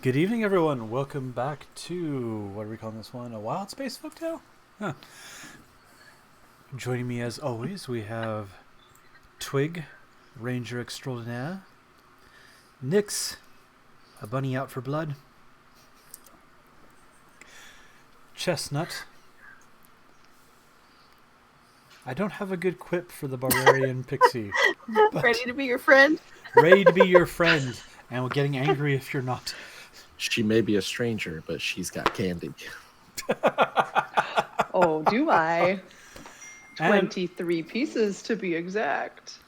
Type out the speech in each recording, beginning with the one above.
Good evening, everyone. Welcome back to, what are we calling this one? A Wildspace Folktale? Huh. Joining me as always, we have Twig, Ranger Extraordinaire, Nyx, a bunny out for blood, Chestnut. I don't have a good quip for the barbarian pixie. Ready to be your friend? Ready to be your friend, and we're getting angry if you're not. She may be a stranger, but she's got candy. Oh, do I? And- 23 pieces to be exact.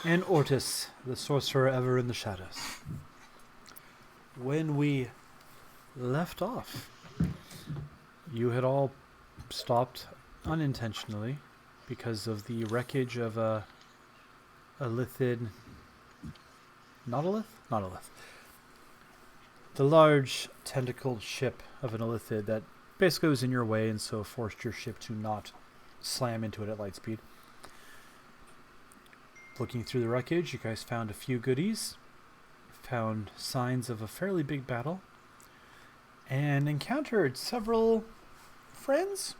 And Ortis, the sorcerer ever in the shadows. When we left off, you had all stopped unintentionally because of the wreckage of a lithid. Not a lith? Not a lith. The large tentacled ship of an illithid that basically was in your way and so forced your ship to not slam into it at light speed. Looking through the wreckage, you guys found a few goodies, found signs of a fairly big battle, and encountered several friends?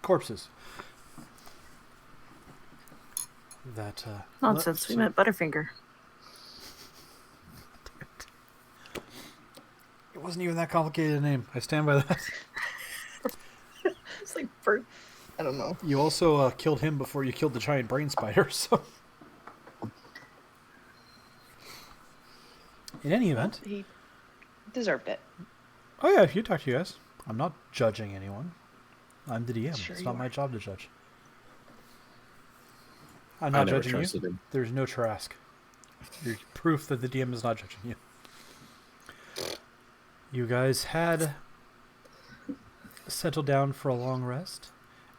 Corpses. That, Nonsense. We met Butterfinger. It wasn't even that complicated a name. I stand by that. It's like bird. I don't know. You also killed him before you killed the giant brain spider, so... In any event... He deserved it. Oh yeah, if you talk to you guys. I'm not judging anyone. I'm the DM. Sure It's not you my are. job to judge. I'm I not never judging you. trusted him. There's no Trask. You're proof that the DM is not judging you. You guys had settled down for a long rest,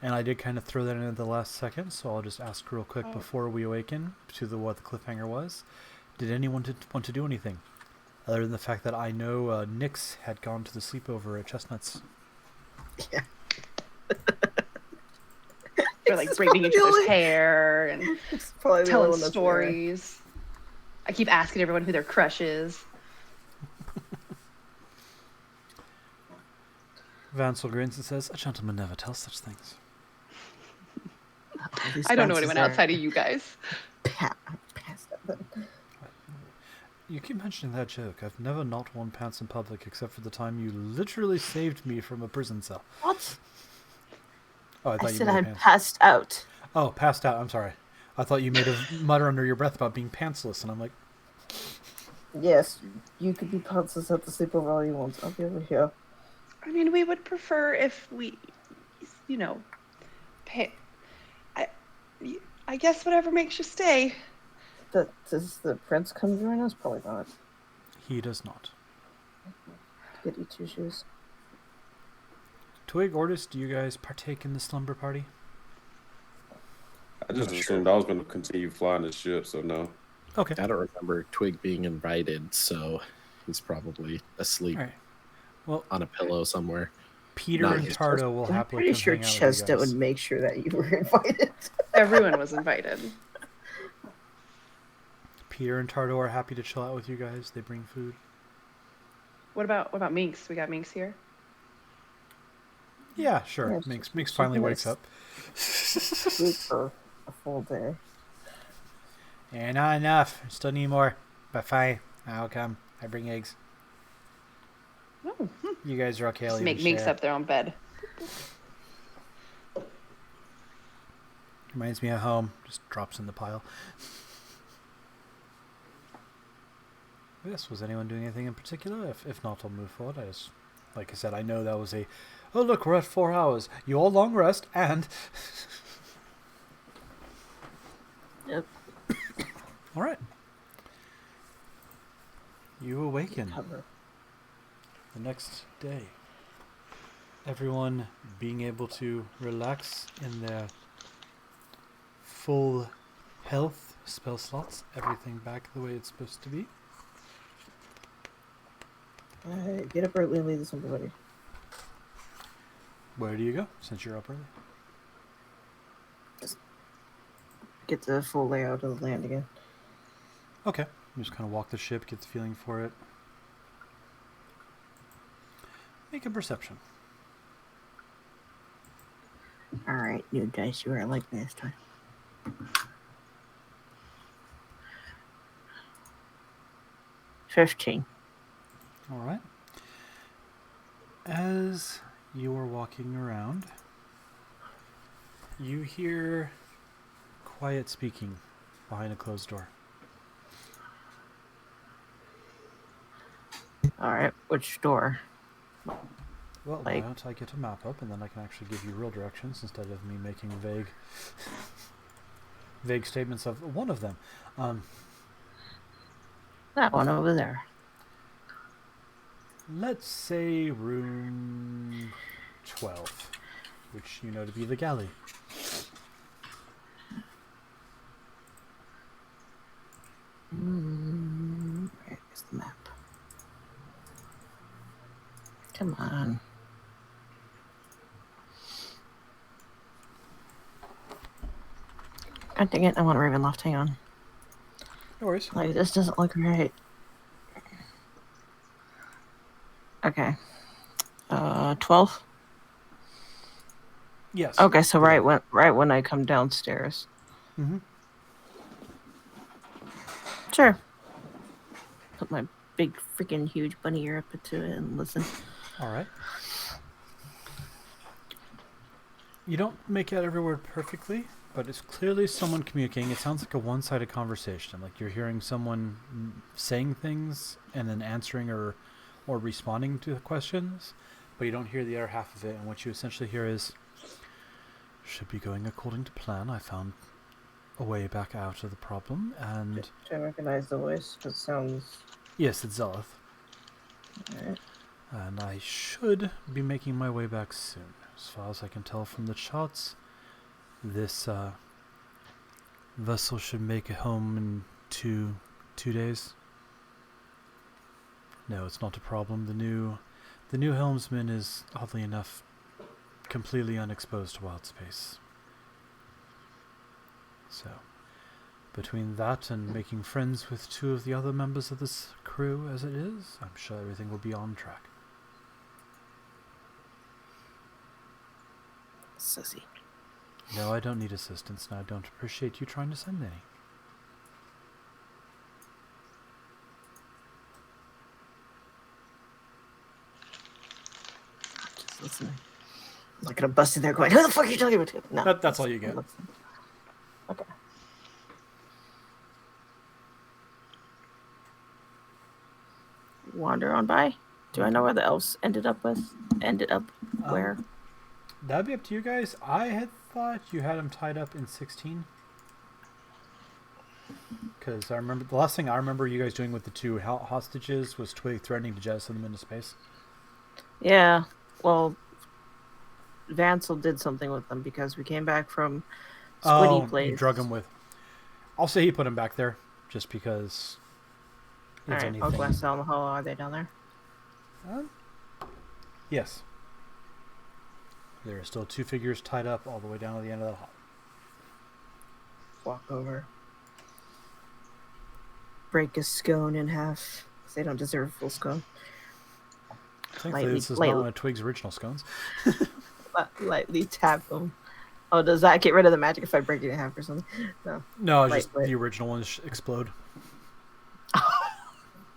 and I did kind of throw that in at the last second, so I'll just ask real quick before we awaken to what the cliffhanger was. Did anyone want to do anything? Other than the fact that I know Nyx had gone to the sleepover at Chestnut's. Yeah. They're like braiding each other's hair and telling stories. stories. I keep asking everyone who their crush is. Vansel grins and says, "A gentleman never tells such things." I don't know anyone outside of you guys. You keep mentioning that joke. I've never not worn pants in public except for the time you literally saved me from a prison cell. What? Oh, I I thought you said made a I'm pants. passed out. Oh, passed out. I'm sorry. I thought you made a mutter under your breath about being pantsless, and I'm like, Yes, you could be pantsless at the sleepover all you want. I'll be over here. I mean, we would prefer if we, pay. I guess whatever makes you stay. Does the prince come join us? Probably not. he does not. Goody two shoes. Twig, Ortis, do you guys partake in the slumber party? I just assumed I was going to continue flying the ship, so no. Okay. I don't remember Twig being invited, so he's probably asleep All right. Well, on a pillow somewhere. Peter Not and his Tardo will I'm happily pretty come sure hang out with you Chestnut guys. would make sure that you were invited. Everyone was invited. Peter and Tardo are happy to chill out with you guys. They bring food. What about Minx? We got Minx here. Yeah, sure. Yes, Minx finally wakes nice. up. Sleep for a full day. And not enough. Still need more. But fine. I'll come. I bring eggs. Oh, You guys are okay. I'll just even make Minx share. up their own bed. Reminds me of home. Just drops in the pile. Yes, was anyone doing anything in particular? If not, I'll move forward. Like I said, I know that was a, oh look, we're at 4 hours. You all long rest, and... Yep. All right. You awaken Cover. the next day. Everyone being able to relax in their full health spell slots. Everything back the way it's supposed to be. Alright, get up early and leave this one ready. Where do you go, since you're up early? Get the full layout of the land again. Okay. You just kind of walk the ship, get the feeling for it. Make a perception. Alright, new dice. You were like last time. $15. All right. As you are walking around, you hear quiet speaking behind a closed door. Alright, which door? Well, Like- why don't I get a map up, and then I can actually give you real directions instead of me making vague statements of one of them. That one over there. Let's say room 12, which you know to be the galley. Where is the map? Come on. God dang it, I want Ravenloft. Hang on. No worries. Like, this doesn't look right. Okay. 12? Yes. Okay, so Yeah. right when I come downstairs. Mm-hmm. Sure. Put my big freaking huge bunny ear up into it and listen. All right. You don't make out every word perfectly, but it's clearly someone communicating. It sounds like a one-sided conversation. Like you're hearing someone saying things and then answering or responding to the questions, but you don't hear the other half of it. And what you essentially hear is, should be going according to plan. I found a way back out of the problem, and Do I recognize the voice? It sounds... yes, it's Zelith. Alright. And I should be making my way back soon. As far as I can tell from the charts, this vessel should make it home in two days. No, it's not a problem. The new helmsman is, oddly enough, completely unexposed to Wildspace. So, between that and making friends with two of the other members of this crew as it is, I'm sure everything will be on track. Sissy. No, I don't need assistance, and I don't appreciate you trying to send any. Just listening. I'm not gonna bust in there going, who the fuck are you talking about? No. That's all you get. Okay. Wander on by. Do I know where the elves ended up where? That'd be up to you guys. I had thought you had them tied up in 16. Because I remember the last thing I remember you guys doing with the two hostages was Twig threatening to jettison them into space. Yeah. Well, Vansel did something with them because we came back from Squiddy Place. You drug him with. I'll say he put him back there, just because. If Alright, anything. I'll glass down the hall. Are they down there? Yes. There are still two figures tied up all the way down to the end of that hall. Walk over. Break a scone in half. 'Cause they don't deserve a full scone. Thankfully, Lightly- this is lightly- not one of Twig's original scones. Lightly tap them. Oh, does that get rid of the magic if I break it in half or something? No. No, just Lightweight. the original ones explode.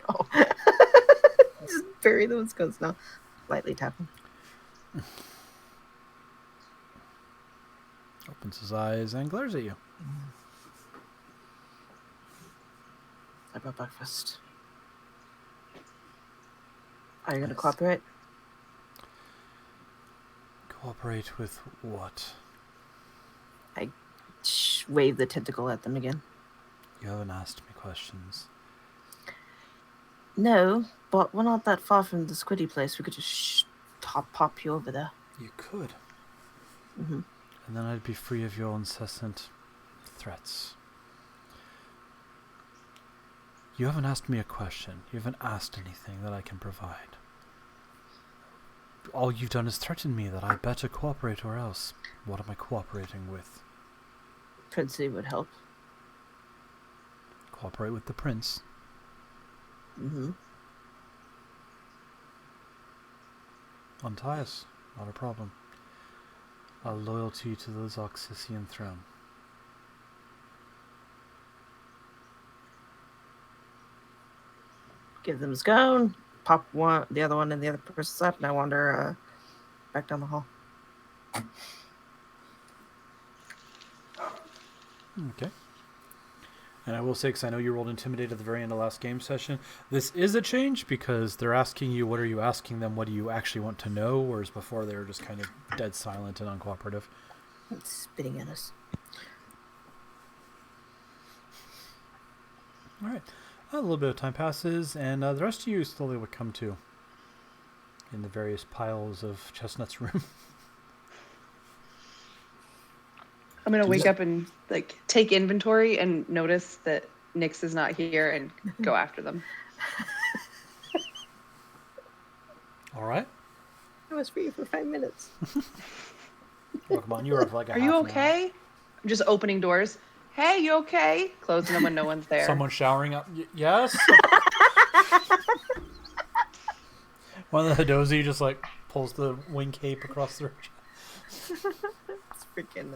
Oh. Just bury those scones. No. Lightly tap them. Opens his eyes and glares at you. I brought breakfast. Are you gonna cooperate? Cooperate with what? Wave the tentacle at them again. You haven't asked me questions. No, but we're not that far from the Squiddy place. We could just pop you over there. You could. Mm-hmm. And then I'd be free of your incessant threats. You haven't asked me a question. You haven't asked anything that I can provide. All you've done is threaten me that I better cooperate or else. What am I cooperating with? Princey would help. Cooperate with the prince. Mm-hmm. Untie us. Not a problem. Our loyalty to the Zoxysian throne. Give them a scone. Pop the other one in the other person's lap, and I wander back down the hall. Okay. And I will say, because I know you rolled Intimidate at the very end of last game session, this is a change because they're asking you, what are you asking them? What do you actually want to know? Whereas before they were just kind of dead silent and uncooperative. It's spitting at us. All right. A little bit of time passes, and the rest of you slowly would come to in the various piles of Chestnut's room. I'm gonna wake up and like take inventory and notice that Nyx is not here and go after them. All right. I was free for 5 minutes. Well, come on, you were for like a Are half you an hour. okay? I'm just opening doors. Hey, you okay? Closing them when no one's there. Someone showering up. Yes. One of the Hadozi just like pulls the wing cape across their. It's freaking.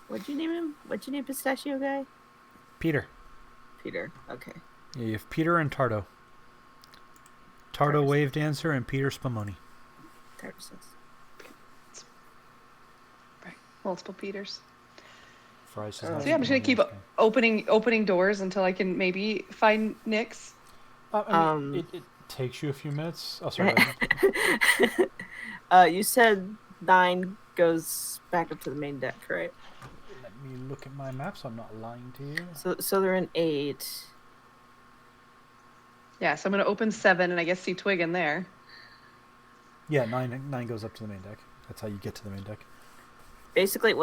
What'd you name him? What'd you name Pistachio Guy? Peter. Peter. Okay. Yeah, you have Peter and Tardo. Tardo Wave Dancer and Peter Spumoni. Tarsus. Right. Multiple Peters. Fries So So yeah, I'm just gonna keep opening doors until I can maybe find Nyx. It takes you a few minutes. Oh, sorry. You said 9 goes back up to the main deck, right? Let me look at my map so I'm not lying to you. So they're in 8. Yeah, so I'm gonna open 7 and I guess see Twig in there. Yeah, 9 goes up to the main deck. That's how you get to the main deck. Basically,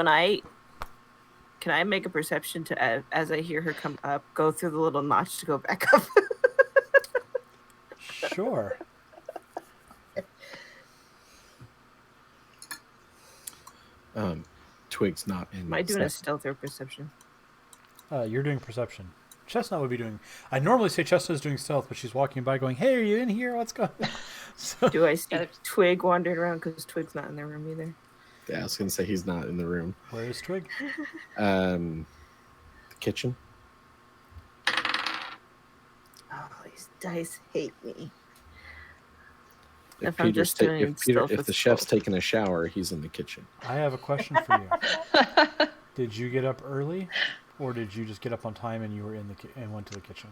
can I make a perception to as I hear her come up, go through the little notch to go back up? Sure. Twig's not in. Am I doing a second. stealth or perception? You're doing perception. Chestnut would be doing. I normally say Chestnut is doing stealth, but she's walking by going, "Hey, are you in here? What's going on?" So, Do I see Twig wandering around? Because Twig's not in their room either. Yeah, I was gonna say he's not in the room. where is Twig? The kitchen. Oh, these dice hate me. If, If I'm Peter's just ta- doing if, Peter, stealth, if it's the chef's stealth. taking a shower, he's in the kitchen. I have a question for you. Did you get up early, or did you just get up on time and you were in the and went to the kitchen?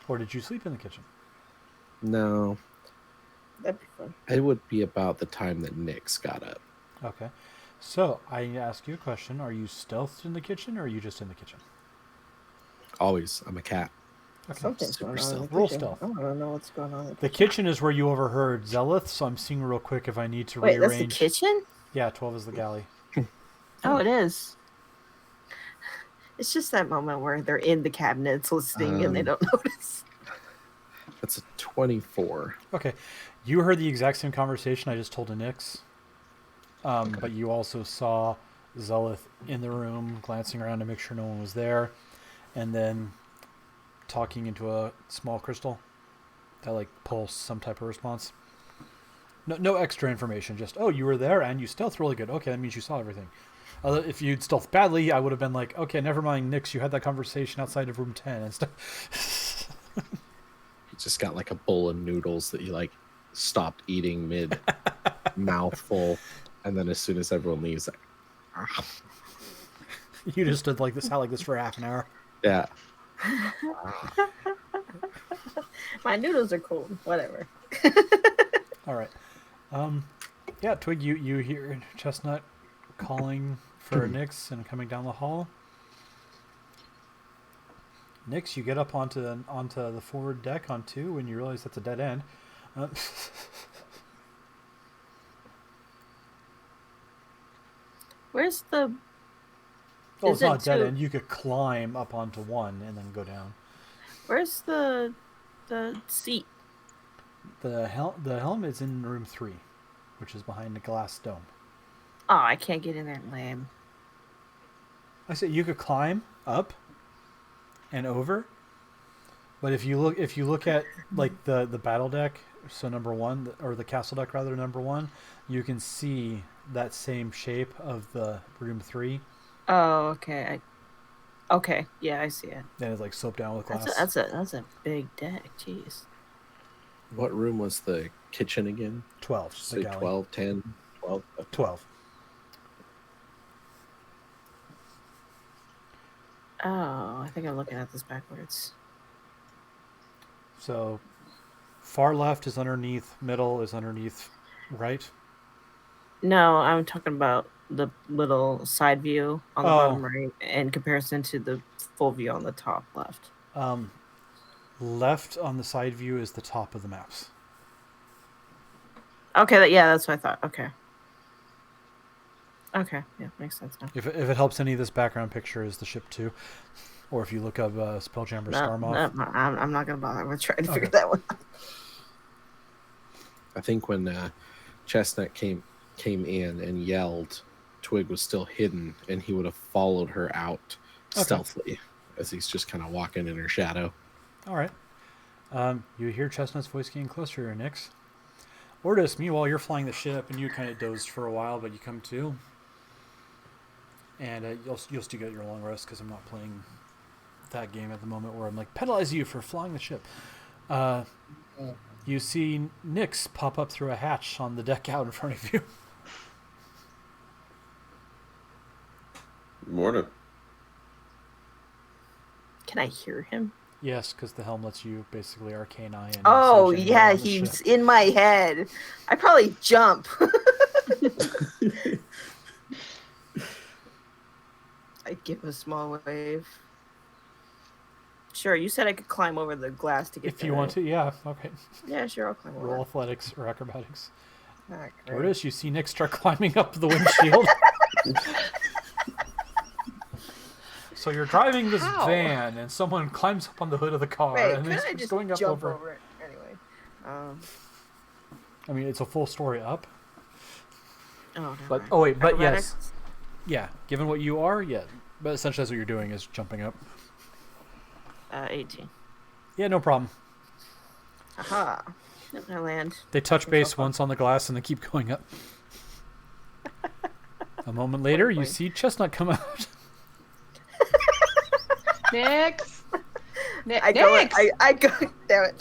Or did you sleep in the kitchen? No, That'd be fun. it would be about the time that Nyx got up. Okay. So I ask you a question: are you stealthed in the kitchen, or are you just in the kitchen? Always, I'm a cat. Okay. Something's super going on in the stealth. Roll kitchen. stealth. I want to know what's going on. The kitchen is where you overheard Zelith, so I'm seeing real quick if I need to Wait, rearrange. that's the kitchen? Yeah, 12 is the galley. Oh, it is. It's just that moment where they're in the cabinets listening and they don't notice. That's a 24. Okay. You heard the exact same conversation I just told to Nyx. But you also saw Zelith in the room, glancing around to make sure no one was there, and then talking into a small crystal that like pulsed some type of response. No extra information, just, oh, you were there and you stealthed really good. Okay, that means you saw everything. If you'd stealthed badly, I would have been like, okay, never mind, Nyx, you had that conversation outside of room 10 and stuff. You just got like a bowl of noodles that you like stopped eating mid mouthful, and then as soon as everyone leaves, like, You just stood like this out like this for half an hour. yeah. My noodles are cold. Whatever. All right. Yeah, Twig, you hear Chestnut calling for Nyx and coming down the hall. Nyx, you get up onto the forward deck on 2 when you realize that's a dead end. Where's the... Oh, Is it's not it a dead two- end. You could climb up onto 1 and then go down. Where's the seat? The helm is in room 3, which is behind the glass dome. Oh, I can't get in there, lame. I said you could climb up and over. But if you look at like the battle deck, so number 1, or the castle deck rather, number 1, you can see that same shape of the room 3. Oh, okay. Okay, yeah, I see it. And it's like soaped down with glass. That's a big deck. Jeez. What room was the kitchen again? 12. Say The galley. 12, 10, 12. 12. Oh, I think I'm looking at this backwards. So far left is underneath, middle is underneath, right? No, I'm talking about the little side view on the Oh. bottom right in comparison to the full view on the top left. Left on the side view is the top of the maps. Okay, yeah, that's what I thought. Okay. Okay, yeah, makes sense now. If it helps, any of this background picture is the ship too. Or if you look up Spelljammer Starmoth. No, I'm not going to bother. I'm going to try to Okay. figure that one out. I think when Chestnut came in and yelled, Twig was still hidden, and he would have followed her out stealthily as he's just kind of walking in her shadow. All right. You hear Chestnut's voice getting closer, Nix. Ordis, meanwhile, you're flying the ship, and you kind of dozed for a while, but you come to. And you'll still get your long rest because I'm not playing that game at the moment where I'm like, penalize you for flying the ship. You see Nix pop up through a hatch on the deck out in front of you. Morning. Can I hear him? Yes, because the helm lets you basically arcane eye. And Oh, message yeah, anywhere on the he's ship. in my head. I probably jump. I give a small wave. Sure, you said I could climb over the glass to get If you want to, yeah, okay. Yeah, sure, I'll climb over. Roll athletics or acrobatics. Ah, great. Ordis, you see Nick start climbing up the windshield. So you're driving this How? van, and someone climbs up on the hood of the car, Wait, and couldn't then I starts just going up jump over. over it? Anyway. I mean, it's a full story up. Oh, never But mind. oh wait, but Acrobatics? yes, yeah. Given what you are, yeah. But essentially, that's what you're doing is jumping up. 18. Yeah, no problem. Aha. Yep, I land. They touch That's base so fun. once on the glass, and they keep going up. A moment later, you point. see Chestnut come out. Nix. I go. Nix. I go. Damn it.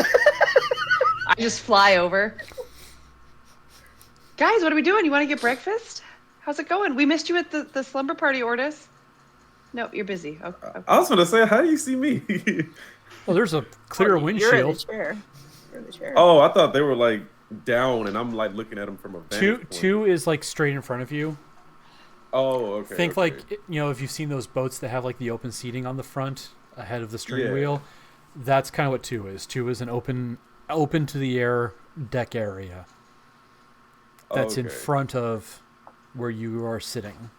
I just fly over. Guys, what are we doing? You want to get breakfast? How's it going? We missed you at the slumber party, Ordis. No, you're busy. Okay. I was gonna say, how do you see me? Well, there's a clear You're in the windshield. chair. You're in the chair. Oh, I thought they were like down, and I'm like looking at them from a vantage point. Two is like straight in front of you. Oh, okay. Think okay. like, you know, if you've seen those boats that have like the open seating on the front ahead of the steering Yeah. wheel, that's kind of what 2 is. 2 is an open to the air deck area that's in Okay. front of where you are sitting.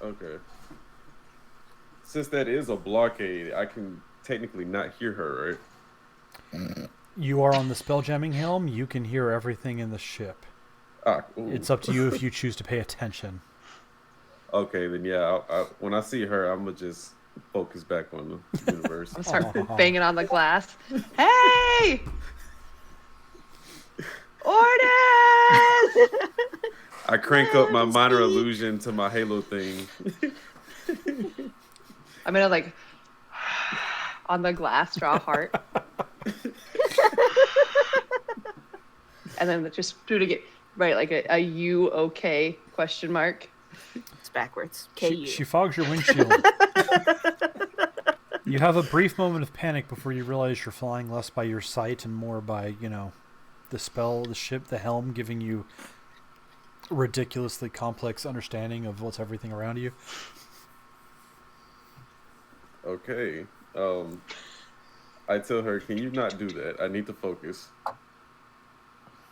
Okay. Since that is a blockade, I can technically not hear her, right? You are on the spelljamming helm. You can hear everything in the ship. Ah, ooh. It's up to you if you choose to pay attention. Okay, then yeah. When I see her, I'm gonna just focus back on the universe. I'm start Aw. banging on the glass. Hey! Ordis! I crank up my Let's minor see. illusion to my Halo thing. I'm gonna like on the glass draw a heart. And then just do it again. Right, like a you okay question mark. It's backwards. She, KU. she fogs your windshield. You have a brief moment of panic before you realize you're flying less by your sight and more by, you know, the spell, the ship, the helm giving you ridiculously complex understanding of what's everything around you. Okay. I tell her, can you not do that? I need to focus.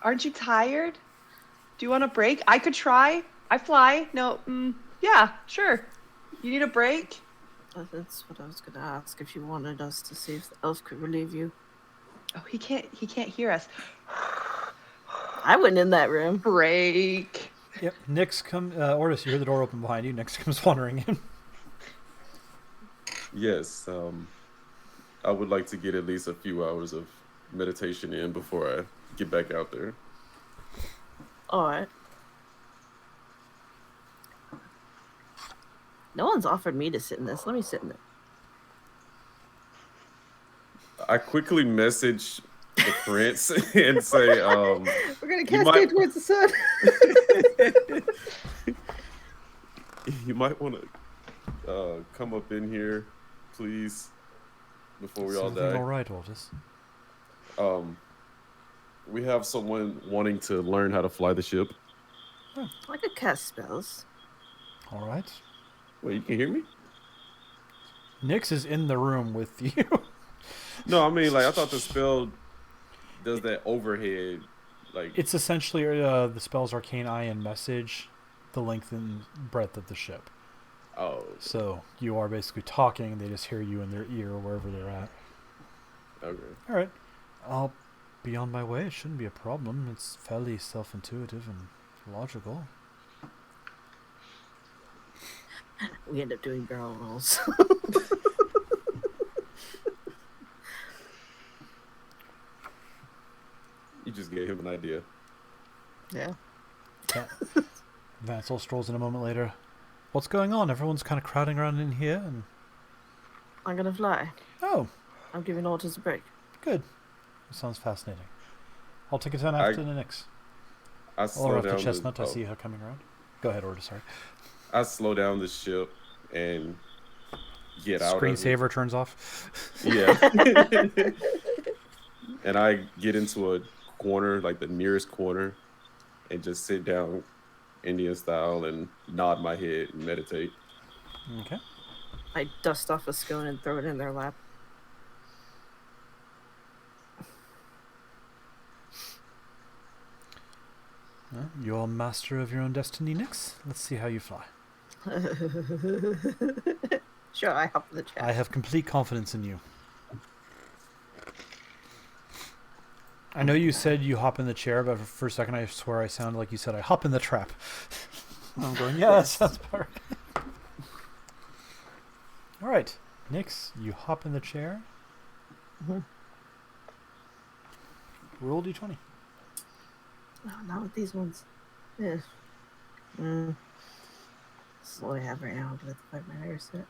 Aren't you tired? Do you want a break? I could try. I fly. No, yeah, sure. You need a break? That's what I was going to ask. If you wanted us to see if the elf could relieve you. Oh, he can't hear us. I went in that room. Break. Yep. Nyx Ordis, you hear the door open behind you. Nyx comes wandering in. Yes. I would like to get at least a few hours of meditation in before I get back out there. All right. No one's offered me to sit in this. Let me sit in it. I quickly message the prince and say, We're gonna you might- cascade towards the sun. you might want to come up in here, please, before we all Something die. all right, Otis. We have someone wanting to learn how to fly the ship. I could cast spells. All right. Wait, you can hear me? Nyx is in the room with you. No, I mean, like, I thought the spell does that overhead, like... It's essentially the spell's arcane eye and message, the length and breadth of the ship. Oh. So you are basically talking, and they just hear you in their ear or wherever they're at. Okay. All right. I'll be on my way. It shouldn't be a problem. It's fairly self-intuitive and logical. We end up doing barrel rolls. You just gave him an idea. Yeah. Vansel strolls in a moment later. What's going on? Everyone's kind of crowding around in here, and I'm gonna fly. oh, I'm giving Otis a break. good. That sounds fascinating. I'll take a turn after the Nyx. I Or slow after down Chestnut. the, I see her coming around. Go ahead, Order. Sorry. I slow down the ship and get out of it. Screensaver turns off. Yeah. And I get into a corner, like the nearest corner, and just sit down Indian style and nod my head and meditate. Okay. I dust off a scone and throw it in their lap. Well, you're master of your own destiny, Nyx. Let's see how you fly. Sure, I hop in the chair. I have complete confidence in you. I know you said you hop in the chair, but for a second I swear I sounded like you said I hop in the trap. I'm going, yeah, that sounds about right. All right, Nyx, you hop in the chair. Mm-hmm. Roll d20. No, not with these ones. Yeah. That's what I have right now. I'm gonna find my higher set.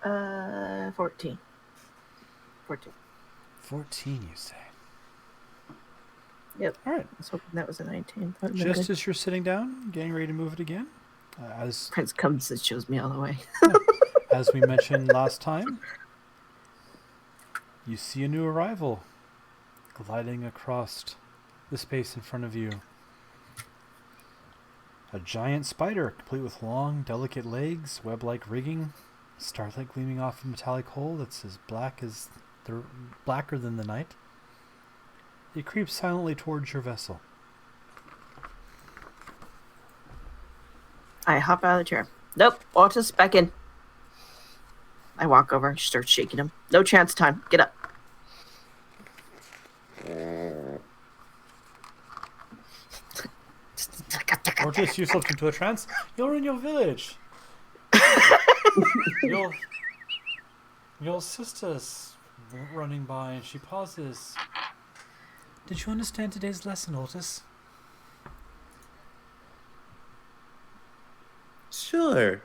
14. 14. 14, you say. Yep. All right. I was hoping that was a 19. That would've been Just good. as you're sitting down, getting ready to move it again, as Prince comes and shows me all the way. as we mentioned last time, you see a new arrival gliding across the space in front of you. A giant spider, complete with long, delicate legs, web-like rigging, starlight gleaming off a metallic hull that's as blacker than the night. It creeps silently towards your vessel. I hop out of the chair. Nope. Otis, back in. I walk over, start shaking him. No chance time. Get up. Or just you slipped into a trance. You're in your village. Your sister's running by and she pauses. Did you understand today's lesson, Otis? Sure.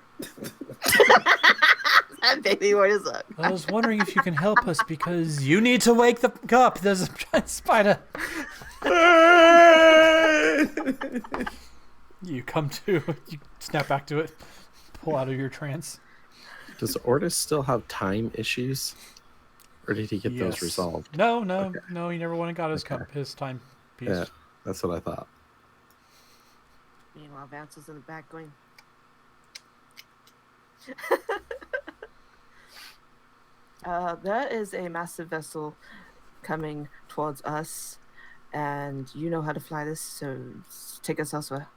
That baby, what is up? I was wondering if you can help us because you need to wake the up. There's a giant spider. You come to, you snap back to it, pull out of your trance. Does Ortis still have time issues? Or did he get those Yes. resolved? No, Okay. no, he never went and got his Okay. his time piece. Yeah, that's what I thought. Meanwhile, Vance is in the back going. That is a massive vessel coming towards us, and you know how to fly this, so take us elsewhere.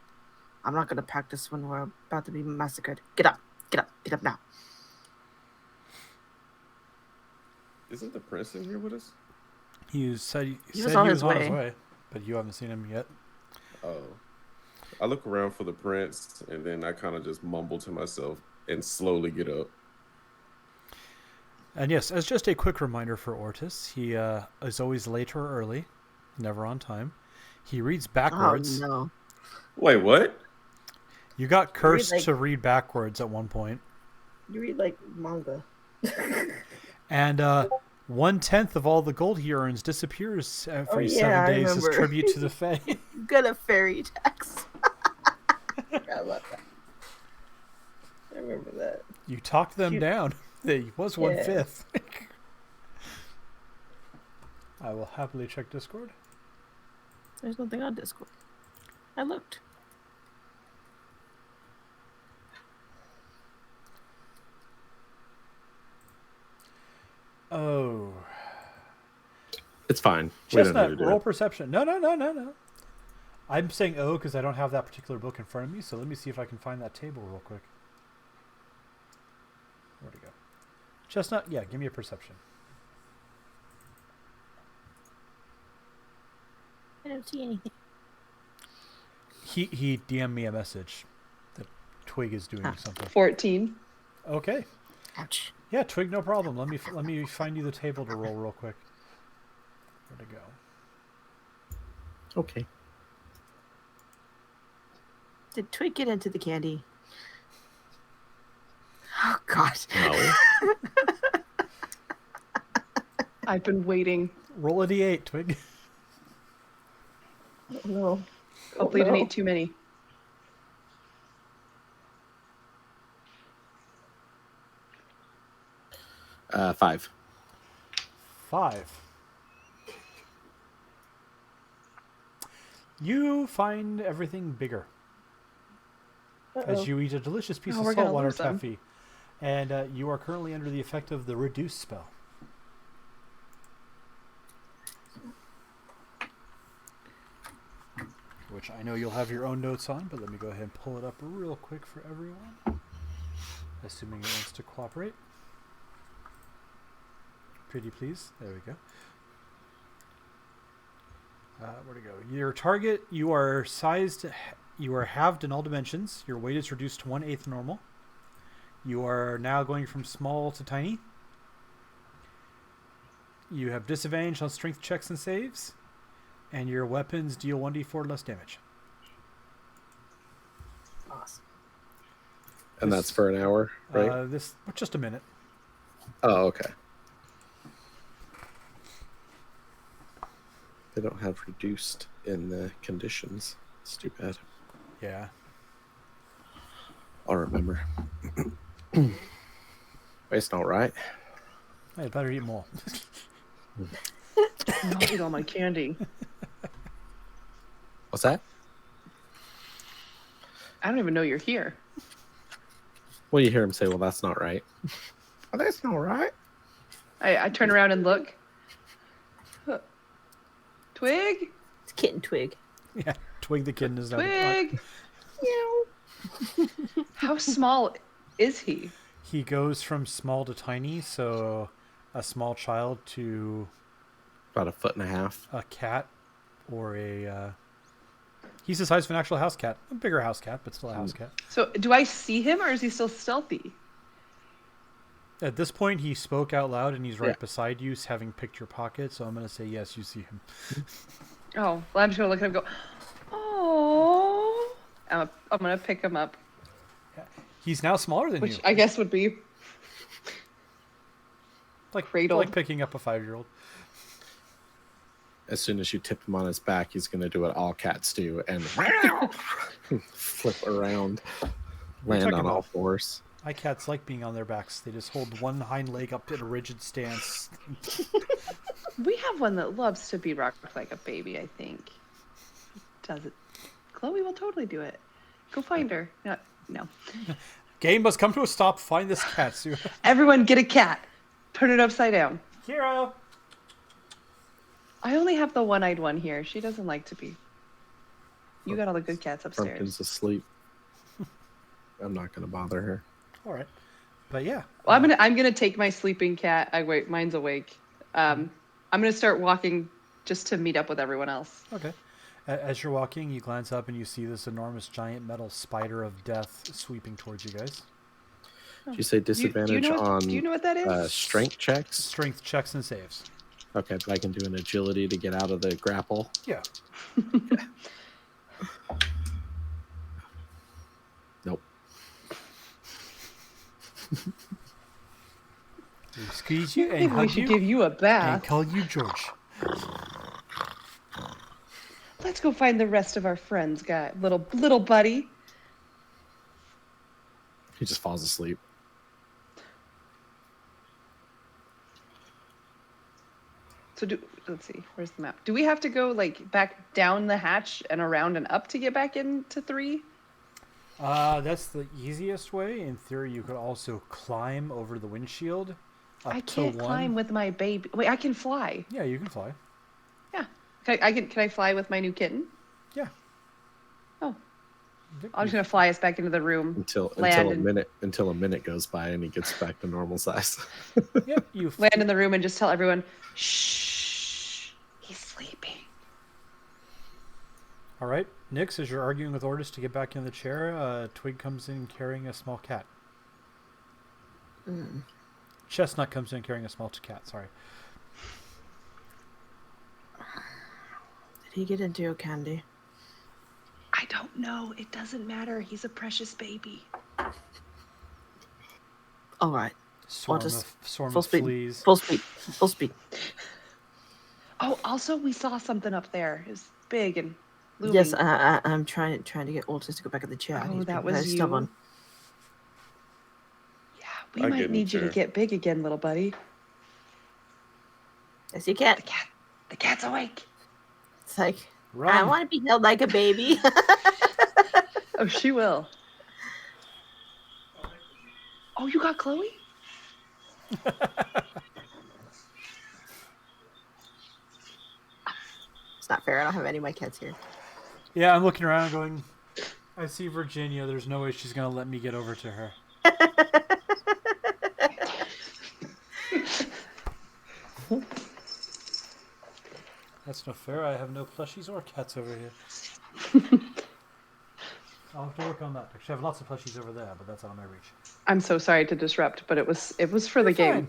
I'm not going to practice when we're about to be massacred. Get up, get up, get up now. Isn't the prince in here with us? He said He was on his way. way, but you haven't seen him yet. Oh. I look around for the prince, and then I kind of just mumble to myself and slowly get up. And yes, as just a quick reminder for Ortis, he is always late or early, never on time. He reads backwards. Oh no. Wait, what? You got cursed like- to read backwards at one point. You read like manga. And 1/10 of all the gold he earns disappears every 7 I days as remember. tribute to the Fae. Got a fairy tax. I love that. I remember that. You talked them Cute. down. It was Yeah. 1/5. I will happily check Discord. There's nothing on Discord. I looked. Oh. It's fine. We don't need to Chestnut, do roll it. perception. No. I'm saying oh because I don't have that particular book in front of me, so let me see if I can find that table real quick. Where'd it go? Chestnut, yeah, give me a perception. I don't see anything. He DM'd me a message that Twig is doing something. 14. Okay. Ouch. Yeah, Twig, no problem. Let me find you the table to roll real quick. Where'd it go? Okay. Did Twig get into the candy? Oh God. No. I've been waiting. Roll a d8, Twig. No. Hopefully, you didn't eat too many. Uh, 5. 5. You find everything bigger as you eat a delicious piece Oh, of we're gonna saltwater lose them. taffy, and you are currently under the effect of the reduce spell. Which I know you'll have your own notes on, but let me go ahead and pull it up real quick for everyone. Assuming it wants to cooperate. Pretty please. There we go. Where'd it go? Your target, you are halved in all dimensions. Your weight is reduced to 1/8 normal. You are now going from small to tiny. You have disadvantage on strength checks and saves. And your weapons deal 1d4 less damage. Awesome. And that's for an hour, right? Just a minute. Oh, okay. They don't have reduced in the conditions. It's too bad. Yeah. I'll remember. It's not right. I better eat more. I'll eat all my candy. What's that? I don't even know you're here. Well, you hear him say, well, that's not right. Oh, that's not right. I turn around and look. Huh. Twig? It's Kitten Twig. Yeah. Twig the kitten is now. Twig! How small is he? He goes from small to tiny, so a small child to About 1.5 feet. a cat or a. He's the size of an actual house cat. A bigger house cat, but still a house cat. So do I see him or is he still stealthy? At this point, he spoke out loud and he's right Yeah. beside you, having picked your pocket, so I'm going to say yes, you see him. Oh, well, I'm just going to look at him and go, oh. I'm going to pick him up, He's now smaller than which you. I guess would be cradled. Like picking up a 5-year-old. As soon as you tip him on his back, he's going to do what all cats do and flip around, land talking on all about- fours. My cats like being on their backs. They just hold one hind leg up in a rigid stance. We have one that loves to be rocked like a baby, I think. Does it? Chloe will totally do it. Go find her. No. Game must come to a stop. Find this cat, Sue. Everyone get a cat. Turn it upside down. Hero! I only have the one-eyed one here. She doesn't like to be. You got all the good cats upstairs. Pumpkin's asleep. I'm not going to bother her. All right. But yeah. Well, I'm gonna take my sleeping cat. Wait, mine's awake. I'm gonna start walking just to meet up with everyone else. Okay. As you're walking, you glance up and you see this enormous giant metal spider of death sweeping towards you guys. Did you say disadvantage do on you know what that is? strength checks? Strength checks and saves. Okay, but I can do an agility to get out of the grapple. Yeah. Nope. We squeeze you and Maybe we hug should you give you a and bath. call you George. Let's go find the rest of our friends, guy. Little buddy. He just falls asleep. So let's see, where's the map? Do we have to go like back down the hatch and around and up to get back into 3? That's the easiest way. In theory, you could also climb over the windshield. I can't climb with my baby. Wait, I can fly. Yeah, you can fly. Yeah. Can I fly with my new kitten? Yeah. Oh. I'm just gonna fly us back into the room. Until a minute goes by and he gets back to normal size. Yep, you Land in the room and just tell everyone, shh, he's sleeping. All right, Nix, as you're arguing with Ordis to get back in the chair, Twig comes in carrying a small cat. Chestnut comes in carrying a small cat, sorry. Did he get into your candy? I don't know. It doesn't matter. He's a precious baby. All right. Swarm Full of speed. fleas. Full speed. Full speed. Oh, also we saw something up there. It was big and looming. Yes, I'm trying to get Altus to go back in the chair. Oh, He's that been very was you. stubborn. Yeah, we I might get in need you to chair. get big again, little buddy. Yes, you can. The cat's awake. It's like, Run. I want to be held like a baby. Oh, she will. Oh, you got Chloe? It's not fair. I don't have any of my cats here. Yeah, I'm looking around going, I see Virginia. There's no way she's going to let me get over to her. That's not fair. I have no plushies or cats over here. I'll have to work on that. Actually, I have lots of plushies over there, but that's out of my reach. I'm so sorry to disrupt, but it was for the You're game. fine.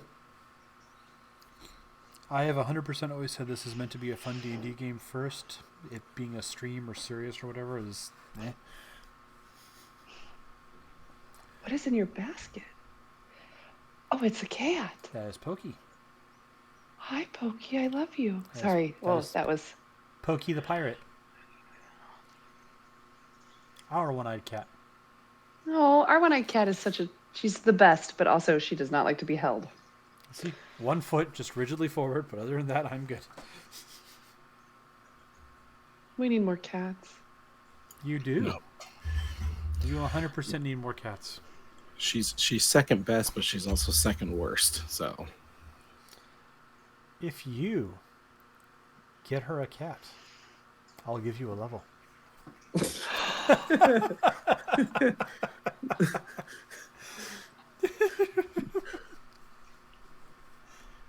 I have 100% always said this is meant to be a fun D&D game first. It being a stream or serious or whatever is eh. What is in your basket? Oh, it's a cat. That is Pokey. Hi, Pokey. I love you. Yes, Sorry. Well, is- that was. Pokey the pirate. Our one-eyed cat. No, our one-eyed cat is such a. She's the best, but also she does not like to be held. See, 1 foot just rigidly forward, but other than that, I'm good. We need more cats. You do. No. You 100% need more cats. She's second best, but she's also second worst. So If you get her a cat, I'll give you a level.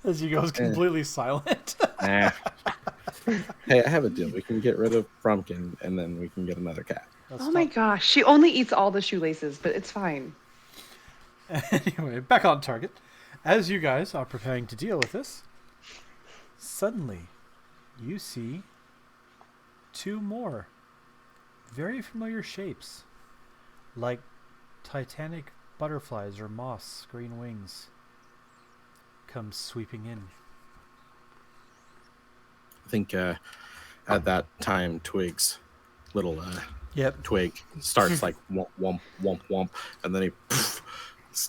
As he goes completely silent. nah. Hey, I have a deal. We can get rid of Frumpkin, and then we can get another cat. Let's Oh my stop. gosh. She only eats all the shoelaces, but it's fine. Anyway, back on target. As you guys are preparing to deal with this, suddenly you see 2 more very familiar shapes, like titanic butterflies or moss, green wings, come sweeping in. I think at that time, Twig's little Yep. twig starts like womp womp womp womp, and then he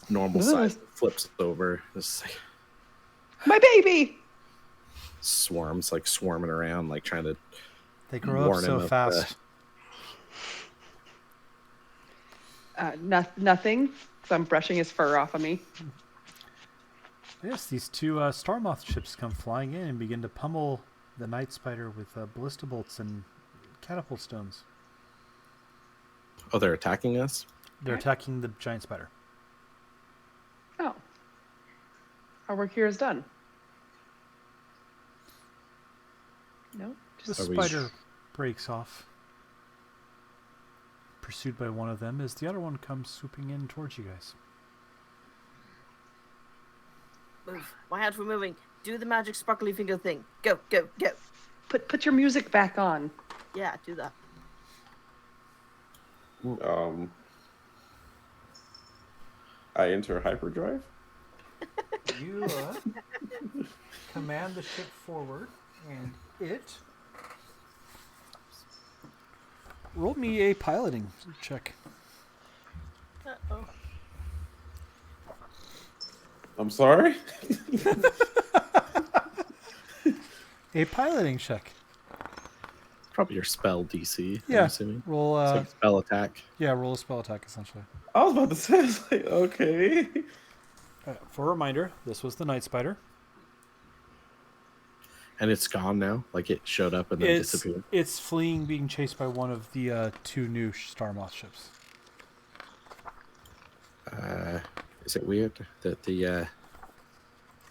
normal size flips over. It's like My baby. swarms, like swarming around, like trying to They grow up warn him so of fast. Nothing. So I'm brushing his fur off of me. Yes, these 2 star moth ships come flying in and begin to pummel the night spider with ballista bolts and catapult stones. Oh, they're attacking us. They're Okay. attacking the giant spider. Oh. Our work here is done. No? The Are we- spider breaks off, pursued by one of them, as the other one comes swooping in towards you guys. Move. My hands were moving. Do the magic sparkly finger thing. Go, go, go. Put your music back on. Yeah, do that. I enter hyperdrive. You command the ship forward, and it. Roll me a piloting check. Uh-oh. I'm sorry. A piloting check. Probably your spell DC. Yeah. I'm assuming. Roll. It's like a spell attack. Yeah, roll a spell attack essentially. I was about to say, it's like, okay. For a reminder, this was the Night Spider. And it's gone now. Like it showed up and then disappeared. It's fleeing, being chased by one of the two new Star Moth ships. Is it weird that the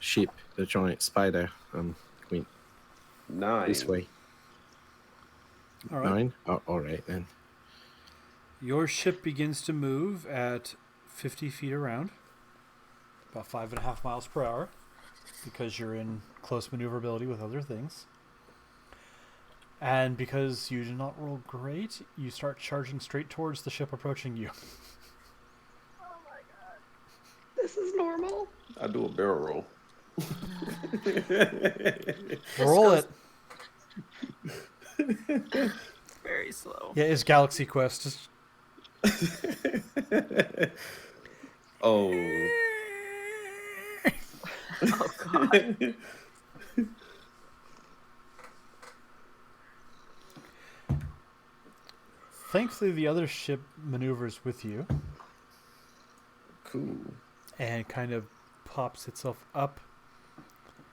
sheep, the giant spider, went 9. this way? All right. 9? Oh, all right then. Your ship begins to move at 50 feet around, about 5.5 miles per hour, because you're in close maneuverability with other things. And because you do not roll great, you start charging straight towards the ship approaching you. This is normal. I do a barrel roll. Roll it. Very slow. Yeah, it's Galaxy Quest. Just... Oh. Oh, God. Thankfully, the other ship maneuvers with you Cool. and kind of pops itself up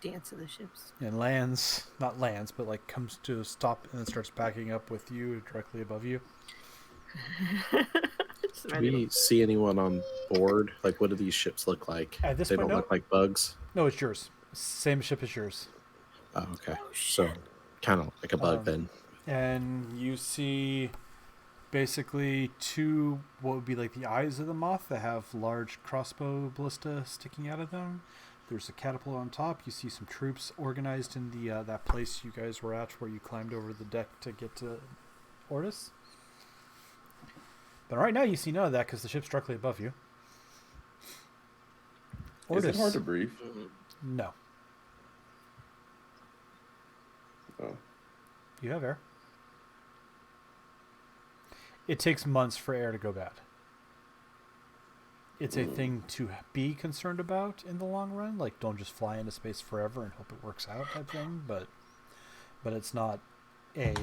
Dance of the ships. and lands, not lands, but like comes to a stop and then starts backing up with you directly above you. Do we see anyone on board? Like, what do these ships look like? At this They point, don't no. look like bugs. No, it's yours. Same ship as yours. Oh, okay. So, kind of like a bug then. And you see basically two, what would be like the eyes of the moth that have large crossbow ballista sticking out of them. There's a catapult on top. You see some troops organized in the that place you guys were at where you climbed over the deck to get to Ortis. But right now you see none of that because the ship's directly above you. Is it Ortis. hard to breathe? No. Oh. You have air. It takes months for air to go bad. It's a thing to be concerned about in the long run. Like, don't just fly into space forever and hope it works out type thing. But it's not a...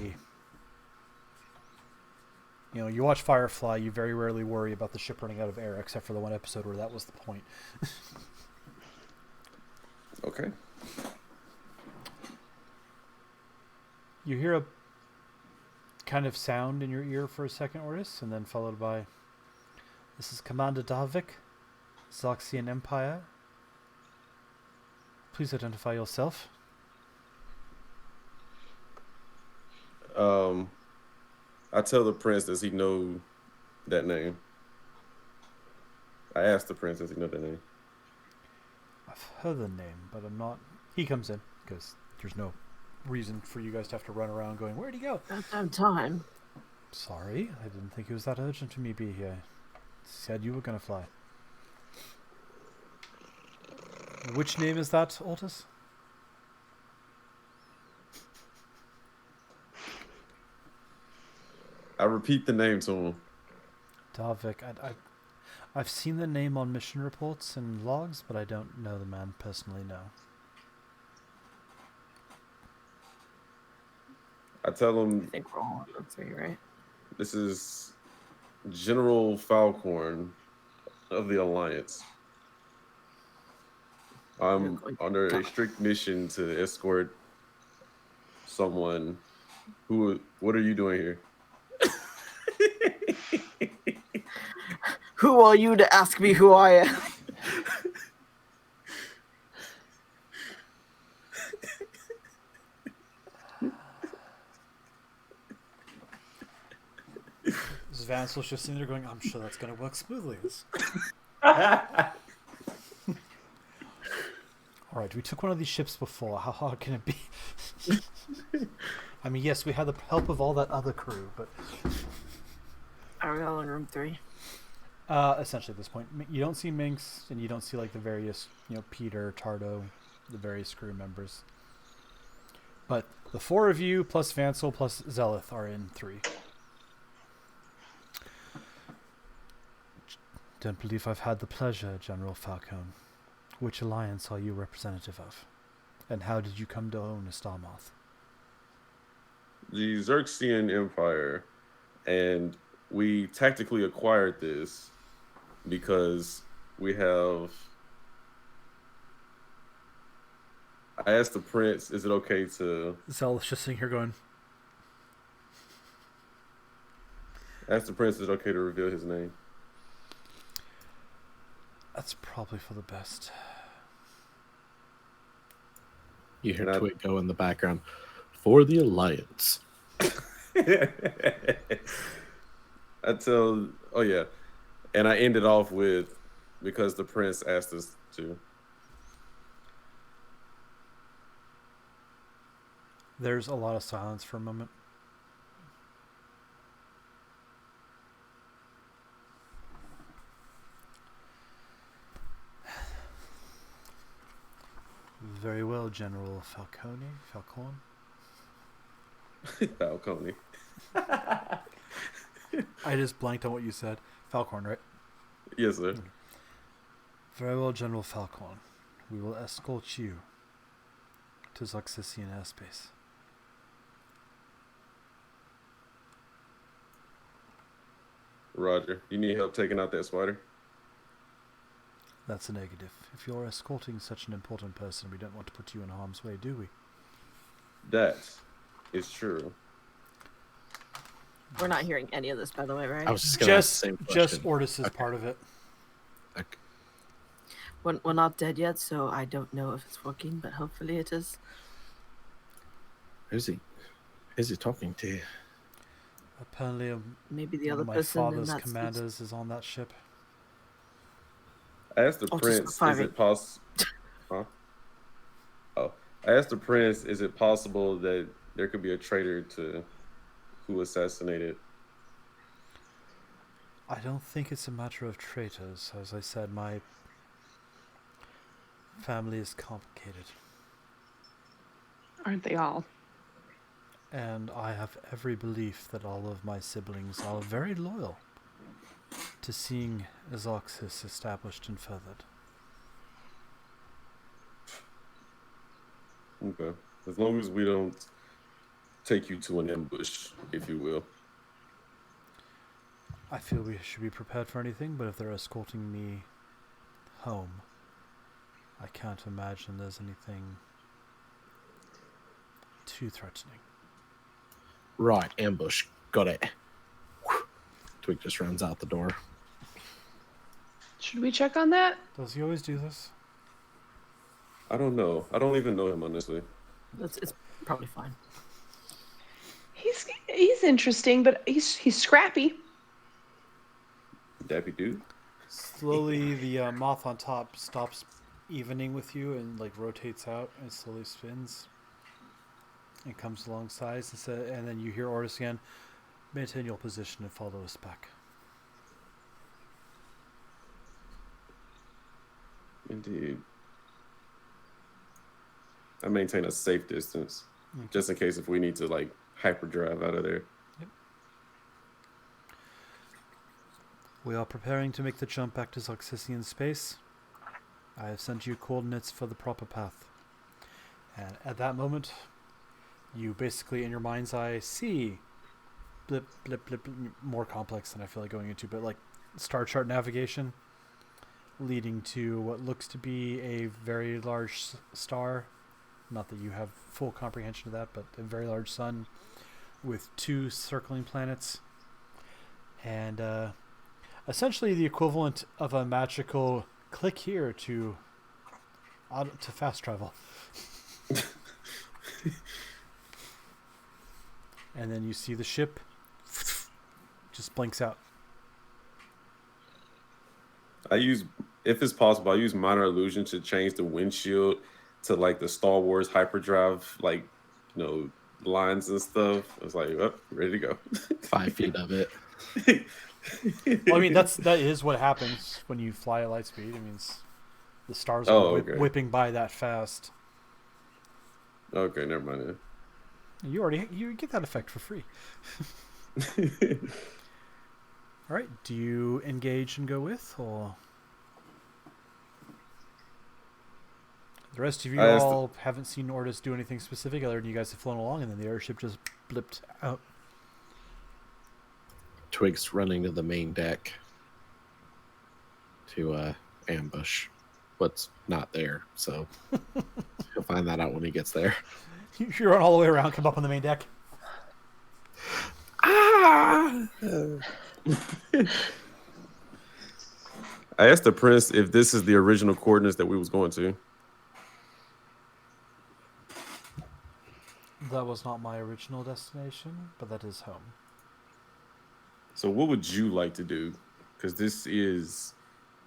You know, you watch Firefly, you very rarely worry about the ship running out of air, except for the one episode where that was the point. Okay. You hear a kind of sound in your ear for a second, Ortis, and then followed by, "This is Commander Darvik, Zoxian Empire. Please identify yourself." I tell the prince, does he know that name? I asked the prince, does he know that name? I've heard the name, but I'm not... He comes in, because there's no reason for you guys to have to run around going, "Where'd he go?" Goddamn time. Sorry, I didn't think it was that urgent to me be here. Said you were going to fly. Which name is that, Ortis? I repeat the name to him. Darvik. I've seen the name on mission reports and logs, but I don't know the man personally, no. I tell I him think we're all on 3, right? this is General Falcorn of the Alliance. I'm under a strict mission to escort someone who... What are you doing here? Who are you to ask me who I am? Vansel's just sitting there going, "I'm sure that's going to work smoothly." All right, we took one of these ships before. How hard can it be? I mean, yes, we had the help of all that other crew, but Are we all in room 3? essentially at this point, you don't see Minx, and you don't see like the various, Peter, Tardo, the various crew members. But the 4 of you plus Vansel plus Zelith are in 3. Don't believe I've had the pleasure, General Falcone. Which alliance are you representative of? And how did you come to own a Starmoth? The Xerxian Empire, and we tactically acquired this because we have. I asked the prince, "Is it okay to?" Zelith's just sitting here going, I asked the prince, "Is it okay to reveal his name?" that's probably for the best. You hear And I- Twig go in the background. For the Alliance. I tell, oh yeah, and I ended off with, because the prince asked us to. There's a lot of silence for a moment. Very well, General Falcone. Falcone. I just blanked on what you said. Falcorn, right? Yes, sir. Very well, General Falcon. We will escort you to Zoxysian airspace. Roger. You need help taking out that spider? That's a negative. If you're escorting such an important person, we don't want to put you in harm's way, do we? That is true. We're not hearing any of this, by the way, right? I was just going to ask the same Just question. Ortis is part of it. Okay. We're not dead yet, so I don't know if it's working, but hopefully it is. Who's he talking to? Apparently, Maybe the one other of my person in father's that seat. commanders is on that ship. I asked the Oh, just prince, is firing. it possible? Huh? Oh, I asked the prince, is it possible that there could be a traitor to who assassinated? I don't think it's a matter of traitors. As I said, my family is complicated. Aren't they all? And I have every belief that all of my siblings are very loyal to seeing Azoxis established and furthered. Okay. As long as we don't take you to an ambush, if you will. I feel we should be prepared for anything, but if they're escorting me home, I can't imagine there's anything too threatening. Right, ambush. Got it. Whew. Twig just runs out the door. Should we check on that? Does he always do this? I don't know. I don't even know him, honestly. It's probably fine. He's interesting, but he's scrappy. Dappy dude. Slowly, the moth on top stops evening with you and like rotates out and slowly spins and comes alongside. And then you hear Ortis again, maintain your position and follow us back. Indeed. I maintain a safe distance, just in case if we need to like hyperdrive out of there. We are preparing to make the jump back to Zoxysian space. I have sent you coordinates for the proper path. And at that moment, you basically, in your mind's eye, see blip, blip, blip, more complex than I feel like going into, but like star chart navigation leading to what looks to be a very large star. Not that you have full comprehension of that, but a very large sun with 2 circling planets. And essentially the equivalent of a magical click here to fast travel. And then you see the ship just blinks out. If it's possible, I use minor illusion to change the windshield to like the Star Wars hyperdrive, like, lines and stuff. I was like, oh, ready to go. 5 feet of it. Well, I mean, that is what happens when you fly at light speed. It means the stars are okay. whipping by that fast. Okay, never mind. You get that effect for free. All right. Do you engage and go with, or the rest of you all haven't seen Ordis do anything specific other than you guys have flown along, and then the airship just blipped out. Twig's running to the main deck to ambush what's not there. So he'll find that out when he gets there. You run all the way around, come up on the main deck. Ah! I asked the prince if this is the original coordinates that we was going to. That was not my original destination, but that is home. So what would you like to do? Because this is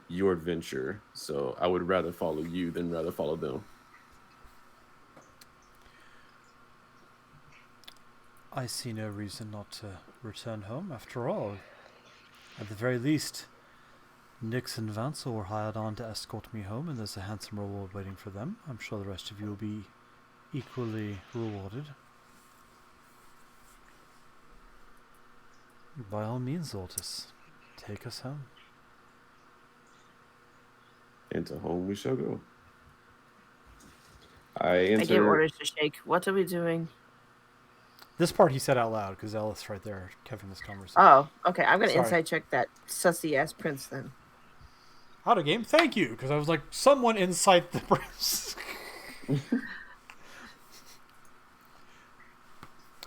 your adventure. So I would rather follow you than rather follow them. I see no reason not to return home. After all, at the very least, Nix and Vansel were hired on to escort me home, and there's a handsome reward waiting for them. I'm sure the rest of you will be equally rewarded. By all means, Ortis, take us home. And to home we shall go. I I gave orders to Shake. What are we doing? This part he said out loud because Ellis right there having this conversation. Oh, okay. I'm gonna Sorry. inside check that sussy ass prince then. Out of game? Thank you, because I was like, someone inside the prince.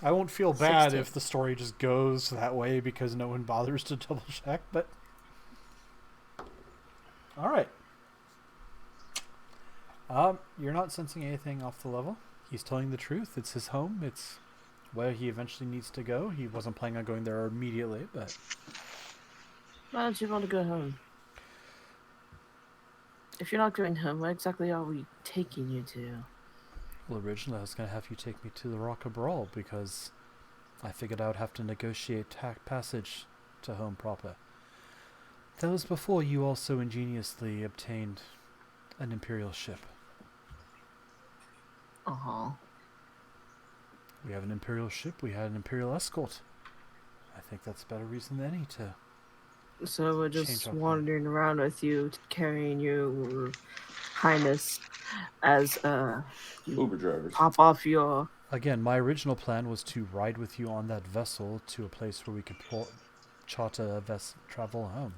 I won't feel bad 60. if the story just goes that way because no one bothers to double check, but all right. You're not sensing anything off the level. He's telling the truth. It's his home. It's where he eventually needs to go. He wasn't planning on going there immediately, but Why don't you want to go home? If you're not going home, where exactly are we taking you to? well, originally I was going to have you take me to the Rock of Brawl because I figured I would have to negotiate passage to home proper. That was before you also ingeniously obtained an Imperial ship. Uh-huh. We have an Imperial ship, we had an Imperial escort. I think that's a better reason than any to... So we're Change just our wandering around with you, carrying your highness as you Uber drivers. pop off your... Again, my original plan was to ride with you on that vessel to a place where we could charter a travel home.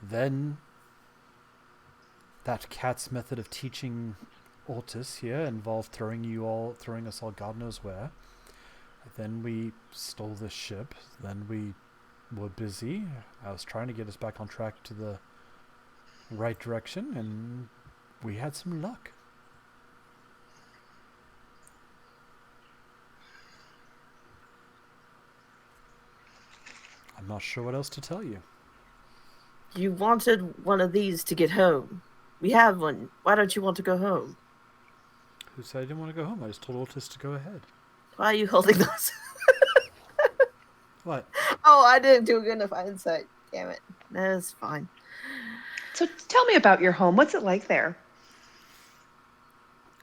Then, that cat's method of teaching Ortis here involved throwing us all God knows where. Then we stole this ship. Then we were busy. I was trying to get us back on track to the right direction, and we had some luck. I'm not sure what else to tell you. You wanted one of these to get home. We have one. Why don't you want to go home? Who said I didn't want to go home? I just told Ortis to go ahead. Why are you holding those? What? Oh, I didn't do good enough insight. Damn it. That's fine. So tell me about your home. What's it like there?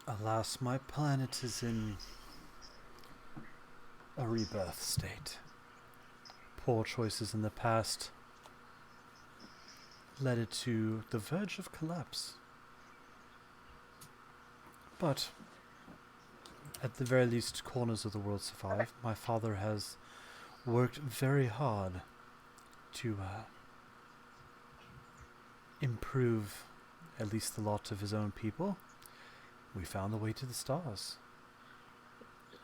Alas, my planet is in a rebirth state. Poor choices in the past led it to the verge of collapse. But at the very least, corners of the world survive. My father has worked very hard to improve at least the lot of his own people. We found the way to the stars.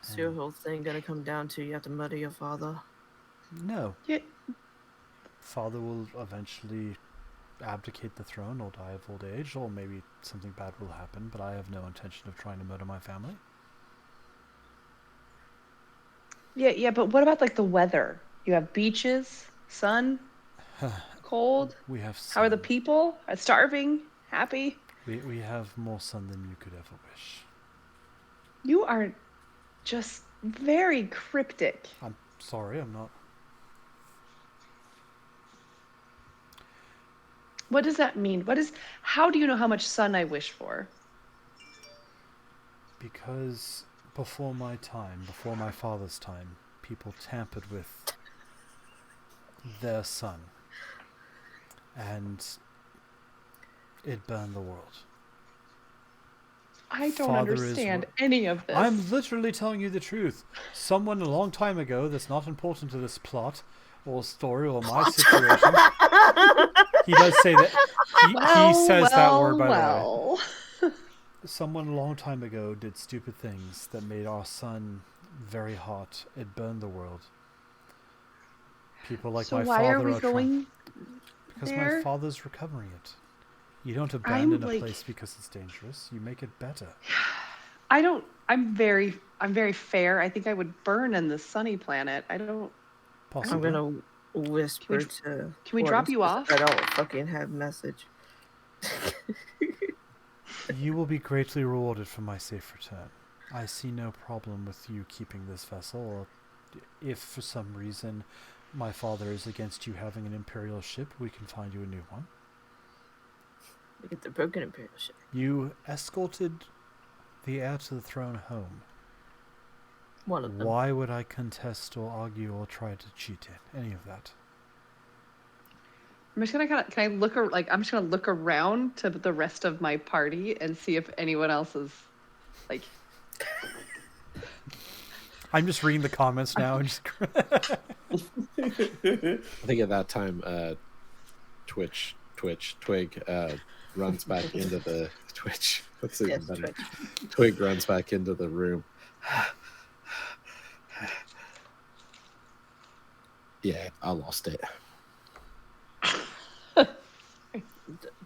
Is your whole thing gonna come down to you have to murder your father? No. Yeah. Father will eventually abdicate the throne or die of old age, or maybe something bad will happen, but I have no intention of trying to murder my family. Yeah, but what about like the weather? You have beaches, sun, cold. We have How are the sun. people? Starving? Happy? We have more sun than you could ever wish. You are just very cryptic. I'm sorry, I'm not. What does that mean? How do you know how much sun I wish for? Because before my time, before my father's time, people tampered with their sun. And it burned the world. I don't Father is understand any of this. I'm literally telling you the truth. Someone a long time ago that's not important to this plot or story or my situation. He does say that. He says that word, by the way. Someone a long time ago did stupid things that made our sun very hot. It burned the world. People like So my why father are we going because there? my father's recovering it. You don't abandon a like- place because it's dangerous. You make it better. I'm very fair. I think I would burn in the sunny planet. I don't. Possibly. I'm gonna whisper Can to. we drop you off? I don't fucking have message. You will be greatly rewarded for my safe return. I see no problem with you keeping this vessel, or if for some reason my father is against you having an Imperial ship, we can find you a new one. We get the broken Imperial ship. You escorted the heir to the throne home. One of them. Why would I contest or argue or try to cheat in any of that? I'm just gonna can I look I'm just gonna look around to the rest of my party and see if anyone else is like. I'm just reading the comments now and just. I think at that time, Twig runs back into the Twitch. That's even better. Twitch. Twig runs back into the room. Yeah, I lost it.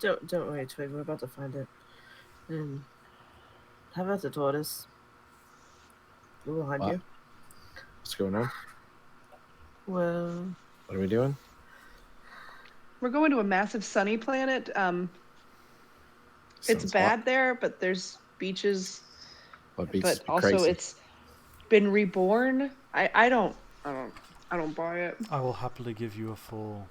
Don't worry, Twig. We're about to find it. And how about the tortoise? We're behind What? you. What's going on? Well, What are we doing? We're going to a massive sunny planet. It's Sounds bad hot. there, but there's beaches. What beats But you also, crazy? it's been reborn. I don't buy it. I will happily give you a full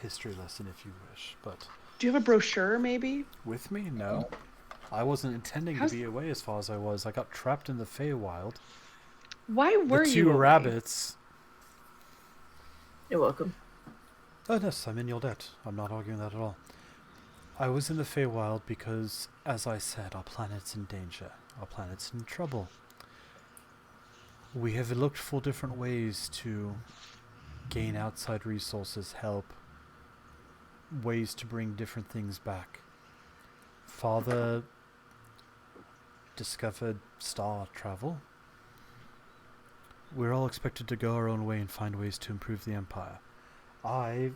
history lesson if you wish, but Do you have a brochure, maybe? with me? No. I wasn't intending How's- to be away as far as I was. I got trapped in the Feywild. Why were The you two away? rabbits. you're welcome. Oh, yes, I'm in your debt. I'm not arguing that at all. I was in the Feywild because, as I said, our planet's in danger. Our planet's in trouble. We have looked for different ways to gain outside resources, help, ways to bring different things back. Father discovered star travel. We're all expected to go our own way and find ways to improve the Empire. I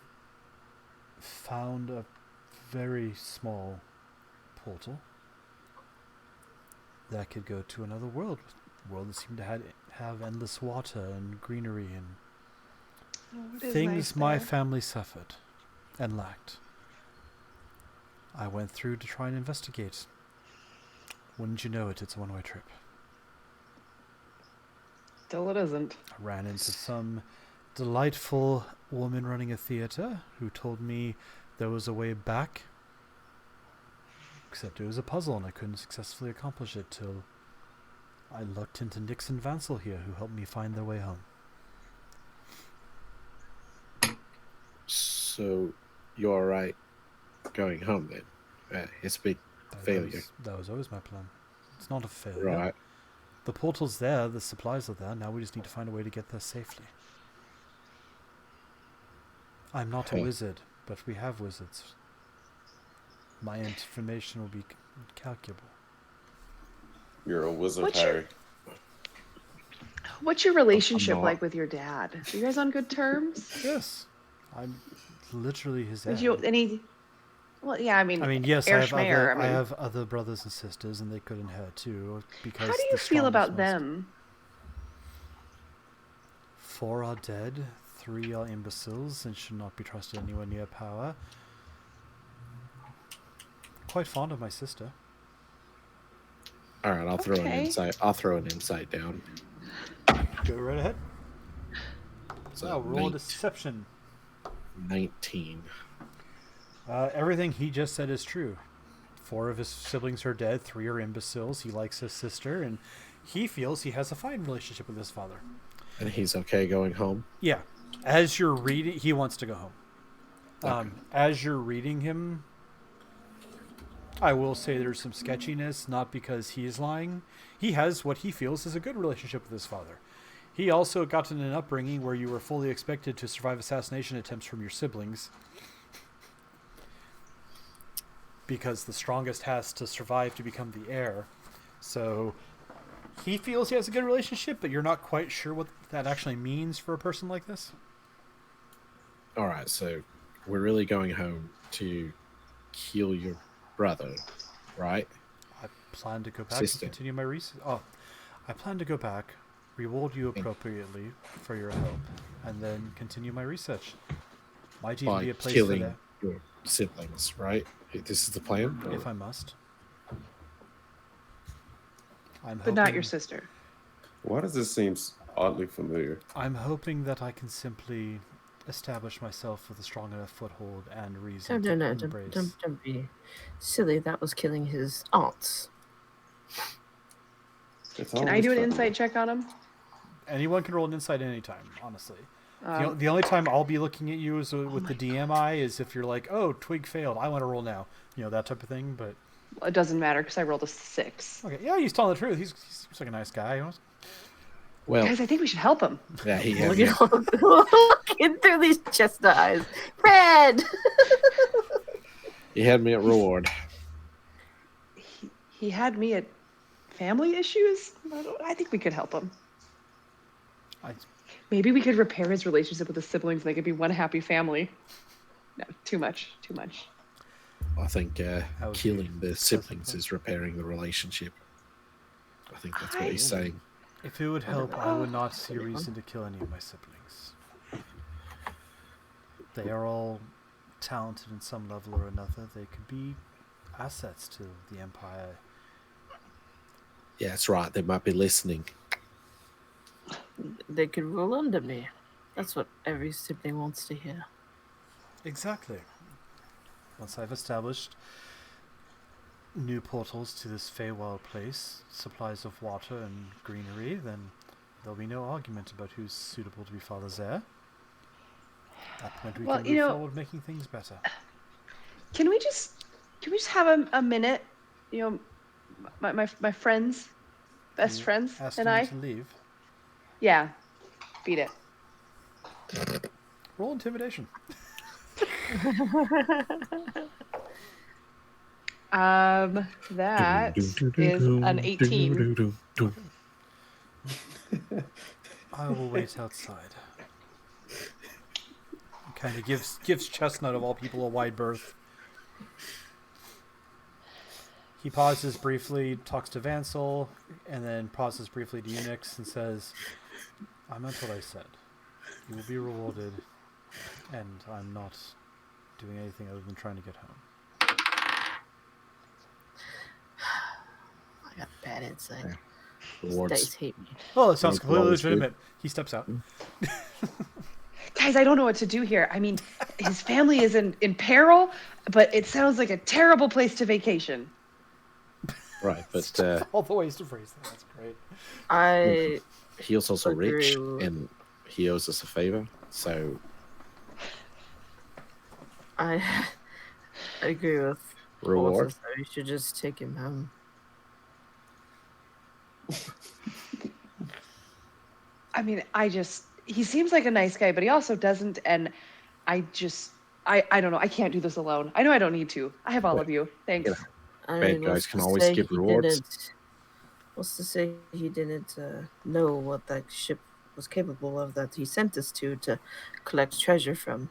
found a very small portal that could go to another world. A world that seemed to have endless water and greenery and Oh, it is things nice my there. family suffered and lacked. I went through to try and investigate. Wouldn't you know it, it's a one-way trip. Still, it isn't. I ran into some delightful woman running a theater who told me there was a way back, except it was a puzzle and I couldn't successfully accomplish it till I looked into Nix and Vansel here, who helped me find their way home. So you're all right going home then? It's a big failure. That was always my plan. It's not a failure. Right. The portal's there, the supplies are there, now we just need to find a way to get there safely. I'm not a Huh. wizard, but we have wizards. My information will be calculable. You're a wizard, What's your- Harry. What's your relationship not. like with your dad? Are you guys on good terms? Yes. I'm literally his heir. Did you any? Well, yeah. I mean, yes, heir I have, schmear, other, I have other brothers and sisters, and they could inherit too. Because how do the you feel about strongest them? 4 are dead, 3 are imbeciles, and should not be trusted anywhere near power. quite fond of my sister. All right, I'll throw an Okay. insight. I'll throw an insight down. Go right ahead. So Wow, roll deception. 19. Everything he just said is true. 4 of his siblings are dead. 3 are imbeciles. He likes his sister, and he feels he has a fine relationship with his father. And he's okay going home. Yeah. As you're reading, he wants to go home. Okay. As you're reading him, I will say there's some sketchiness, not because he is lying. He has what he feels is a good relationship with his father. He also got in an upbringing where you were fully expected to survive assassination attempts from your siblings. Because the strongest has to survive to become the heir. So he feels he has a good relationship, but you're not quite sure what that actually means for a person like this. All right, so we're really going home to kill your brother, right? I plan to go back Sister. and continue my research. Oh, I plan to go back, reward you appropriately for your help, and then continue my research. Might even By be a place killing for that, your siblings, right? This is the plan? if I must. But not your sister. Why does this seem oddly familiar? I'm hoping that I can simply establish myself with a strong enough foothold and reason No, to don't embrace. be silly. That was killing his aunts. It's Can I always do an fun. insight check on him? Anyone can roll an insight anytime, honestly. Um, The only time I'll be looking at you is with the DMI is if you're like, oh, Twig failed, I want to roll now. You know, that type of thing, but... Well, it doesn't matter because I rolled a 6. Okay, yeah, he's telling the truth. He seems like a nice guy. Well, Guys, I think we should help him. yeah, he had Look at looking through these chestnut eyes. Red! me at reward. He had me at family issues. I think we could help him. Maybe we could repair his relationship with his siblings. They could be one happy family. No, too much. I think would be killing the siblings sensible. is repairing the relationship. I think that's what he's saying. If it would help, I would not see a reason to kill any of my siblings. They are all talented in some level or another. They could be assets to the Empire. Yeah, that's right. They might be listening. They could rule under me. That's what every sibling wants to hear. Exactly. Once I've established new portals to this Feywild place, supplies of water and greenery, then there'll be no argument about who's suitable to be father's heir. At that point, we Well, can you move know- forward making things better. Can we just have a minute? You know, my friends, best You friends, asking and me I. to leave. Yeah, beat it. Roll intimidation. That is an 18. I will wait outside. Kind of gives Chestnut of all people a wide berth. He pauses briefly, talks to Vansel, and then pauses briefly to Unix and says, I meant what I said. You will be rewarded, and I'm not doing anything other than trying to get home. I got bad insight. Yeah. These Rewards. dice hate me. Well, it sounds Like, completely always good. legitimate. He steps out. Guys, I don't know what to do here. I mean, his family is in peril, but it sounds like a terrible place to vacation. Right, but All the ways to phrase that. That's great. I he is also rich, Agree. and he owes us a favor. So I agree with reward. Walter, so we should just take him home. I mean, he seems like a nice guy, but he also doesn't. And I don't know. I can't do this alone. I know I don't need to. I have all of you. Thanks. Yeah. I Bad mean, guys what's can to always say skip he rewards. didn't- What's to say he didn't know what that ship was capable of that he sent us to collect treasure from?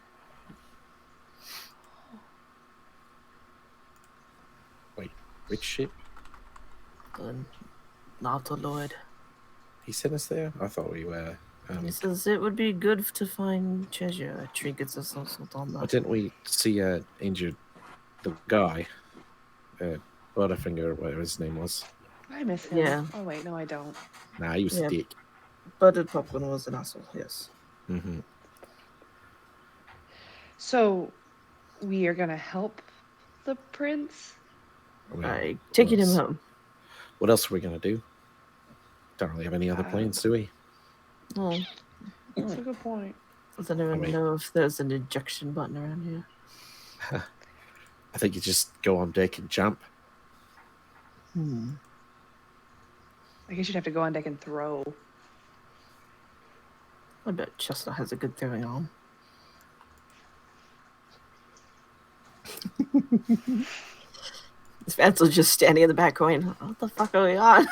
Wait, which ship? Not a lord. He sent us there? I thought we were. He says it would be good to find treasure, trinkets of some sort on Why that. didn't we see injured the guy Butterfinger, whatever his name was. I miss him. Yeah. Oh wait, no, I don't. Nah, he was Yeah. a dick. Buttered popcorn was an asshole. Yes. Mm-hmm. So, we are gonna help the prince. By taking him home. What else are we gonna do? Don't really have any other plans, do we? Oh, That's a good point. does anyone know if there's an ejection button around here? I think you just go on deck and jump. I guess you'd have to go on deck and throw. I bet Chestnut has a good throwing arm. This Vansel's just standing in the back going, what the fuck are we on?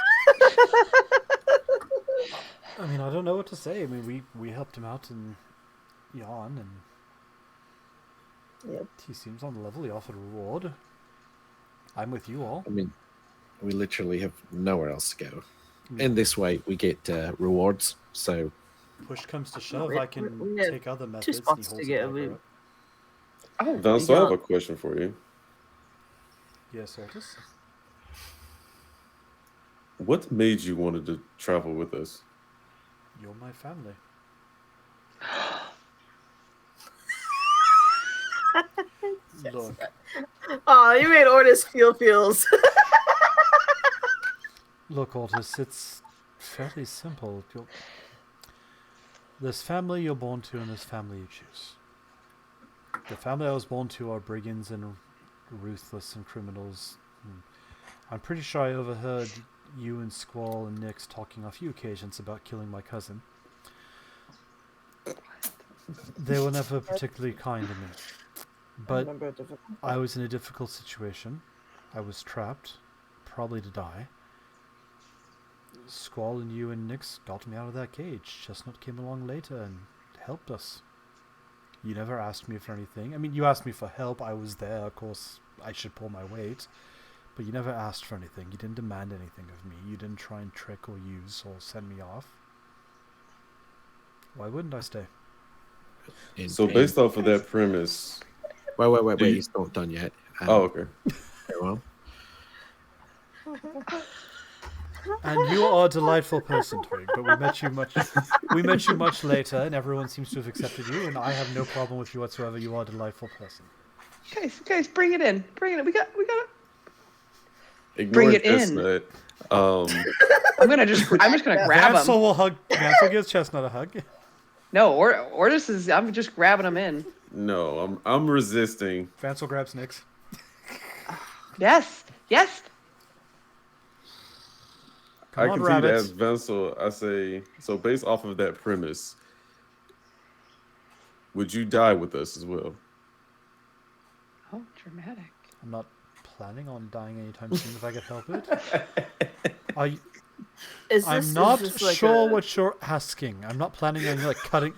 I mean, I don't know what to say. I mean, we helped him out in Yawn, and Yep. he seems on the level. He offered a reward. I'm with you all. I mean, we literally have nowhere else to go. And this way, we get rewards. So, Push comes to shove, we- I can we have take other methods. two and he spots holds to the get. dagger We- up. Oh, Vance, I have got- a question for you. Yes, Otis. What made you wanted to travel with us? You're my family. Look, Oh, you made Ortis feel feels. look, Otis. It's fairly simple. There's family you're born to, and there's family you choose. The family I was born to are brigands and ruthless and criminals. I'm pretty sure I overheard you and Squall and Nix talking on a few occasions about killing my cousin. They were never particularly kind to me. But I was in a difficult situation. I was trapped, probably to die. Squall and you and Nix got me out of that cage. Chestnut came along later and helped us. You never asked me for anything. I mean, you asked me for help. I was there. Of course, I should pull my weight. But you never asked for anything. You didn't demand anything of me. You didn't try and trick or use or send me off. Why wouldn't I stay? So based off of that premise, wait, you're still not done yet. oh okay. Very well. And you are a delightful person, Twig, but we met you much later, and everyone seems to have accepted you, and I have no problem with you whatsoever. You are a delightful person. Guys, bring it in. Bring it in. We got it. Ignore Bring it in. Chestnut. I'm just gonna grab him. Vansel gives Chestnut a hug. No, Ortis is. I'm just grabbing him in. No, I'm resisting. Vansel grabs Nix. Yes. Come I on, continue to rabbits. ask Vensel, I say, so based off of that premise, would you die with us as well? Oh, dramatic. I'm not planning on dying anytime soon if I could help it. I'm not sure what you're asking. I'm not planning on cutting.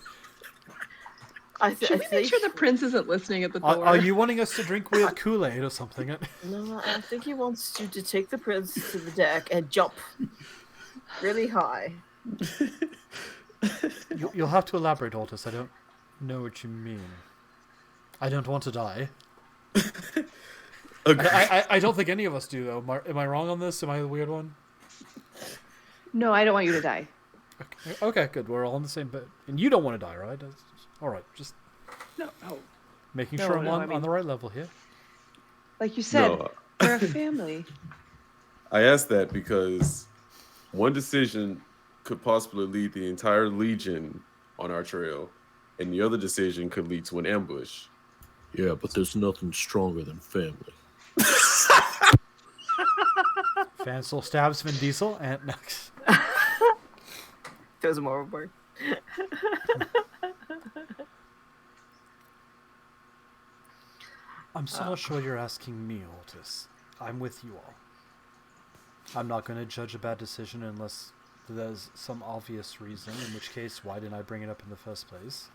Should we make sure the prince isn't listening at the door? Are you wanting us to drink weird Kool-Aid or something? No, I think he wants you to take the prince to the deck and jump really high. You'll have to elaborate, Otis. I don't know what you mean. I don't want to die. I don't think any of us do, though. Am I wrong on this? Am I the weird one? No, I don't want you to die. Okay, good. We're all on the same boat. And you don't want to die, right? All right, just No. making No, sure I'm no, on, I mean- on the right level here. Like you said, No. we're a family. I asked that because one decision could possibly lead the entire legion on our trail, and the other decision could lead to an ambush. Yeah, but there's nothing stronger than family. Vansel stabs Vin Diesel and Throws him overboard. I'm still not sure you're asking me, Otis. I'm with you all. I'm not going to judge a bad decision unless there's some obvious reason, in which case, why didn't I bring it up in the first place?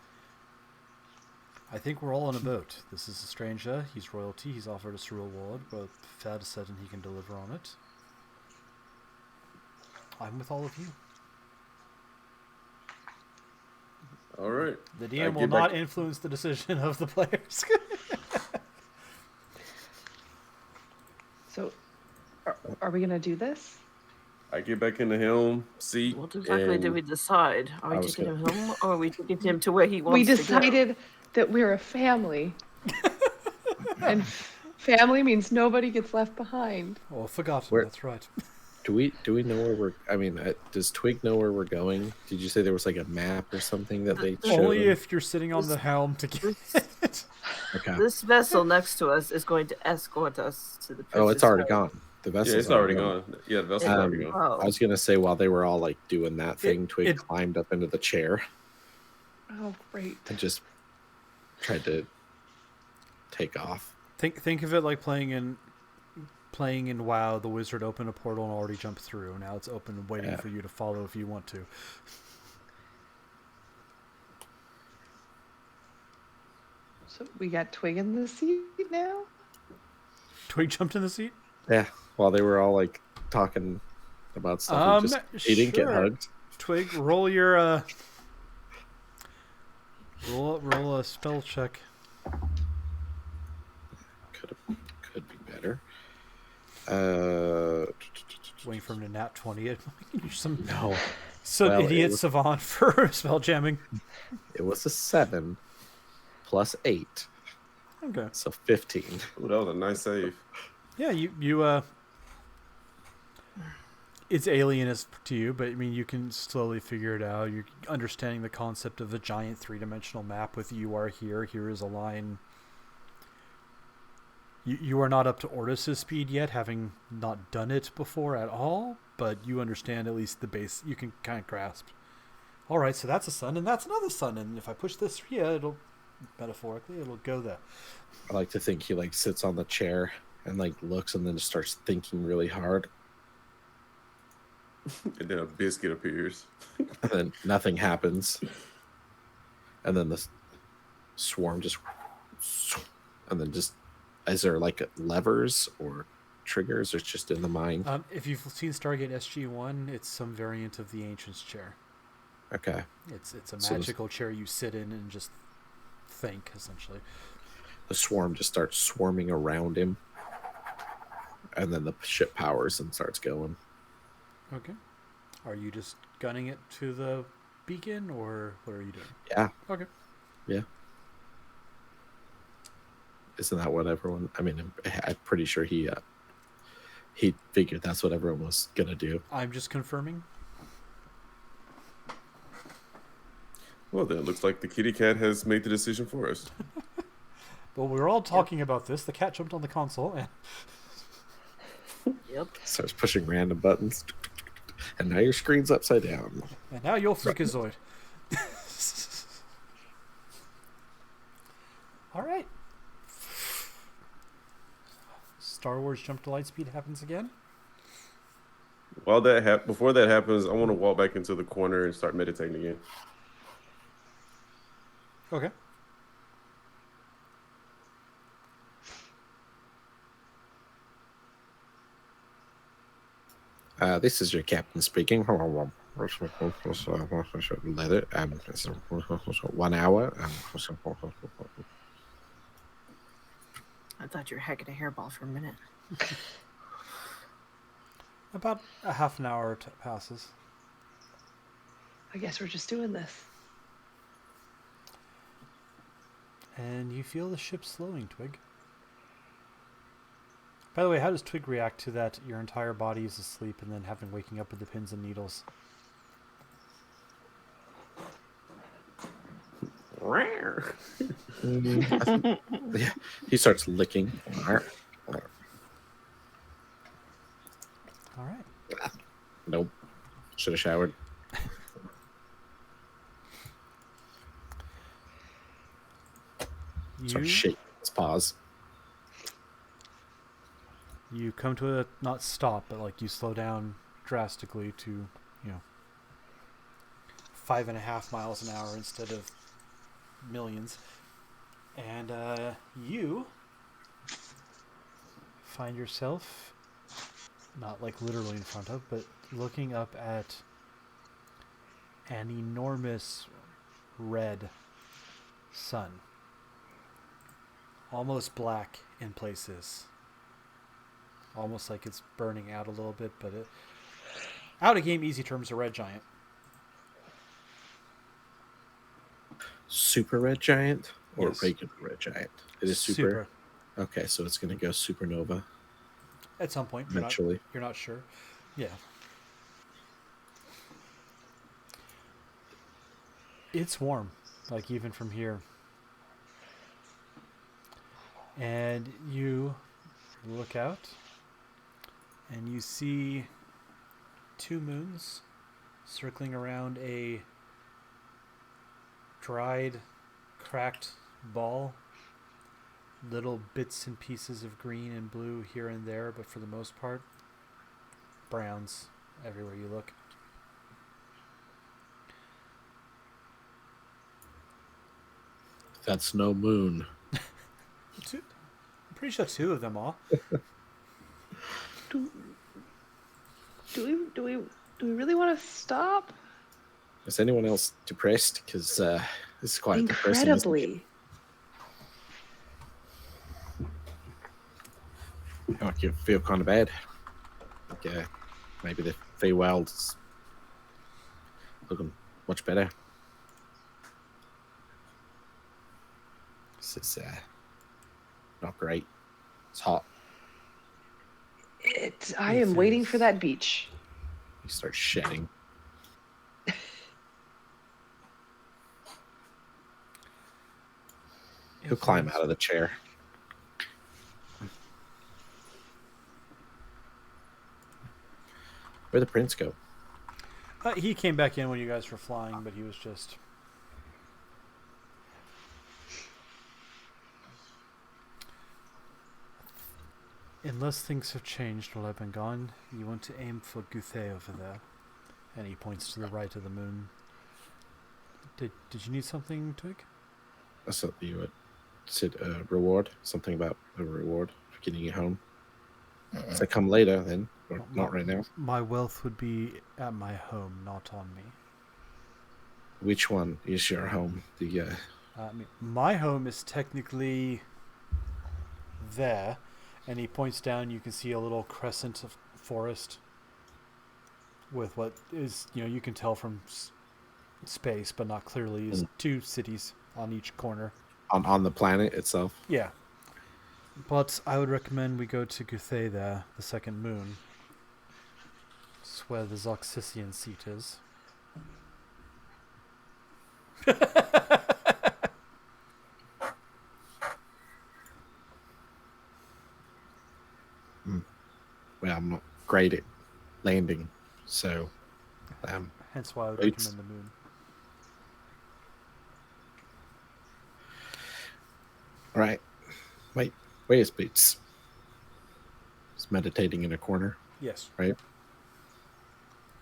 I think we're all on a boat. This is a stranger. He's royalty. He's offered us a reward. We're fairly certain he can deliver on it. I'm with all of you. All right. The I DM will get not back- influence the decision of the players. So we gonna do this? I get back in the helm seat. What exactly did and we decide? Are we I was taking him gonna- home, or are we taking him to where he We wants to go? decided that we're a family, and family means nobody gets left behind. Oh, forgotten. Where- That's right. Do we know where we're? I mean, does Twig know where we're going? Did you say there was like a map or something that they showed Only him? if you're sitting on the helm to get it. Okay. This vessel next to us is going to escort us to the. Oh, it's Princess already Island. gone. The Yeah, vessel's it's already gone. Yeah, the vessel's already Um, gone. Oh, I was gonna say while they were all like doing that thing, Twig it- climbed up into the chair Oh, great. and just tried to take off. Think of it like playing in WoW. The wizard opened a portal and already jumped through. Now it's open and waiting Yeah. for you to follow if you want to. So we got Twig in the seat now? Twig jumped in the seat. Yeah, while they were all like talking about stuff, he didn't get sure. hugged. Twig, roll your roll a spell check. Could be better. Waiting for him to nat 20 it. Some No, Some Well, it idiot was- savant for spell jamming. it was a 7 plus 8, Okay. so 15. Ooh, that was a nice save. Yeah, you it's alien as to you, but I mean you can slowly figure it out. You're understanding the concept of a giant 3-dimensional map with you are here. Here is a line. You are not up to Ortis' speed yet, having not done it before at all, but you understand at least the base. You can kind of grasp. All right, so that's a sun, and that's another sun, and if I push this here, it'll metaphorically it'll go there. I like to think he like sits on the chair and like looks and then just starts thinking really hard, And then a biscuit appears. and then nothing happens, and then the swarm just, and then just, is there like levers or triggers, or it's just in the mind? If you've seen Stargate SG-1, it's some variant of the Ancient's chair. Okay, It's a So magical chair you sit in and just think, essentially. the swarm just starts swarming around him, and then the ship powers and starts going. Okay. Are you just gunning it to the beacon, or what are you doing? Yeah, Okay. isn't that what everyone? I mean, I'm pretty sure he figured that's what everyone was gonna do. I'm just confirming. Well, then it looks like the kitty cat has made the decision for us. Well, we were all talking about this. The cat jumped on the console, yep. Starts pushing random buttons, and now your screen's upside down. and now you're Freakazoid. All right. Star Wars Jump to Lightspeed happens again. While before that happens, I want to walk back into the corner and start meditating again. Okay. This is your captain speaking. Leather, 1 hour. I thought you were hacking a hairball for a minute. About a half an hour passes. I guess we're just doing this. And you feel the ship slowing, Twig. By the way, how does Twig react to that your entire body is asleep and then having waking up with the pins and needles? Yeah, he starts licking. All right. Nope. Should have showered. Starts You, shaking his paws. you come to a, not stop, but like you slow down drastically to, 5.5 miles an hour instead of millions. And you find yourself, not like literally in front of, but looking up at an enormous red sun. Almost black in places. almost like it's burning out a little bit, but out of game easy terms, a red giant. Super red giant or Yes. regular red giant? It is super. Super. Okay, so it's going to go supernova At some point, eventually. you're not sure. Yeah. It's warm, like even from here. And you look out and you see 2 moons circling around a dried, cracked ball. Little bits and pieces of green and blue here and there, but for the most part, browns everywhere you look. That's no moon. I'm pretty sure 2 of them are. Do we really want to stop? Is anyone else depressed? Because this is quite depressing. Incredibly. Like you feel kind of bad. Like, maybe the Feywild's looking much better. This is not great. It's hot. I am waiting for that beach. You start shedding. He'll climb out of the chair. Where'd the prince go? He came back in when you guys were flying, but he was just... Unless things have changed while I've been gone, you want to aim for Guthay over there. And he points to the right of the moon. Did you need something, Twig? I thought you had said a reward. Something about a reward for getting you home. So come later then, or not right now. My wealth would be at my home, not on me. Which one is your home? My home is technically there, and he points down. You can see a little crescent of forest with what is, you can tell from space, but not clearly, is 2 cities on each corner. On the planet itself? Yeah. But I would recommend we go to Guthay there, the second moon. It's where the Zoxysian seat is. Well, I'm not great at landing, so... Hence why I would Boots. recommend the moon. Right. Wait, where's Boots? He's meditating in a corner, Yes. right?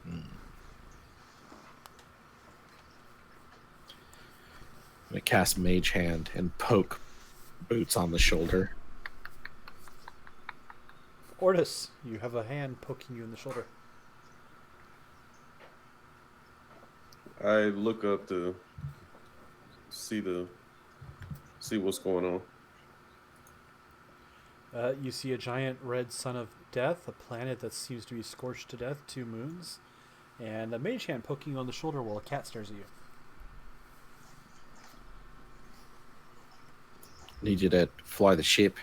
I'm going to cast Mage Hand and poke Boots on the shoulder. Ortis, you have a hand poking you in the shoulder. I look up to see what's going on. You see a giant red sun of death, a planet that seems to be scorched to death, 2 moons, and a mage hand poking you on the shoulder while a cat stares at you. Need you to fly the ship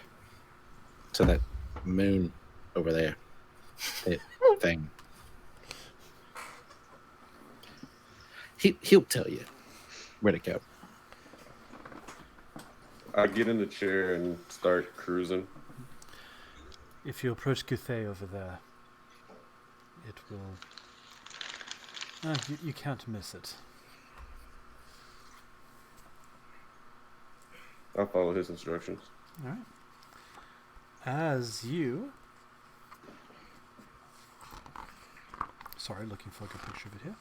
to that moon over there. That thing. He'll tell you where to go. I get in the chair and start cruising. If you approach Guthay over there, it will... you can't miss it. I follow his instructions. All right. As you... Sorry, looking for a good picture of it here.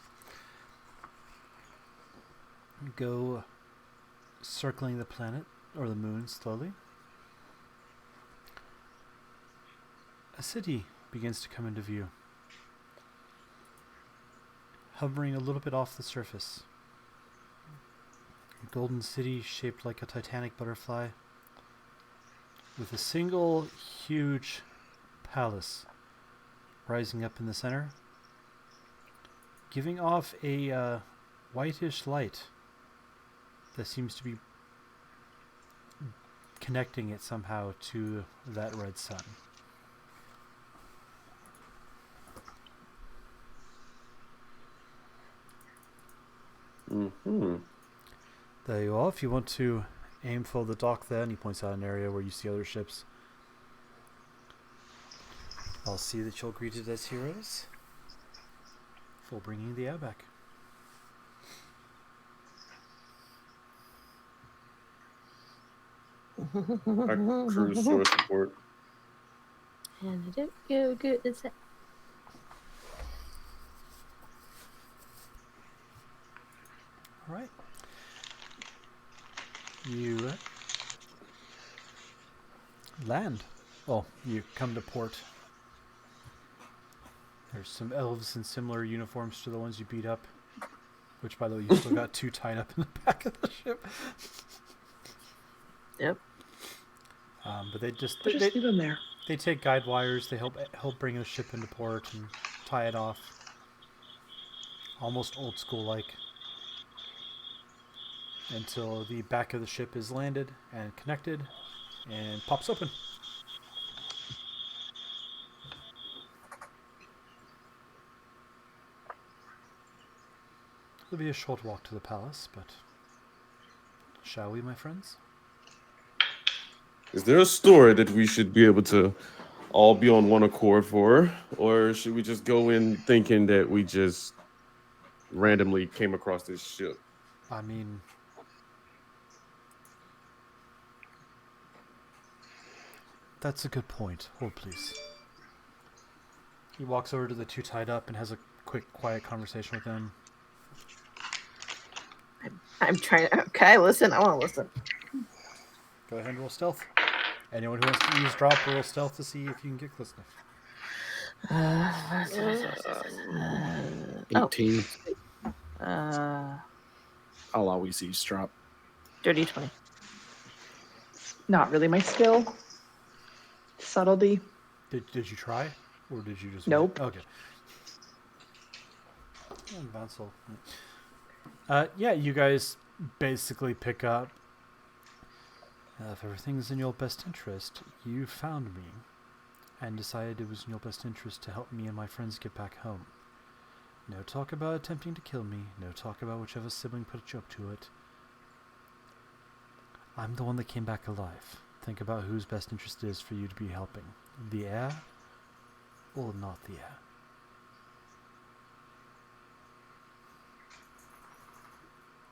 Go circling the planet, or the moon, slowly. A city begins to come into view, hovering a little bit off the surface. A golden city shaped like a titanic butterfly, with a single huge palace rising up in the center, giving off a whitish light that seems to be connecting it somehow to that red sun. Mm-hmm. There you are. If you want to aim for the dock there, and he points out an area where you see other ships, I'll see that you're greeted as heroes for bringing the air back. I cruise shore support. And it didn't go good. Is it? All right. You land. Well, you come to port. There's some elves in similar uniforms to the ones you beat up. Which, by the way, you still got 2 tied up in the back of the ship. Yep. But they just We'll just leave them there. they take guide wires. They help bring the ship into port and tie it off. Almost old school like. Until the back of the ship is landed and connected and pops open. It'll be a short walk to the palace, but shall we, my friends? Is there a story that we should be able to all be on one accord for? Or should we just go in thinking that we just randomly came across this ship? I mean, that's a good point. Hold, please. He walks over to the 2 tied up and has a quick, quiet conversation with them. I'm trying to. Okay, listen. I want to listen. Go ahead and roll stealth. Anyone who wants to eavesdrop, roll stealth to see if you can get close enough. 18. Uh, I'll always eavesdrop. dirty 20. Not really my skill. Subtlety. Did you try? Or did you just... Nope. Okay. And Vansel. Yeah, you guys basically pick up. If everything's in your best interest, you found me and decided it was in your best interest to help me and my friends get back home. No talk about attempting to kill me. No talk about whichever sibling put you up to it. I'm the one that came back alive. Think about whose best interest it is for you to be helping. The heir or not the heir?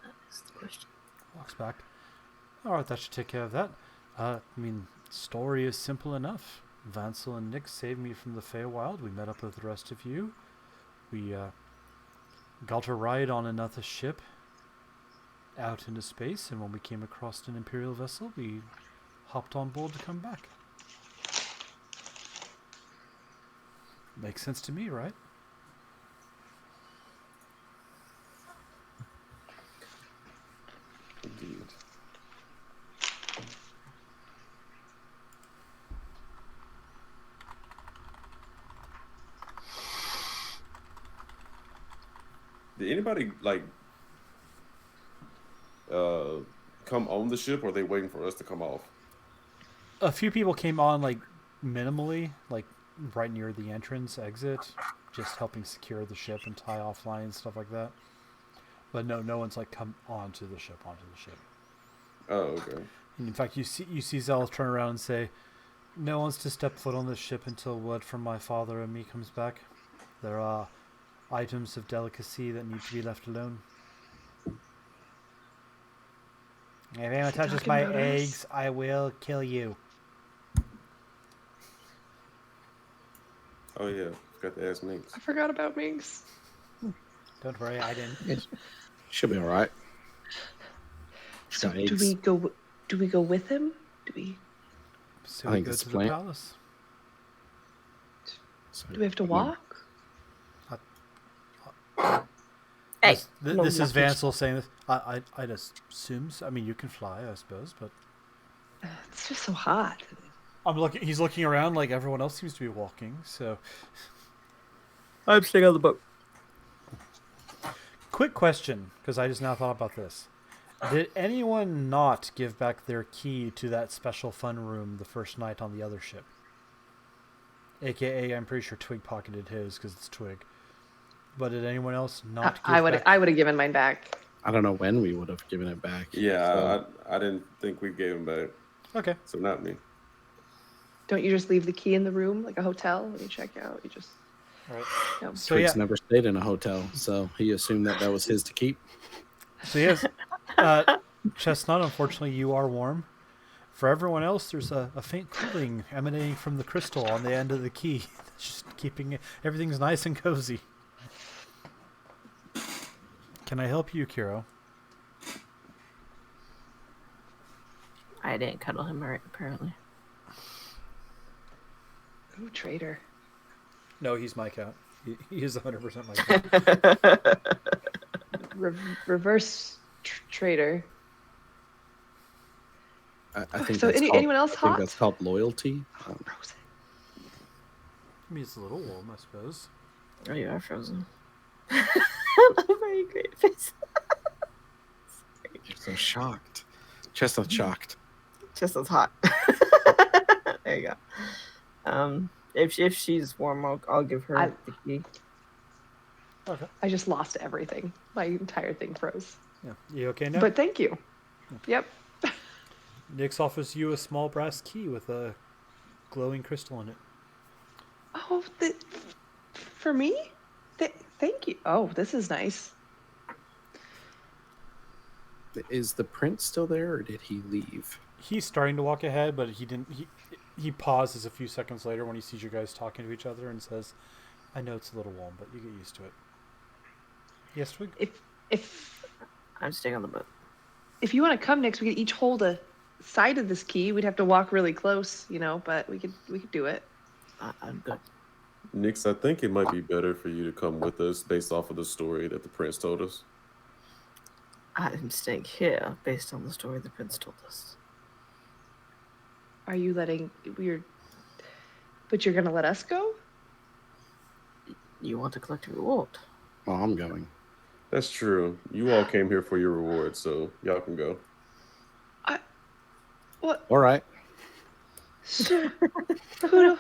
That's the question. Walks back. Alright, that should take care of that. I mean, story is simple enough. Vansel and Nick saved me from the Feywild. We met up with the rest of you. We got a ride on another ship out into space, and when we came across an Imperial vessel, we hopped on board to come back. Makes sense to me, right? Indeed. Did anybody come on the ship, or are they waiting for us to come off? A few people came on, like, minimally, like, right near the entrance exit, just helping secure the ship and tie off lines, stuff like that. But no one's, like, come onto the ship. Oh, okay. And in fact, you see Zealous turn around and say, "No one's to step foot on this ship until word from my father and me comes back. There are items of delicacy that need to be left alone. If anyone touches talking my about us? eggs, I will kill you." Oh yeah, forgot to ask Minx. I forgot about Minx. Don't worry, I didn't. Should be all right. So Got do eggs. we go? Do we go with him? Do we? So I we think go it's to the the plan. palace. So, Do we have to walk? Hey, This is nothing. Vansel saying this. I'd assume so. I mean, you can fly, I suppose, but It's just so hot. I'm looking. He's looking around like everyone else seems to be walking. So, I'm staying on the boat. quick question, because I just now thought about this. Did anyone not give back their key to that special fun room the first night on the other ship? AKA, I'm pretty sure Twig pocketed his because it's Twig. But did anyone else not? I would have given mine back. I don't know when we would have given it back. Yeah, so- I didn't think we gave him back. Okay. So not me. Don't you just leave the key in the room like a hotel when you check out? You just All right. no. So Twig's yeah. never stayed in a hotel, so he assumed that was his to keep. So yes, Chestnut. Unfortunately, you are warm. For everyone else, there's a faint cooling emanating from the crystal on the end of the key. It's just keeping it, everything's nice and cozy. Can I help you, Kiro? I didn't cuddle him apparently. Ooh, traitor. No, he's my cat. He is 100% my cat. Reverse traitor. I think So that's anyone else I think hot? that's called loyalty. Frozen. I mean, it's a little warm, I suppose. Oh, you are frozen. Not a very great face. You're so shocked. Chestnut shocked. Just as hot. There you go. If she's warm, I'll give her the key. Okay. I just lost everything. My entire thing froze. Yeah. You okay now? But thank you. Yep. Nyx offers you a small brass key with a glowing crystal in it. Oh, for me? Thank you. Oh, this is nice. Is the prince still there, or did he leave? He's starting to walk ahead, but he didn't. He pauses a few seconds later when he sees you guys talking to each other and says, "I know it's a little warm, but you get used to it." Yes, Twig? If I'm staying on the boat. if you want to come next, we could each hold a side of this key. We'd have to walk really close, but we could do it. I'm good. Nix, I think it might be better for you to come with us based off of the story that the prince told us. I'm staying here based on the story the prince told us. Are you but you're gonna let us go? You want to collect a reward? Well, I'm going. That's true. You all came here for your reward, so y'all can go. What? All right. Who do?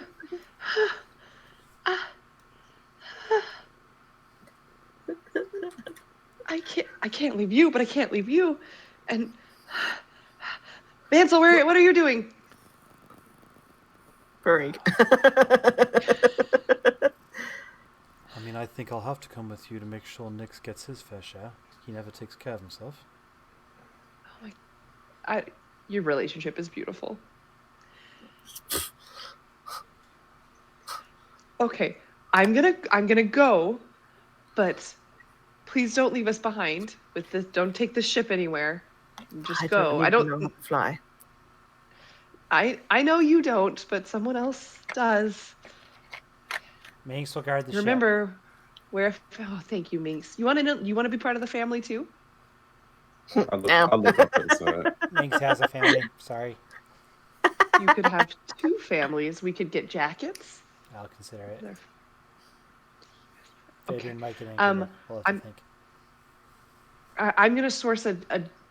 I can't leave you, but I can't leave you. And Mansell, what are you doing? Purring. I mean, I think I'll have to come with you to make sure Nyx gets his fair share. He never takes care of himself. Oh my! Your relationship is beautiful. Okay, I'm gonna go, but please don't leave us behind with this. Don't take the ship anywhere. Just go. I don't know how to fly. I know you don't, but someone else does. Minx will guard the ship. Remember, oh, thank you, Minx. You want to be part of the family too? I'll look up inside. Minx has a family. Sorry. You could have two families. We could get jackets. I'll consider it. Okay. Fabian might get angry. We'll have to think. I'm gonna source a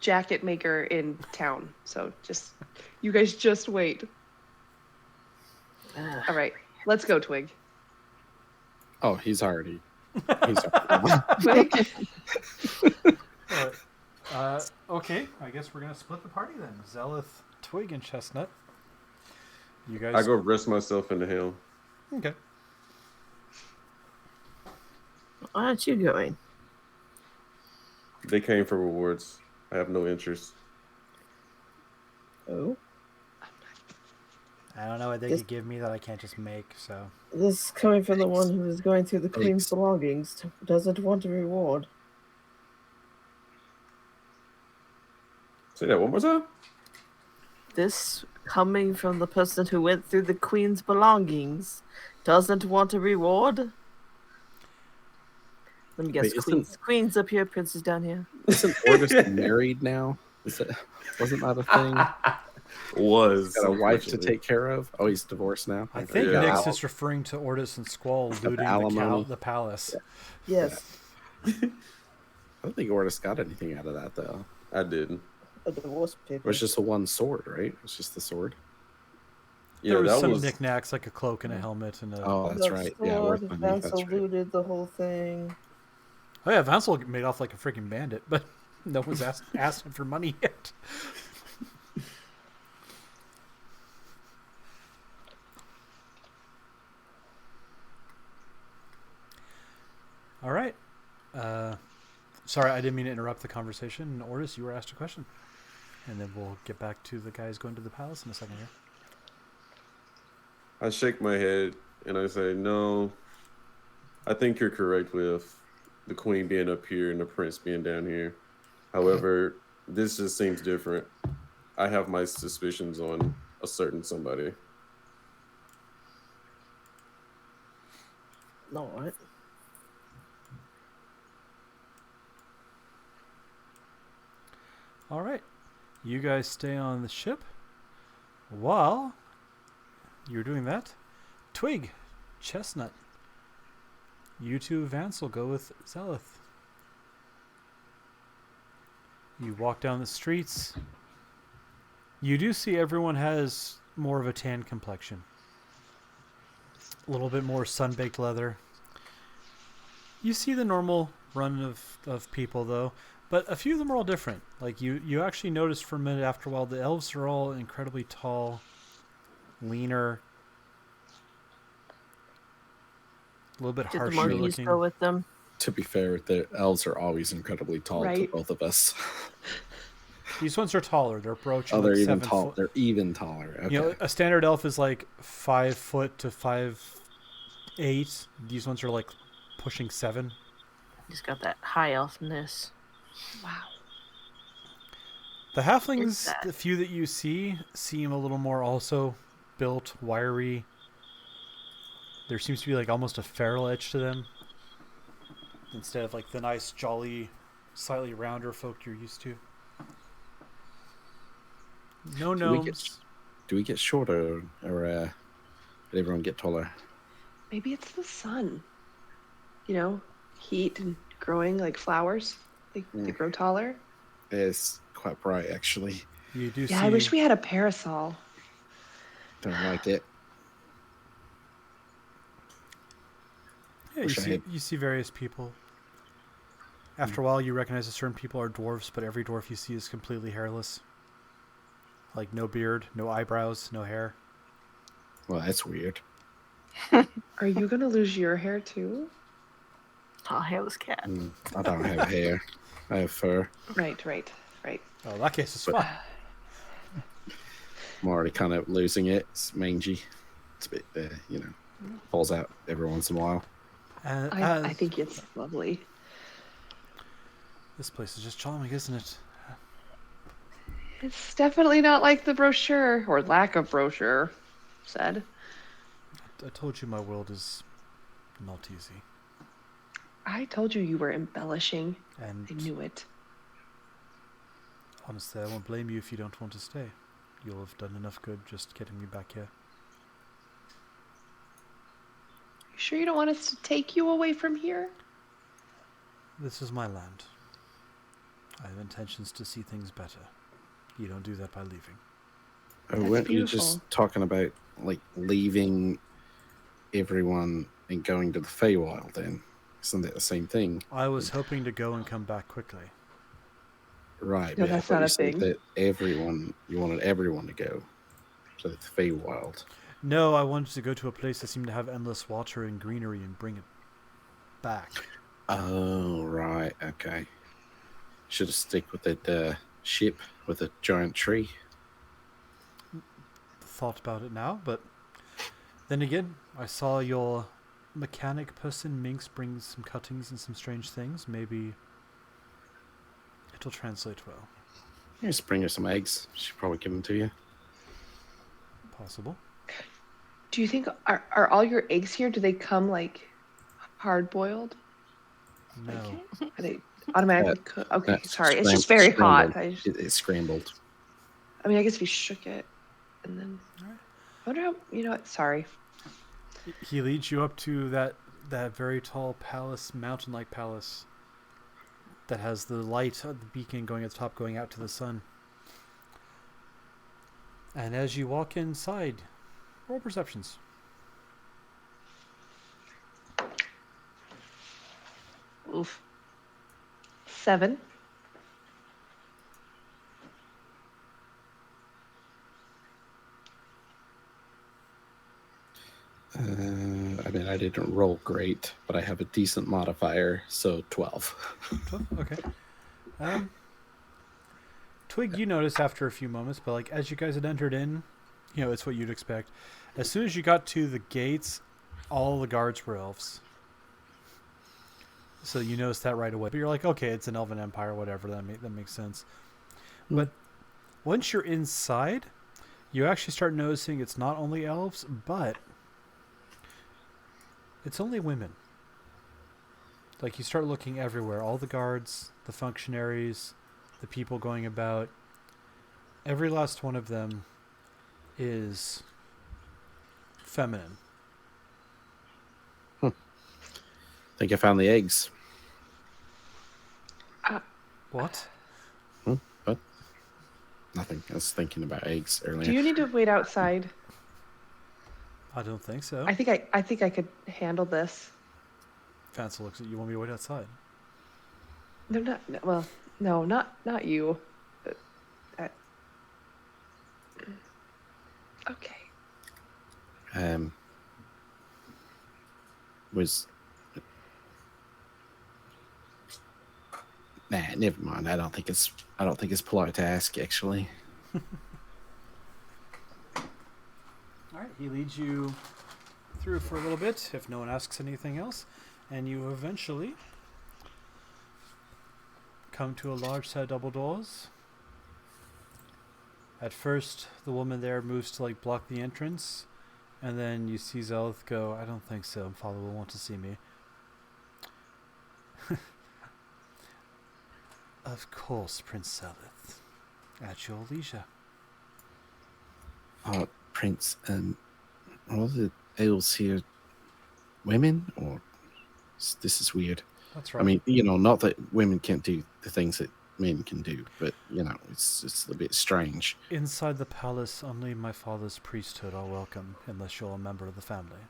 jacket maker in town. So you guys just wait. All right, let's go, Twig. Oh, he's already. Twig. Okay, I guess we're gonna split the party then. Zelith, Twig, and Chestnut. You guys. I go rest myself in the helm. Okay. Why aren't you going? They came for rewards. I have no interest. Oh. I don't know what they could give me that I can't just make. So. This is coming from the one who is going through the queen's belongings. Doesn't want a reward. Say that one more time. This coming from the person who went through the queen's belongings. Doesn't want a reward. Let me guess. Wait, Queen's up here, prince is down here. Isn't Ortis married now? Wasn't that a thing? Was Got a wife to unfortunately. take care of. Oh, he's divorced now. I Okay. think Yeah. Nyx is referring to Ortis and Squall looting alimony. the palace. Yes, I don't think Ortis got anything out of that though. I didn't. a divorce It paper. was just the one sword, right? It was just the sword. Yeah, There was that some was knickknacks like a cloak and a helmet and a. Oh, that's right. Yeah, worth money. That's Vansel right. looted the whole thing. Oh yeah, Vansel made off like a freaking bandit, but no one's asked him for money yet. All right. Sorry, I didn't mean to interrupt the conversation. Ortis, you were asked a question. And then we'll get back to the guys going to the palace in a second here. I shake my head and I say, no, I think you're correct with the queen being up here and the prince being down here. However, this just seems different. I have my suspicions on a certain somebody. All right. All right. You guys stay on the ship. While you're doing that, Twig, Chestnut, you two, Vansel, go with Zelith. You walk down the streets. You do see everyone has more of a tan complexion. A little bit more sun-baked leather. You see the normal run of people, though. But a few of them are all different. Like, you actually notice for a minute after a while, the elves are all incredibly tall, leaner, a little bit Did the harsher monkeys looking. go with them? To be fair, the elves are always incredibly tall Right. to both of us. These ones are taller. They're approaching Oh, they're like even 7 tall. foot. They're even taller. Okay. You know, a standard elf is like 5 foot to 5'8". These ones are like pushing 7. He's got that high elfness. Wow. The halflings, that- the few that you see, seem a little more also built, wiry. There seems to be like almost a feral edge to them, instead of like the nice, jolly, slightly rounder folk you're used to. No Do we get- gnomes. Do we get shorter, or did everyone get taller? Maybe it's the sun. You know, heat and growing like flowers. They grow taller. It's quite bright, actually. You do Yeah, see. I wish we had a parasol. Don't like it. Yeah, Wish I had- you see various people. After a while, you recognize that certain people are dwarves, but every dwarf you see is completely hairless. Like no beard, no eyebrows, no hair. Well, that's weird. Are you gonna lose your hair too? Oh, hairless cat. I don't have hair. I have fur. Right. Oh, in that case, it's But- fine. I'm already kind of losing it. It's mangy. It's a bit, falls out every once in a while. I think it's lovely. This place is just charming, isn't it? It's definitely not like the brochure, or lack of brochure, said. I told you my world is not easy. I told you you were embellishing. And I knew it. honestly, I won't blame you if you don't want to stay. You'll have done enough good just getting me back here. You sure you don't want us to take you away from here? This is my land. I have intentions to see things better. You don't do that by leaving. Oh, That's weren't you beautiful. just talking about like leaving everyone and going to the Feywild then? Isn't that the same thing? I was hoping to go and come back quickly. Right. No, but I that's thought not you a said thing. that you wanted everyone to go to the Feywild. No, I wanted to go to a place that seemed to have endless water and greenery and bring it back. Oh, right. Okay. Should have stick with that ship with a giant tree. Thought about it now, but then again, I saw your mechanic person Minx bring some cuttings and some strange things. Maybe it'll translate well. Just bring her some eggs. She'll probably give them to you. Possible. Do you think are all your eggs here? Do they come like hard boiled? No. Are they automatically cooked? Okay, No, sorry. It's just very hot. I just, It's scrambled. I mean, I guess if he shook it, and then. Alright. I wonder how. You know what? Sorry. He leads you up to that very tall palace, mountain-like palace, that has the light of the beacon going at the top, going out to the sun. And as you walk inside, roll perceptions. Oof. 7. I mean, I didn't roll great, but I have a decent modifier, so 12. 12? Okay. Twig, you notice after a few moments, but like as you guys had entered in, it's what you'd expect. As soon as you got to the gates, all the guards were elves. So you noticed that right away. But you're like, okay, it's an elven empire, whatever. That makes sense. But once you're inside, you actually start noticing it's not only elves, but it's only women. Like you start looking everywhere. All the guards, the functionaries, the people going about. Every last one of them is feminine. I think I found the eggs. What? What? Nothing. I was thinking about eggs earlier. Do you need to wait outside? I don't think so. I think I could handle this. Fancy looks at you. Want me to wait outside? No, well, no, not you. Okay. Was nah, never mind. I don't think it's polite to ask, actually. All right. He leads you through for a little bit, if no one asks anything else, and you eventually come to a large set of double doors. At first, the woman there moves to like block the entrance, and then you see Zelith go, I don't think so. Father will want to see me. Of course, Prince Zelith. At your leisure. Prince, all the elves here women? Or this is weird. That's right. I mean, not that women can't do the things that men can do, but, it's a bit strange. Inside the palace, only my father's priesthood are welcome, unless you're a member of the family.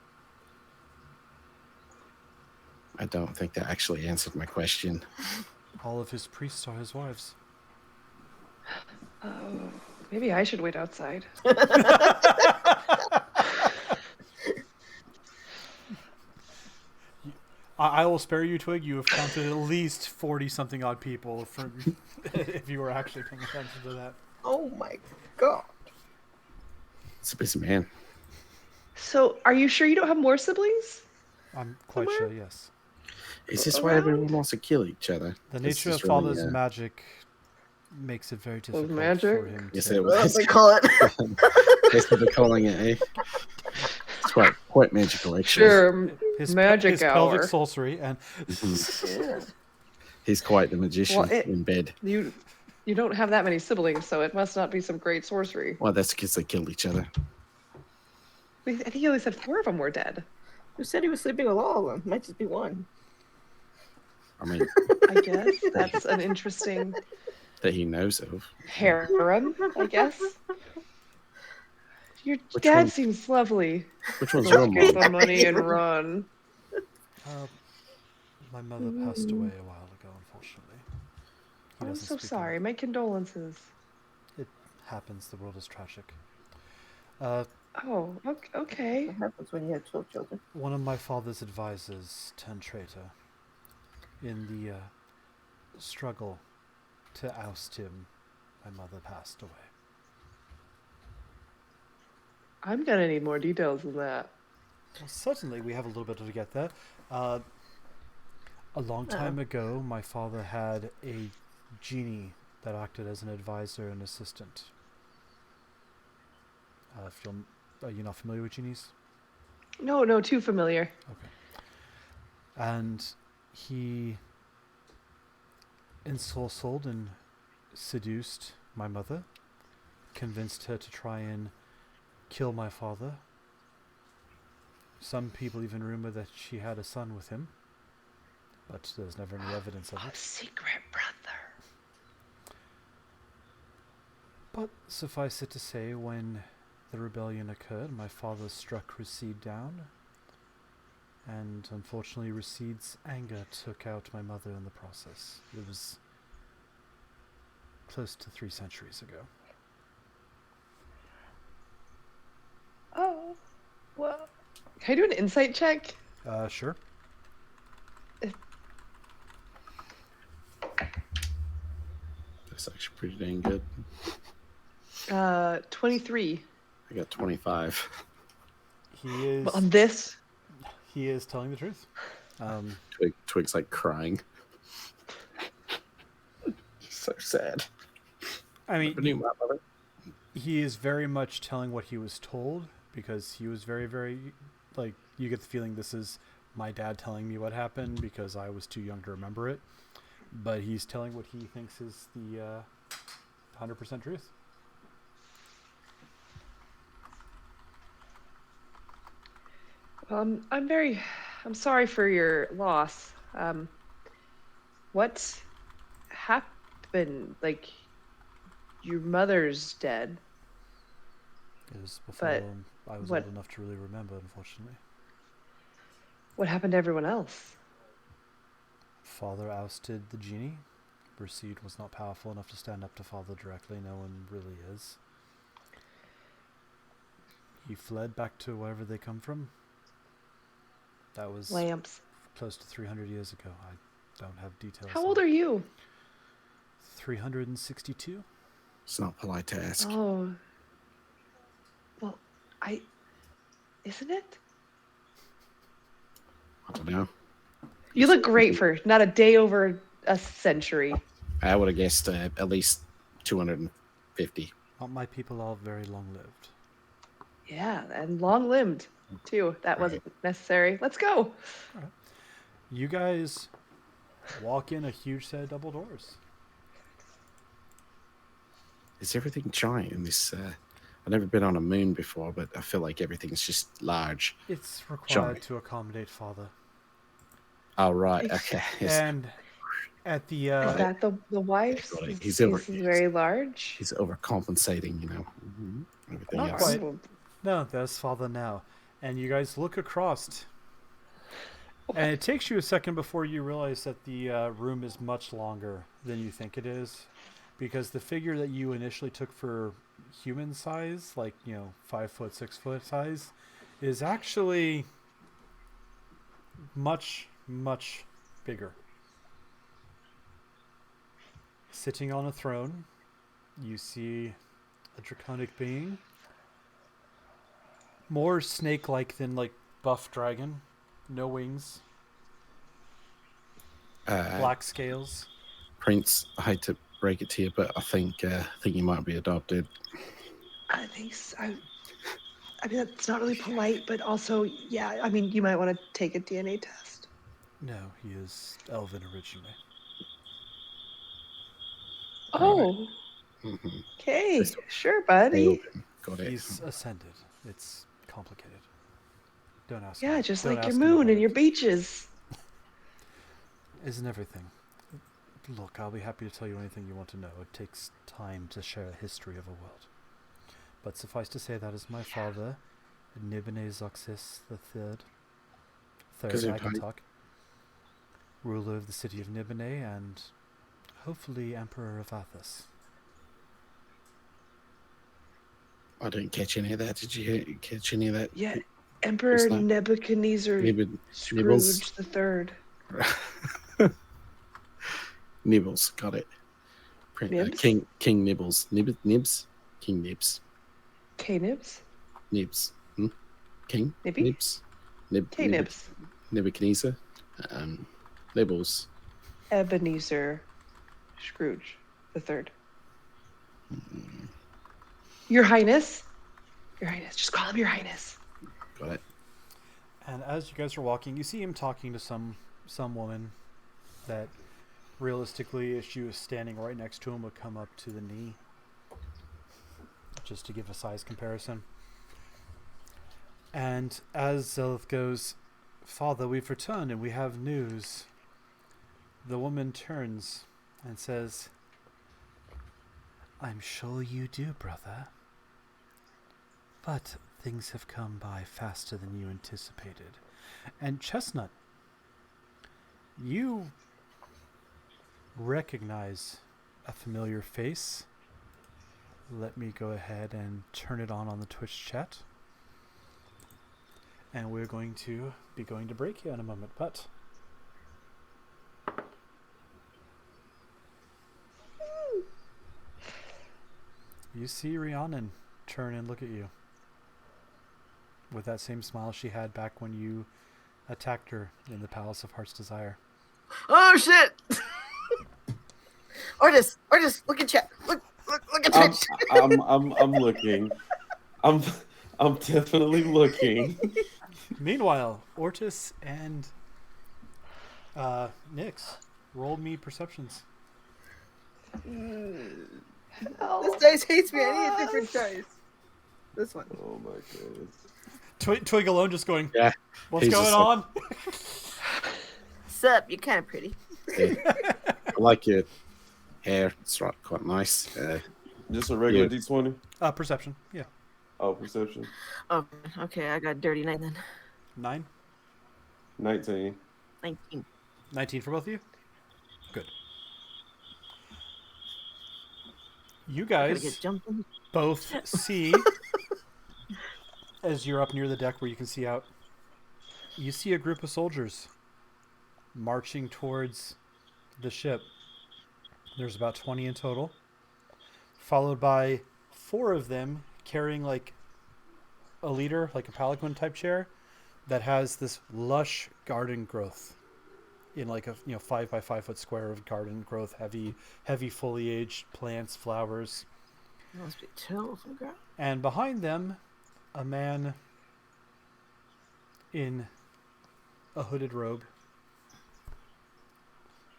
I don't think that actually answered my question. All of his priests are his wives. Oh, maybe I should wait outside. I will spare you, Twig. You have counted at least 40-something odd people from if you were actually paying attention to that. Oh my god. It's a busy man. So, are you sure you don't have more siblings? I'm quite Somewhere? sure, yes. Is this why everyone wants to kill each other? The This nature is of really, father's magic makes it very difficult magic? for him Yes, to... it Well, was. they call it. That's what they're calling it, eh? It's quite magical, actually. Sure, magic his hour. pelvic sorcery, and Yeah. He's quite the magician Well, in bed. You don't have that many siblings, so it must not be some great sorcery. Well, that's because they killed each other. I think he only said 4 of them were dead. Who said he was sleeping with all of them? Might just be one. I mean, I guess that's an interesting that he knows of. harem. I guess. Your Which dad one? seems lovely. Which one's your Let's get mom? the money and run. my mother passed away a while ago, unfortunately. He I'm doesn't so speak sorry. My condolences. It happens. The world is tragic. Oh, okay. What happens when you have 12 children? One of my father's advisors turned traitor in the struggle to oust him. My mother passed away. I'm gonna need more details than that. Well, certainly, we have a little bit to get there. A long time ago, my father had a genie that acted as an advisor and assistant. Are you not familiar with genies? No, too familiar. Okay. And he ensorcelled and seduced my mother convinced her to try and kill my father. Some people even rumor that she had a son with him, but there's never any evidence of it. Secret brother. But suffice it to say, when the rebellion occurred, my father struck Rashid down, and unfortunately Rashid's anger took out my mother in the process. It was close to 3 centuries ago. Oh, well. Can I do an insight check? Sure. That's actually pretty dang good. 23. I got 25. He is On this? he is telling the truth. Twig's like crying. So sad. I Never mean, knew my mother. he is very much telling what he was told, because he was very, very, like, you get the feeling this is my dad telling me what happened because I was too young to remember it. But he's telling what he thinks is the 100% truth. I'm sorry for your loss. What happened? Like, your mother's dead. It was before But I was what- old enough to really remember, unfortunately. What happened to everyone else? Father ousted the genie. Rashid was not powerful enough to stand up to Father directly. No one really is. He fled back to wherever they come from. That was Lamps. close to 300 years ago. I don't have details. How old are you? 362? It's not polite to ask. Oh. Well, isn't it? I don't know. You look great for not a day over a century. I would have guessed at least 250. Not my people are very long-lived. Yeah, and long-limbed, too. That wasn't necessary. Let's go. You guys walk in a huge set of double doors. Is everything giant in this? I've never been on a moon before, but I feel like everything's just large. It's required Giant. to accommodate Father. Oh, right. Ex- Okay. Yes. And at the Is that the wife's? Got it. Is, He's over- is very large. He's overcompensating, you know. Everything Not else. quite. quite. no, that's Father now. And you guys look across, and it takes you a second before you realize that the room is much longer than you think it is, because the figure that you initially took for human size, like 5 foot, 6 foot size, is actually much, much bigger. Sitting on a throne, you see a draconic being, more snake-like than like buff dragon, no wings, black scales. Prince, I hate to break it to you, but I think you might be adopted. I think so. I mean, that's not really polite, but also, yeah, I mean, you might want to take a DNA test. No, he is elven originally. Oh, Mm-hmm. okay. Sure, buddy. Got it. He's ascended. It's complicated. Don't ask. Yeah, me. just Don't like your ask me moon about and it. your beaches. Isn't everything. Look, I'll be happy to tell you anything you want to know. It takes time to share a history of a world. But suffice to say, that is my father, Nibene Zoxis the Third. I can Gesundheit. talk. Ruler of the city of Nibene and hopefully Emperor of Athos. I didn't catch any of that. Did you catch any of that? Yeah, Emperor It's not- Nebuchadnezzar Nibbles. Scrooge the Third. Nibbles, got it. Nibs? King Nibbles. Nibs? King Nibs. K-Nibs? Nibs. King? Nibby? Nibs? K-Nibs. Nebuchadnezzar. Nibbles. Ebenezer Scrooge the Third. Your Highness. Your Highness. Just call him Your Highness. Got it. And as you guys are walking, you see him talking to some woman that realistically, if she was standing right next to him, would come up to the knee. just to give a size comparison. And as Zelith goes, "Father, we've returned and we have news." The woman turns and says, "I'm sure you do, brother. But things have come by faster than you anticipated." And Chestnut, you recognize a familiar face. Let me go ahead and turn it on the Twitch chat. And we're going to be going to break here in a moment, but you see Rhiannon turn and look at you with that same smile she had back when you attacked her in the Palace of Heart's Desire. Oh shit! Ortis, look at chat. Look at Twitch. I'm looking. I'm definitely looking. Meanwhile, Ortis and Nyx, roll me perceptions. This dice hates me. I need a different dice. This one. Oh my goodness. Twig alone just going, Yeah. "What's He's going just on?" Sup? You're kind of pretty. I like your hair. It's quite nice. Just a regular Yeah. D20? Perception, yeah. Oh, perception. Oh, okay. I got dirty 9 then. 9? 19. 19. 19 for both of you? Good. You I gotta guys get jumping. both see, as you're up near the deck where you can see out, you see a group of soldiers marching towards the ship. There's about 20 in total, followed by 4 of them carrying like a leader, like a palanquin type chair that has this lush garden growth in like a 5 by 5 foot square of garden growth, heavy foliage, plants, flowers. Must be chill from girl. And behind them, a man in a hooded robe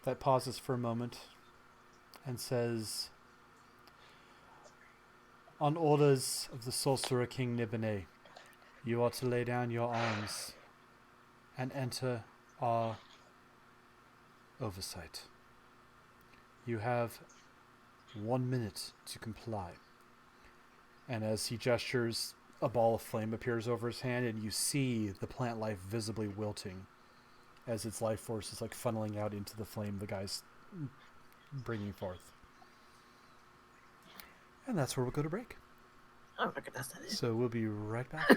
that pauses for a moment and says, "On orders of the sorcerer King Nibene, you are to lay down your arms and enter our oversight. You have 1 minute to comply." And as he gestures, a ball of flame appears over his hand, and you see the plant life visibly wilting as its life force is like funneling out into the flame the guy's bringing forth. And that's where we'll go to break. Oh, I that's not it. So we'll be right back.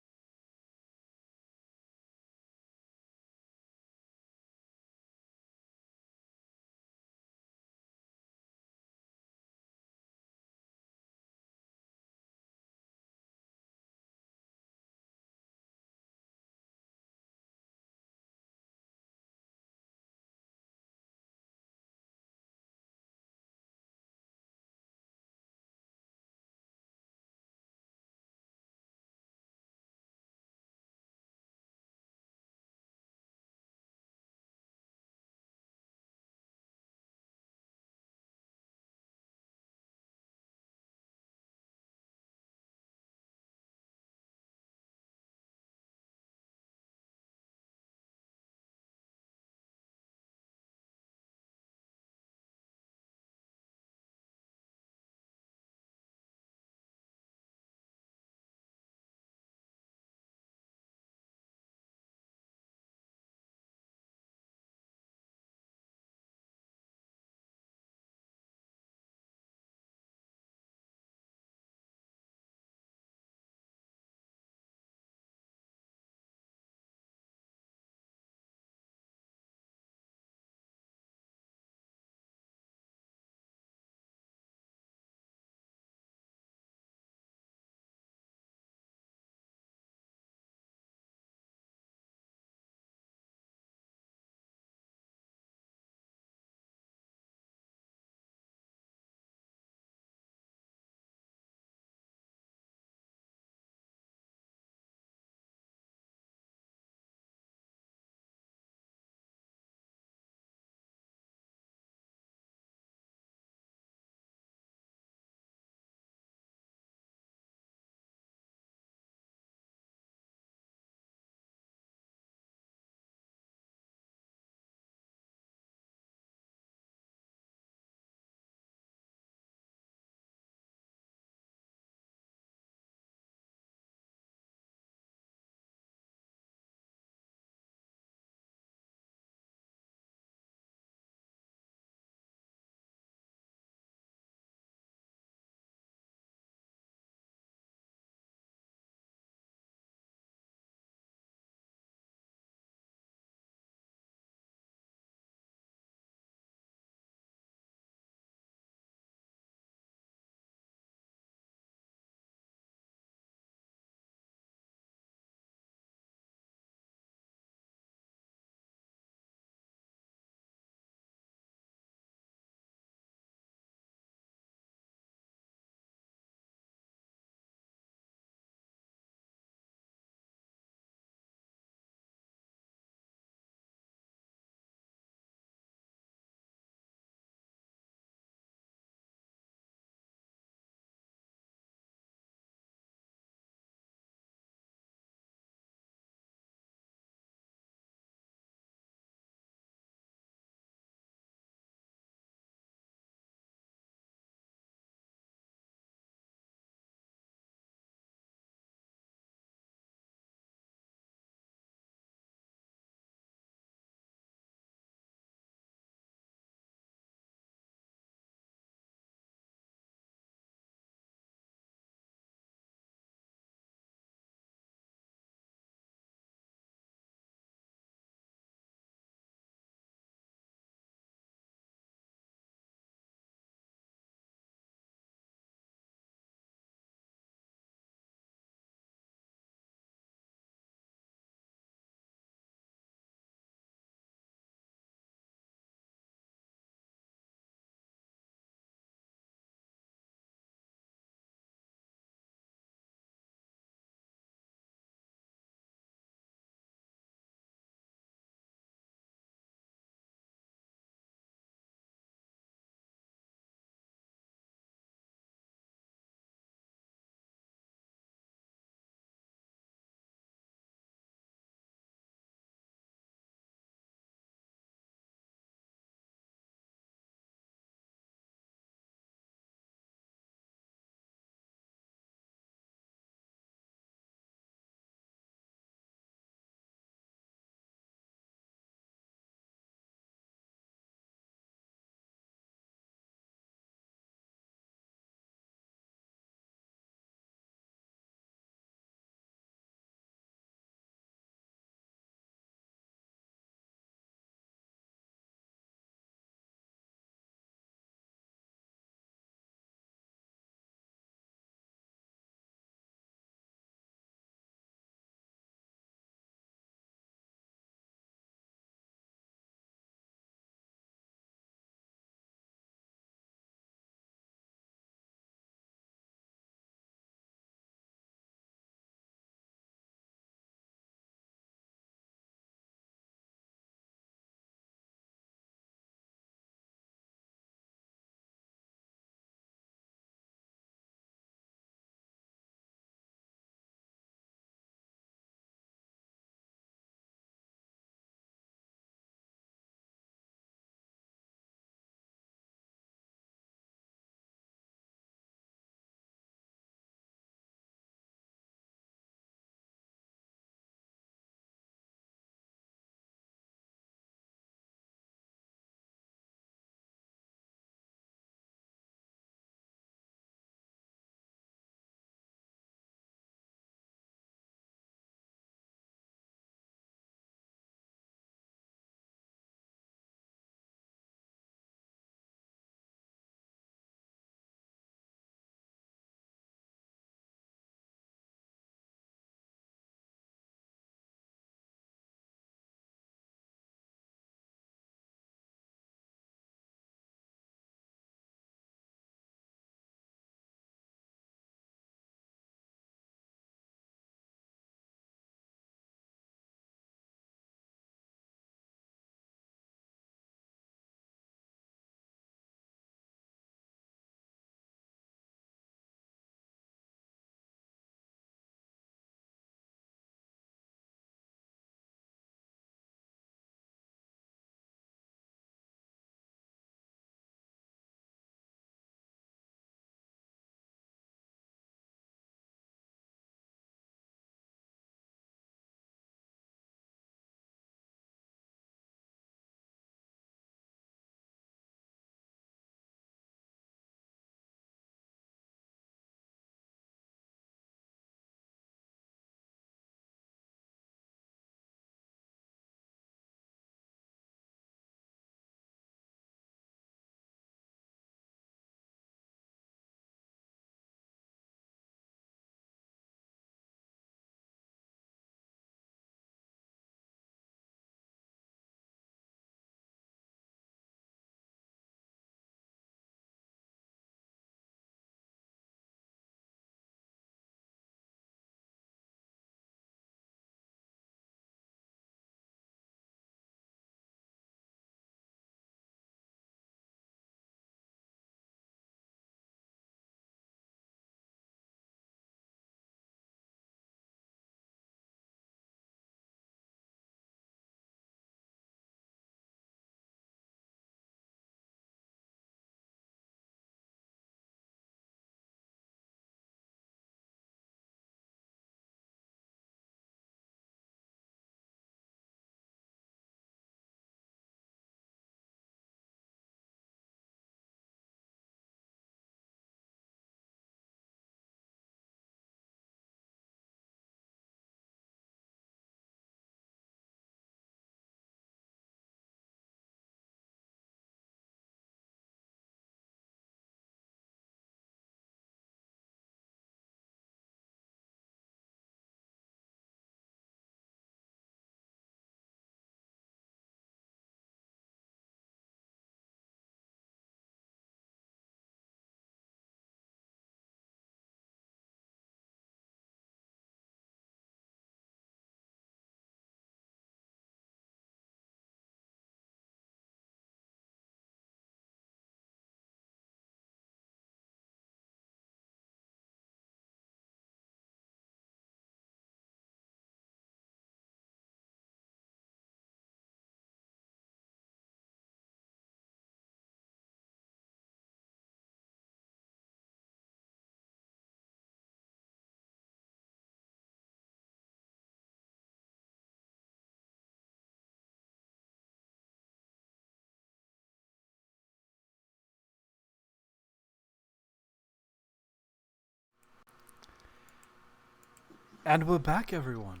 And we're back, everyone.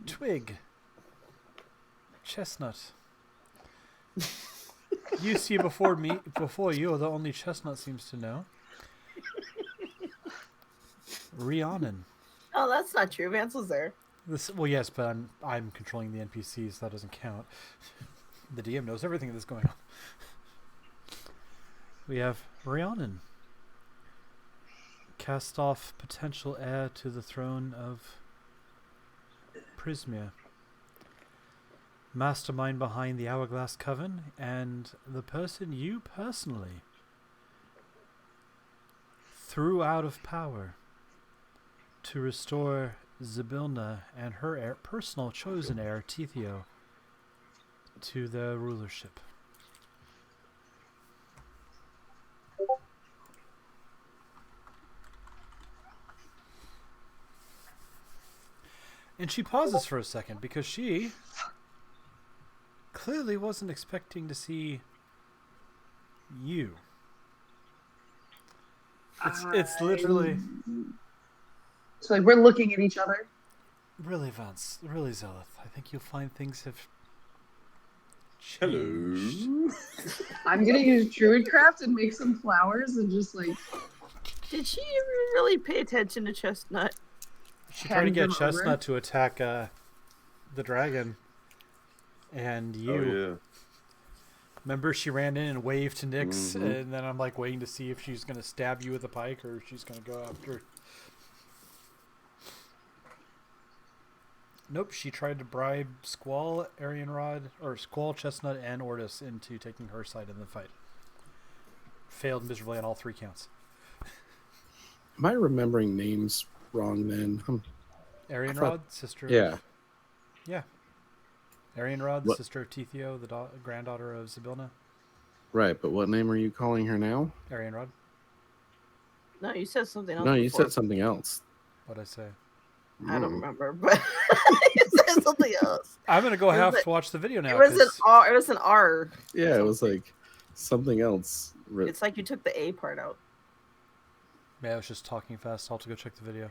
Twig. Chestnut. You see before you are the only Chestnut seems to know. Rhiannon. Oh, that's not true. Vance was there. Well, yes, but I'm controlling the NPCs, so that doesn't count. The DM knows everything that's going on. We have Rhiannon. Cast off potential heir to the throne of Prismia. Mastermind behind the Hourglass Coven, and the person you personally threw out of power to restore Zybilna and her personal chosen heir, Tethio, to the rulership. And she pauses for a second because she clearly wasn't expecting to see you. It's literally... So like we're looking at each other. Really, Vance. Really, Zelith. I think you'll find things have changed. Hello. I'm gonna use Druidcraft and make some flowers and just like. Did she really pay attention to Chestnut? She tried to get hand them over. Chestnut to attack the dragon. And you... Oh, yeah. Remember, she ran in and waved to Nyx, and then I'm like waiting to see if she's going to stab you with a pike or if she's going to go after... Nope, she tried to bribe Squall, Squall, Chestnut, and Ortis into taking her side in the fight. Failed miserably on all 3 counts. Am I remembering names wrong then? Arianrod, sister Yeah. of... Yeah. Arianrod, What? sister of Tethio, the granddaughter of Zybilna. Right, but what name are you calling her now? Arianrod. No, you said something else. No, you before. said something else. What'd I say? I don't remember, but you said something else. I'm going to go It was have like- to watch the video now. It was an 'cause- R. It was an R. Yeah, it was like something else. It's like you took the A part out. Yeah, I was just talking fast. I'll have to go check the video.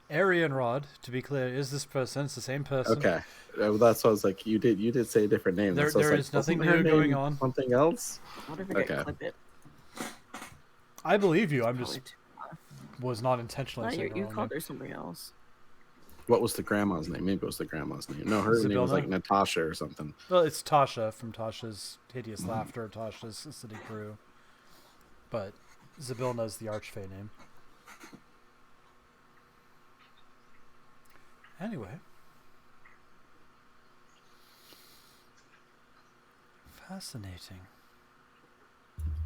Arianrod, to be clear, is this person. It's the same person. Okay, that's what I was like. You did say a different name. There- So I was there like, is nothing wasn't her new going name on. Something else. What if I Okay. clip it? I believe you. I'm Probably just too- was not intentionally No, saying you the wrong called name. her something else. What was the grandma's name? Maybe it was the grandma's name. No, her name was Zybilna? like Natasha or something. Well, it's Tasha from Tasha's Hideous Laughter, Tasha's Acidic Brew. But Zybilna is the Archfey name. Anyway. Fascinating.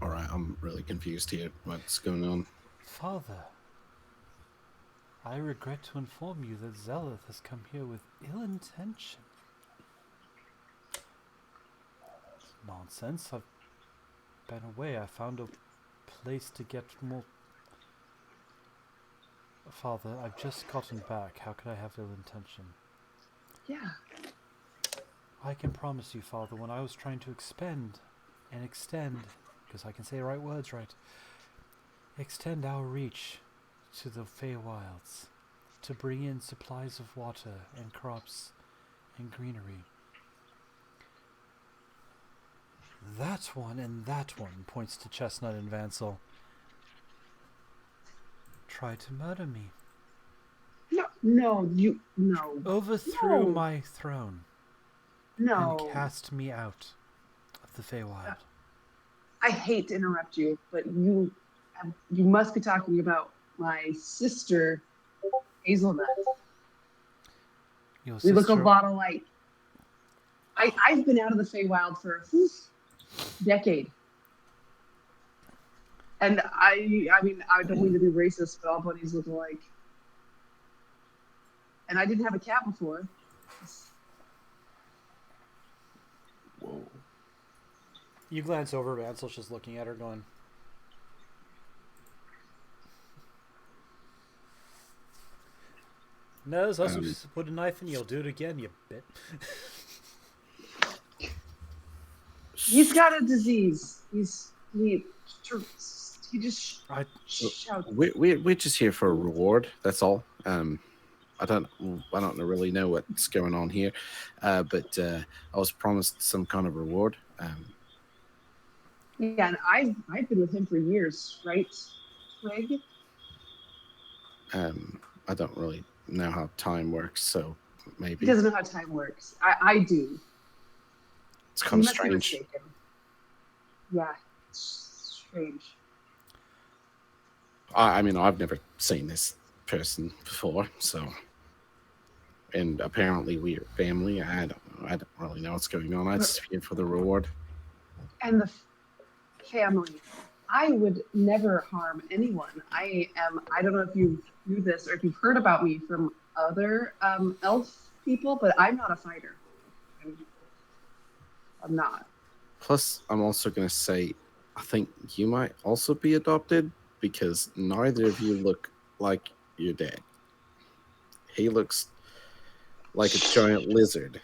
All right, I'm really confused here. What's going on? Father, I regret to inform you that Zelith has come here with ill intention. Nonsense. I've been away. I found a place to get more... Father, I've just gotten back. How could I have ill intention? Yeah. I can promise you, Father, when I was trying to expend and extend, because I can say the right words right, extend our reach to the Feywilds, to bring in supplies of water and crops and greenery. That one and that one, points to Chestnut and Vansel, tried to murder me. No. Overthrew No. my throne No. and cast me out of the Feywild. I hate to interrupt you, but you must be talking about my sister, Hazelnut. Your We look a sister- lot alike. I've been out of the Feywild for a decade. And I mean, I don't mean to be racist, but all bunnies look alike. And I didn't have a cat before. Whoa. You glance over, Vansel's just looking at her going, no, it's us who put a knife in you. You'll do it again, you bit. He's got a disease. He He just I shouts. We're just here for a reward. That's all. I don't really know what's going on here, but I was promised some kind of reward. Yeah, and I've been with him for years, right, Twig? I don't really know how time works, so He maybe doesn't know how time works. I do. it's You kind of must be strange. mistaken. Yeah, it's strange. I mean, I've never seen this person before, so. And apparently we're family. I don't really know what's going on. I just here for the reward. And the family. I would never harm anyone. I don't know if you knew this or if you've heard about me from other elf people, but I'm not a fighter. I'm not. Plus, I'm also going to say, I think you might also be adopted because neither of you look like your dad. He looks like a giant lizard.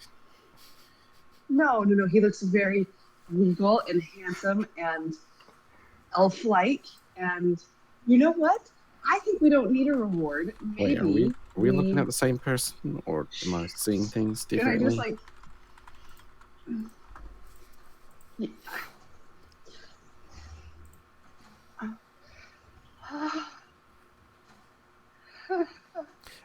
No. He looks very regal and handsome and elf-like. And you know what? I think we don't need a reward. Wait, are Maybe we looking at the same person, or am I seeing things Can I differently? just like?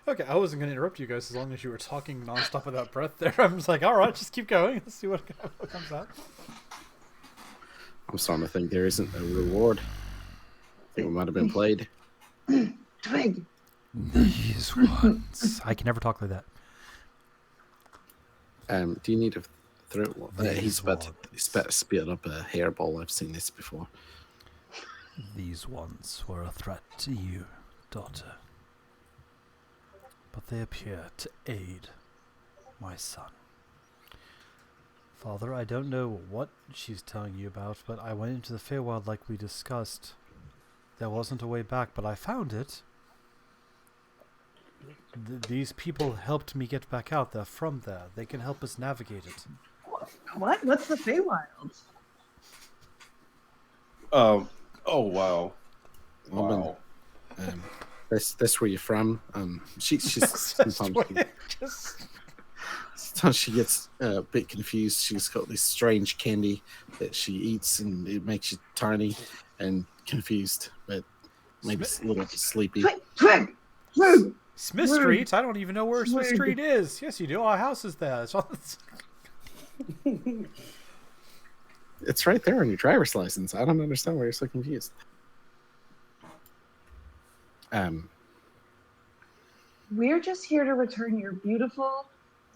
Okay, I wasn't going to interrupt you guys as long as you were talking nonstop without breath there. I'm just like, all right, just keep going. Let's see what comes out. I'm starting to think there isn't a reward. I think we might have been played. Twig. These ones. I can never talk like that. Do you need a throat? These He's about to spit up a hairball. I've seen this before. These ones were a threat to you, daughter. But they appear to aid my son. Father, I don't know what she's telling you about, but I went into the Feywild like we discussed. There wasn't a way back, but I found it. These people helped me get back out. They're from there. They can help us navigate it. What? What's the Feywild? Oh wow. Woman, Wow. that's where you're from. She's sometimes she gets a bit confused. She's got this strange candy that she eats, and it makes you tiny and confused, but maybe a little sleepy. Twig. Smith Street? I don't even know where Smith Street is. Yes, you do. Our house is there. It's on It's right there on your driver's license. I don't understand why you're so confused. We're just here to return your beautiful,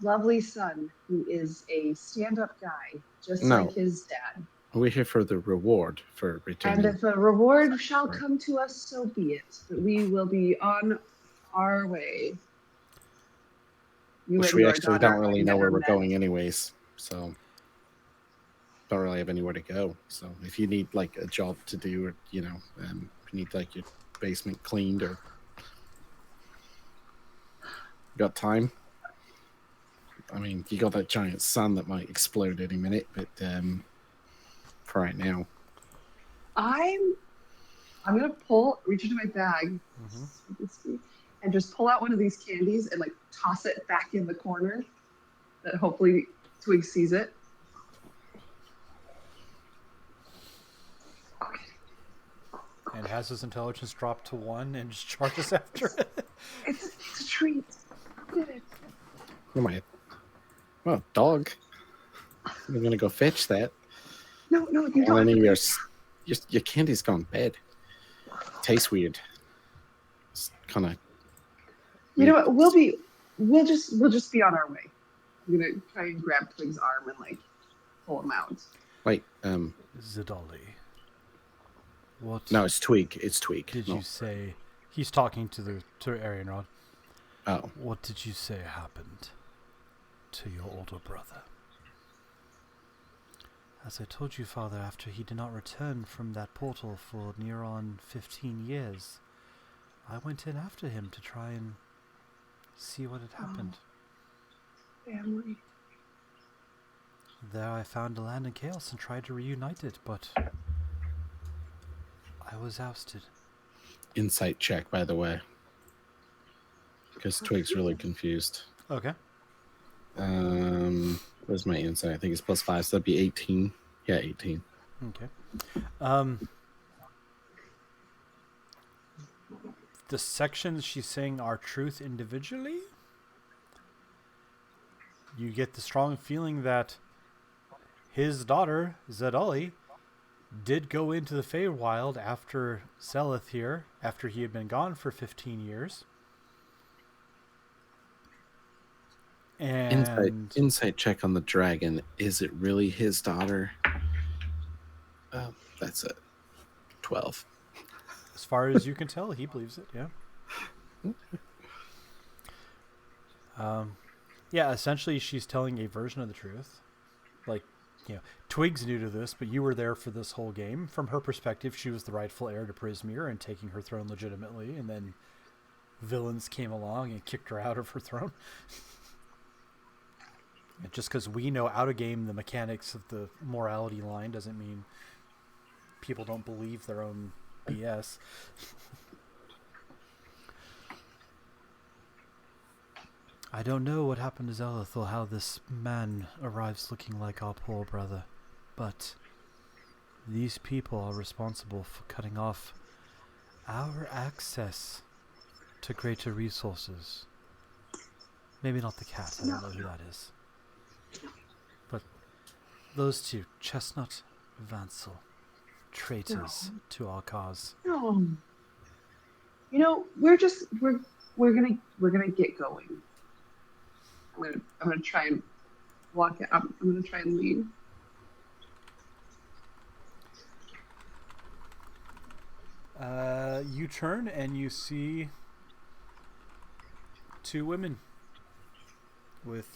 lovely son, who is a stand-up guy, just No. like his dad. We're here for the reward for returning. And if a reward shall come to us, so be it. But we will be on our way. Which we actually don't really know where we're going anyways, so don't really have anywhere to go. So if you need like a job to do, or if you need like your basement cleaned, or got time. I mean, you got that giant sun that might explode any minute, but for right now, I'm gonna reach into my bag, and just pull out one of these candies and like toss it back in the corner. That hopefully Twig sees it. Okay. and has his intelligence dropped to 1 and just charges after it. It's a treat. Did it? you might. Well, dog. You're gonna go fetch that. No, you And don't. then your candy's gone bad. Tastes weird. It's kind of. You know what? We'll just be on our way. I'm gonna try and grab Twig's arm and like pull him out. Wait, Zidali. What no, it's Twig. It's Twig. did No. you say? He's talking to Arianrod. Oh, What did you say happened to your older brother? As I told you, Father, after he did not return from that portal for near on 15 years, I went in after him to try and see what had happened. Family. There I found a land in chaos and tried to reunite it, but I I was ousted. Insight check, by the way, because Twig's really confused. Okay. Where's my insight? I think it's +5, so that'd be 18. Yeah, 18. Okay. The sections she's saying are truth individually. You get the strong feeling that his daughter, Zedali, did go into the Feywild after Seleth here, after he had been gone for 15 years. And Insight check on the dragon. Is it really his daughter? That's it. 12. as far as you can tell, he believes it, yeah. Yeah, essentially she's telling a version of the truth. Like, Twig's new to this, but you were there for this whole game. From her perspective, she was the rightful heir to Prismere and taking her throne legitimately, and then villains came along and kicked her out of her throne. And just because we know out of game the mechanics of the morality line doesn't mean people don't believe their own BS. I don't know what happened to Zeleth or how this man arrives looking like our poor brother, but these people are responsible for cutting off our access to greater resources. Maybe not the cat, I don't know who that is. But those two, Chestnut, Vansel, traitors to our cause. No. We're gonna get going. I'm gonna try and walk it. I'm gonna try and lead. You turn and you see two women with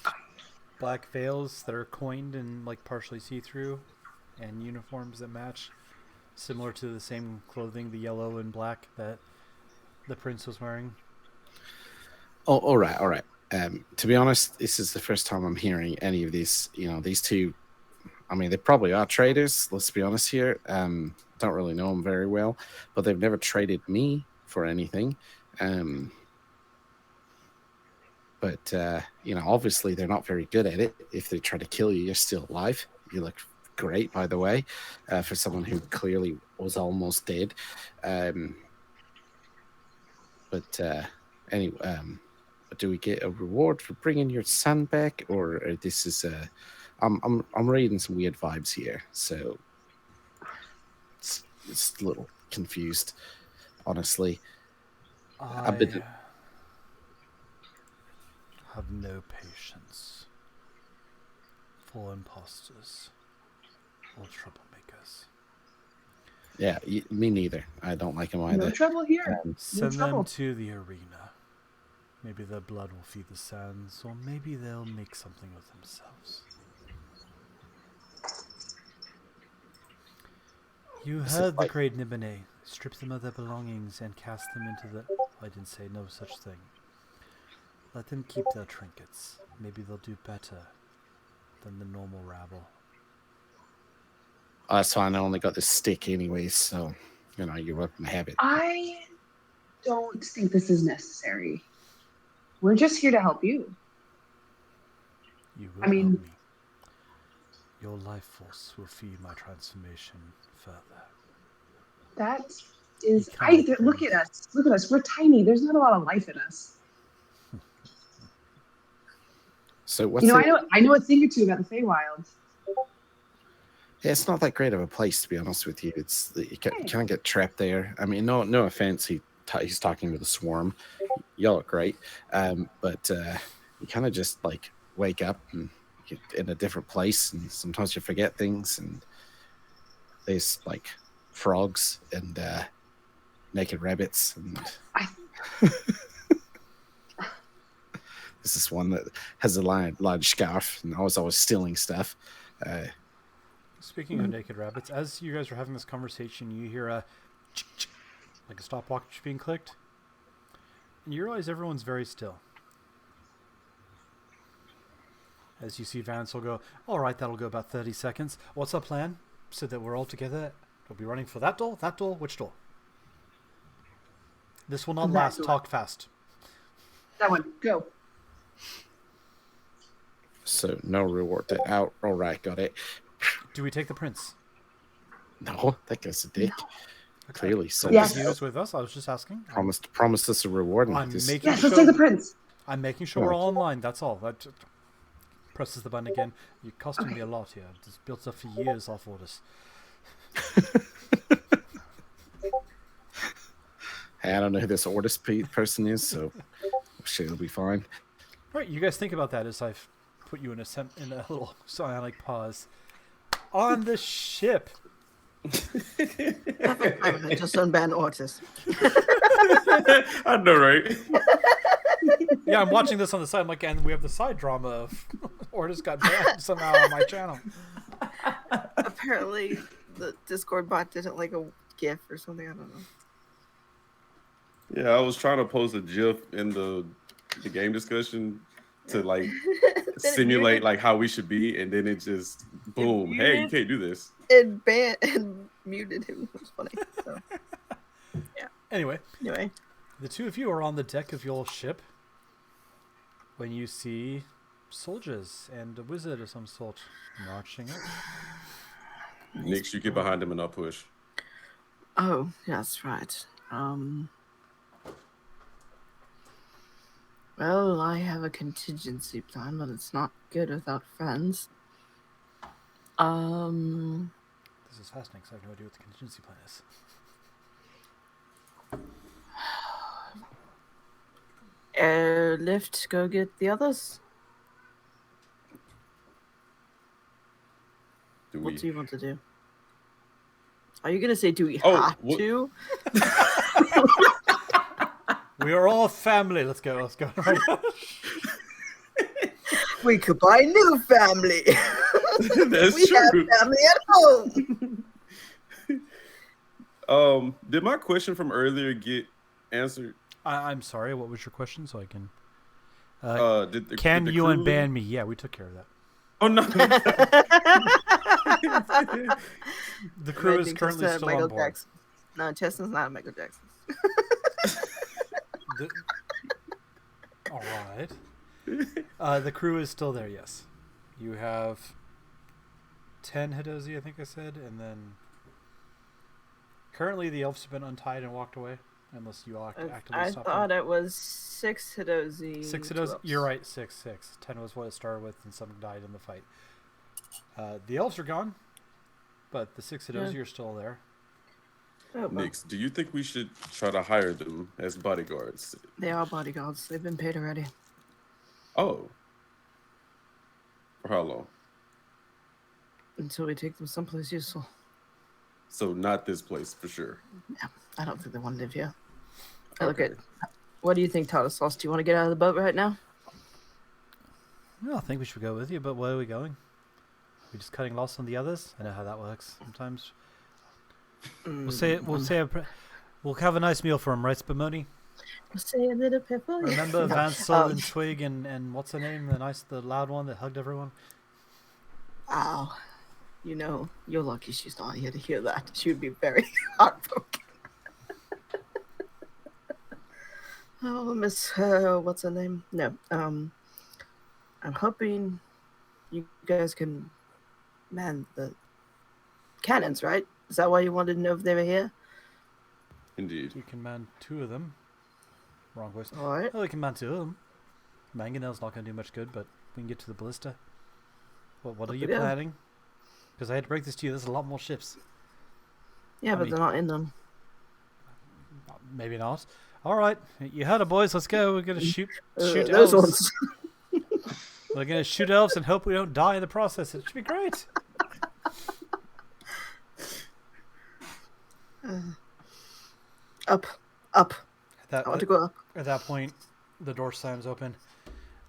black veils that are coined and like partially see-through, and uniforms that match, similar to the same clothing, the yellow and black that the prince was wearing. Oh, all right. To be honest, this is the first time I'm hearing any of these. These two. I mean, they probably are traders. Let's be honest here. Don't really know them very well, but they've never traded me for anything. But obviously they're not very good at it. If they try to kill you, you're still alive. You look great, by the way, for someone who clearly was almost dead. Anyway. Do we get a reward for bringing your son back, or this is I'm reading some weird vibes here, so it's a little confused, honestly. I have no patience for imposters or troublemakers. Yeah, me neither. I don't like them either. No trouble here. Send trouble. them to the arena. Maybe their blood will feed the sands, or maybe they'll make something of themselves. You heard the great Nibene. Strip them of their belongings and cast them into the... I didn't say no such thing. Let them keep their trinkets. Maybe they'll do better than the normal rabble. That's fine. I only got this stick anyways, so, you're welcome to have it. I don't think this is necessary. We're just here to help you. You will help me. Your life force will feed my transformation further. That is... Look at us. Look at us. We're tiny. There's not a lot of life in us. So what's I know a thing or two about the Feywild. Yeah, it's not that great of a place, to be honest with you. You kind of get trapped there. I mean, no offense. He's talking to the swarm. Y'all look great, but you kind of just like wake up and get in a different place, and sometimes you forget things. And there's like frogs and naked rabbits, and this is one that has a large scarf and always stealing stuff. Speaking of naked rabbits, as you guys are having this conversation, you hear a like a stopwatch being clicked, and you realize everyone's very still. As you see Vansel go, all right, that'll go about 30 seconds. What's our plan? So that we're all together. We'll be running for that door, which door? This will not That last. door. Talk fast. That one. Go. So no reward to out. All right, got it. Do we take the prince? No, that guy's a dick. Clearly, so Yes. He was with us. I was just asking. promised us a reward. And I'm this, making Yes, sure. let's take the prince. I'm making sure we're all in line. That's all. That presses the button again. You're costing me a lot here. This built up for years off orders. Hey, I don't know who this Ordis person is, so I'm sure it'll be fine. All right, you guys think about that as I've put you in a little psionic pause. On the ship. I just unban Ortis. I know, right? Yeah, I'm watching this on the side. I'm like, and we have the side drama of Ortis got banned somehow on my channel. Apparently, the Discord bot didn't like a GIF or something. I don't know. Yeah, I was trying to post a GIF in the game discussion to like simulate like how we should be, and then it just boom. Hey, you can't do this. It banned and muted him. It was funny. So, Anyway, anyway, the two of you are on the deck of your ship when you see soldiers and a wizard of some sort marching up. Nix, you get behind him and I'll push. oh, yeah, that's right. Well, I have a contingency plan, but it's not good without friends. This is fascinating because I have no idea what the contingency plan is. Airlift, go get the others. What do you want to do? Are you gonna say, do we have to? We are all family. Let's go. Let's go. We could buy a new family. That's we true. have family at home. Did my question from earlier get answered? I'm sorry. What was your question? So I can. Can You unban me? Yeah, we took care of that. Oh no! The crew is currently still Michael on board. Jackson. No, Chestnut's not Michael Jackson. All right. The crew is still there. Yes, you have 10 Hidozi, I think I said, and then currently the elves have been untied and walked away, unless you actively I stopped thought them. it was 6 Hidozi. 6 Hidozi. You're right. 6. 10 was what it started with, and some died in the fight. The elves are gone, but the 6 Hidozi are still there. Oh, well, Nix, do you think we should try to hire them as bodyguards? they are bodyguards. They've been paid already. Oh. For how long? Until we take them someplace useful. So not this place for sure. Yeah, I don't think they want to live here. Look at. What do you think, Tartar Sauce? Do you want to get out of the boat right now? No, I think we should go with you, but where are we going? We just cutting loss on the others? I know how that works sometimes. We'll have a nice meal for him, right, Spumoni? We'll say a little pepper. Remember No, Vansel and Twig and what's her name? The loud one that hugged everyone? Wow. You know, you're lucky she's not here to hear that. She would be very heartbroken. Oh, Miss, what's her name? No, I'm hoping you guys can man the cannons, right? Is that why you wanted to know if they were here? Indeed. We can man 2 of them. Wrong voice. All right. Oh, we can man 2 of them. Mangonel's not going to do much good, but we can get to the ballista. What are you Yeah. planning? Because I had to break this to you. There's a lot more ships. Yeah, but they're not in them. Maybe not. All right, you heard it, boys. Let's go. We're gonna shoot Those elves. ones. We're gonna shoot elves and hope we don't die in the process. It should be great. Up. I want to go up. At that point, the door slams open.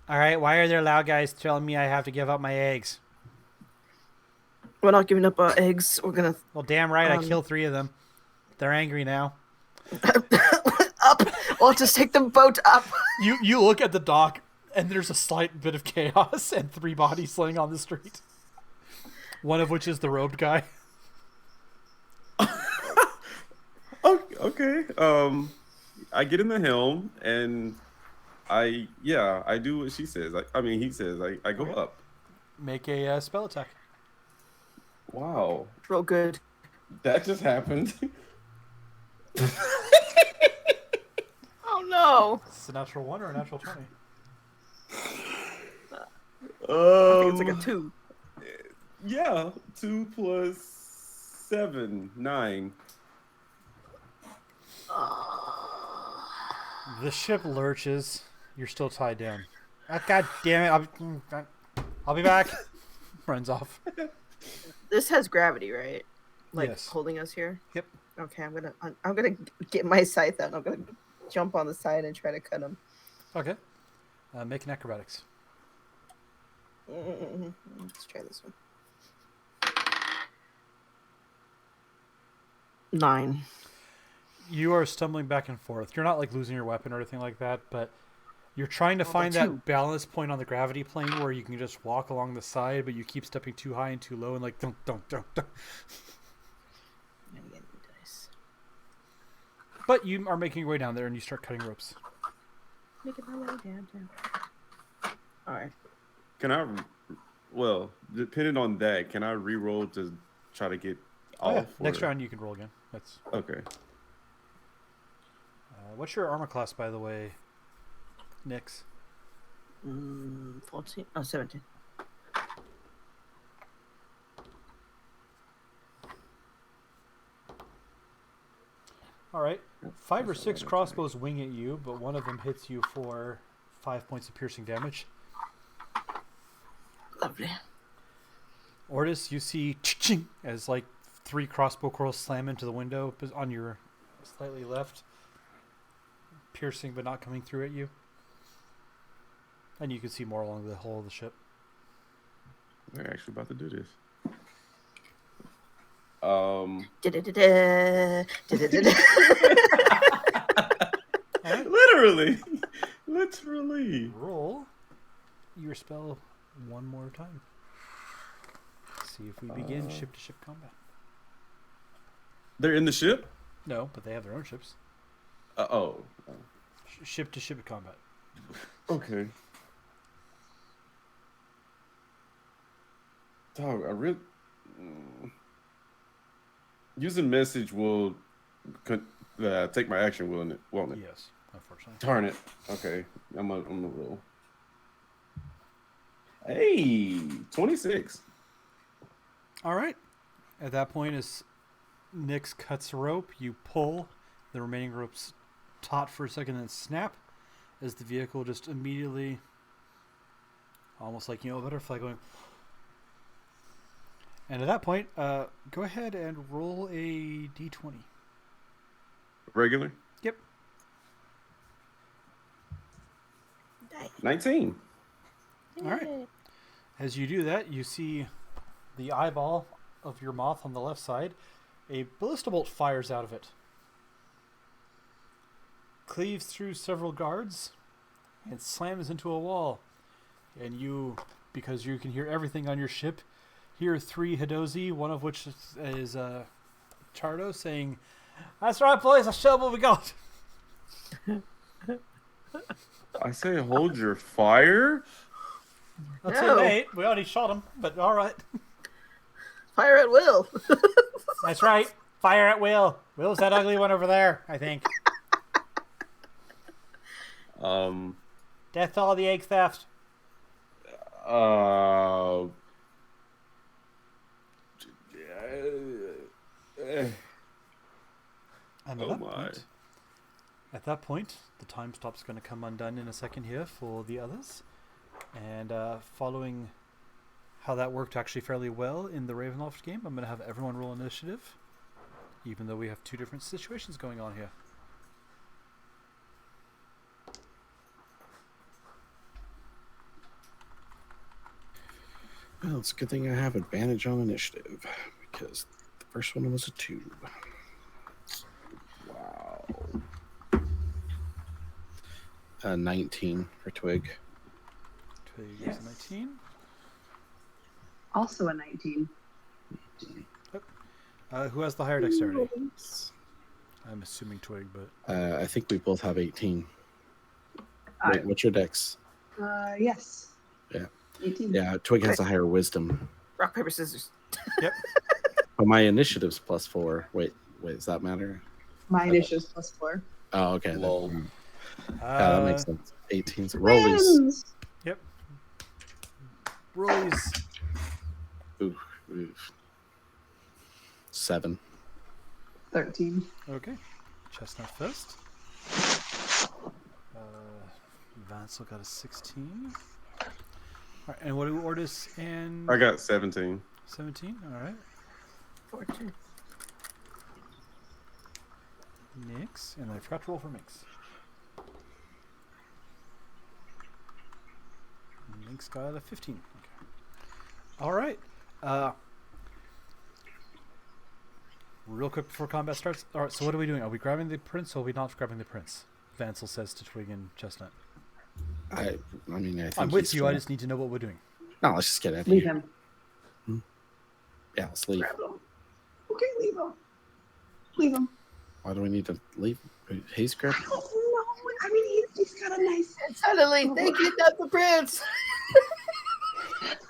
All right, why are there loud guys telling me I have to give up my eggs? We're not giving up our eggs. We're gonna Well, damn right, I killed 3 of them. They're angry now. up, or just take the boat up. You look at the dock, and there's a slight bit of chaos and 3 bodies laying on the street. One of which is the robed guy. Okay. I get in the helm and I do what she says. I mean, he says I go Okay. up. Make a spell attack. Wow, Real good. that just happened. Oh no! It's a natural 1 or a natural 20? I think it's like a 2. Yeah, 2 plus 7, 9. The ship lurches. You're still tied down. Oh, God damn it! I'll be back. Runs off. This has gravity, right? Like Yes. holding us here. Yep. Okay, I'm gonna get my scythe out. I'm gonna jump on the side and try to cut him. Okay. Make an acrobatics. Let's try this one. 9. You are stumbling back and forth. You're not like losing your weapon or anything like that, but you're trying to find the that two. balance point on the gravity plane where you can just walk along the side, but you keep stepping too high and too low and like don't. I'm gonna get new dice. But you are making your way down there and you start cutting ropes. Making my way down. All right. Can I? Well, depending on that, can I re-roll to try to get Oh, yeah. off? Next or- round you can roll again. That's Okay. what's your armor class, by the way, Nix? 14. Oh, 17. All right. 5 or 6 crossbows wing at you, but one of them hits you for 5 points of piercing damage. Lovely. Ortis, you see ching as like 3 crossbow quarrels slam into the window on your slightly left, piercing but not coming through at you. And you can see more along the hull of the ship. We're actually about to do this. Literally. Roll your spell one more time. See if we begin ship-to-ship combat. They're in the ship? No, but they have their own ships. Oh. Ship-to-ship combat. Okay. Dog, I really... Using message will take my action, won't it? Yes, unfortunately. Darn it. Okay, I'm a roll. Hey, 26. All right. At that point, as Nyx cuts a rope, you pull. The remaining ropes taut for a second, then snap as the vehicle just immediately, almost like, a butterfly going. And at that point, go ahead and roll a d20. Regular? Yep. 19. All right. As you do that, you see the eyeball of your moth on the left side. A ballista bolt fires out of it, cleaves through several guards, and slams into a wall. And you, because you can hear everything on your ship, hear 3 Hidozi, one of which is Chardo, saying, "That's right, boys, let's show what we got." I say hold your fire? That's No. it, mate. We already shot him, but all right. Fire at will. That's right. Fire at will. Will's that ugly one over there, I think. Death to all the egg theft. And at that point, the time stop's going to come undone in a second here for the others. And following how that worked actually fairly well in the Ravenloft game, I'm going to have everyone roll initiative, even though we have 2 different situations going on here. Well, it's a good thing I have advantage on initiative because the first one was a 2. Wow. 19 for Twig. Twig is 19. Also a 19. Who has the higher dexterity? I'm assuming Twig, but I think we both have 18. I- Wait, what's your dex? Yes. Yeah. 18. Yeah, Twig has a higher wisdom. Rock, paper, scissors. But my initiative's +4. Wait, does that matter? My initiative's +4. Oh, okay. Lol. Then, yeah, that makes sense. 18. So rollies. Wins! Yep. Rollies. Ooh. 7. 13. Okay. Chestnut first. Vansel got a 16. All right, and what do Ortis and I got 17. 17? All right. 14. Nix, and I forgot to roll for Mix. Mix got a 15. Okay. All right. Real quick before combat starts. All right. So what are we doing? Are we grabbing the prince, or are we not grabbing the prince? Vansel says to Twig and Chestnut. I mean, I think I'm with he's you. I gonna- just need to know what we're doing. No, let's just get out of Leave here. him. Yeah, let's leave. Grab him. Okay, leave him. Leave him. Why do we need to leave? He's I grabbing. don't know. I mean, he's got a nice. Suddenly, they kidnapped the prince.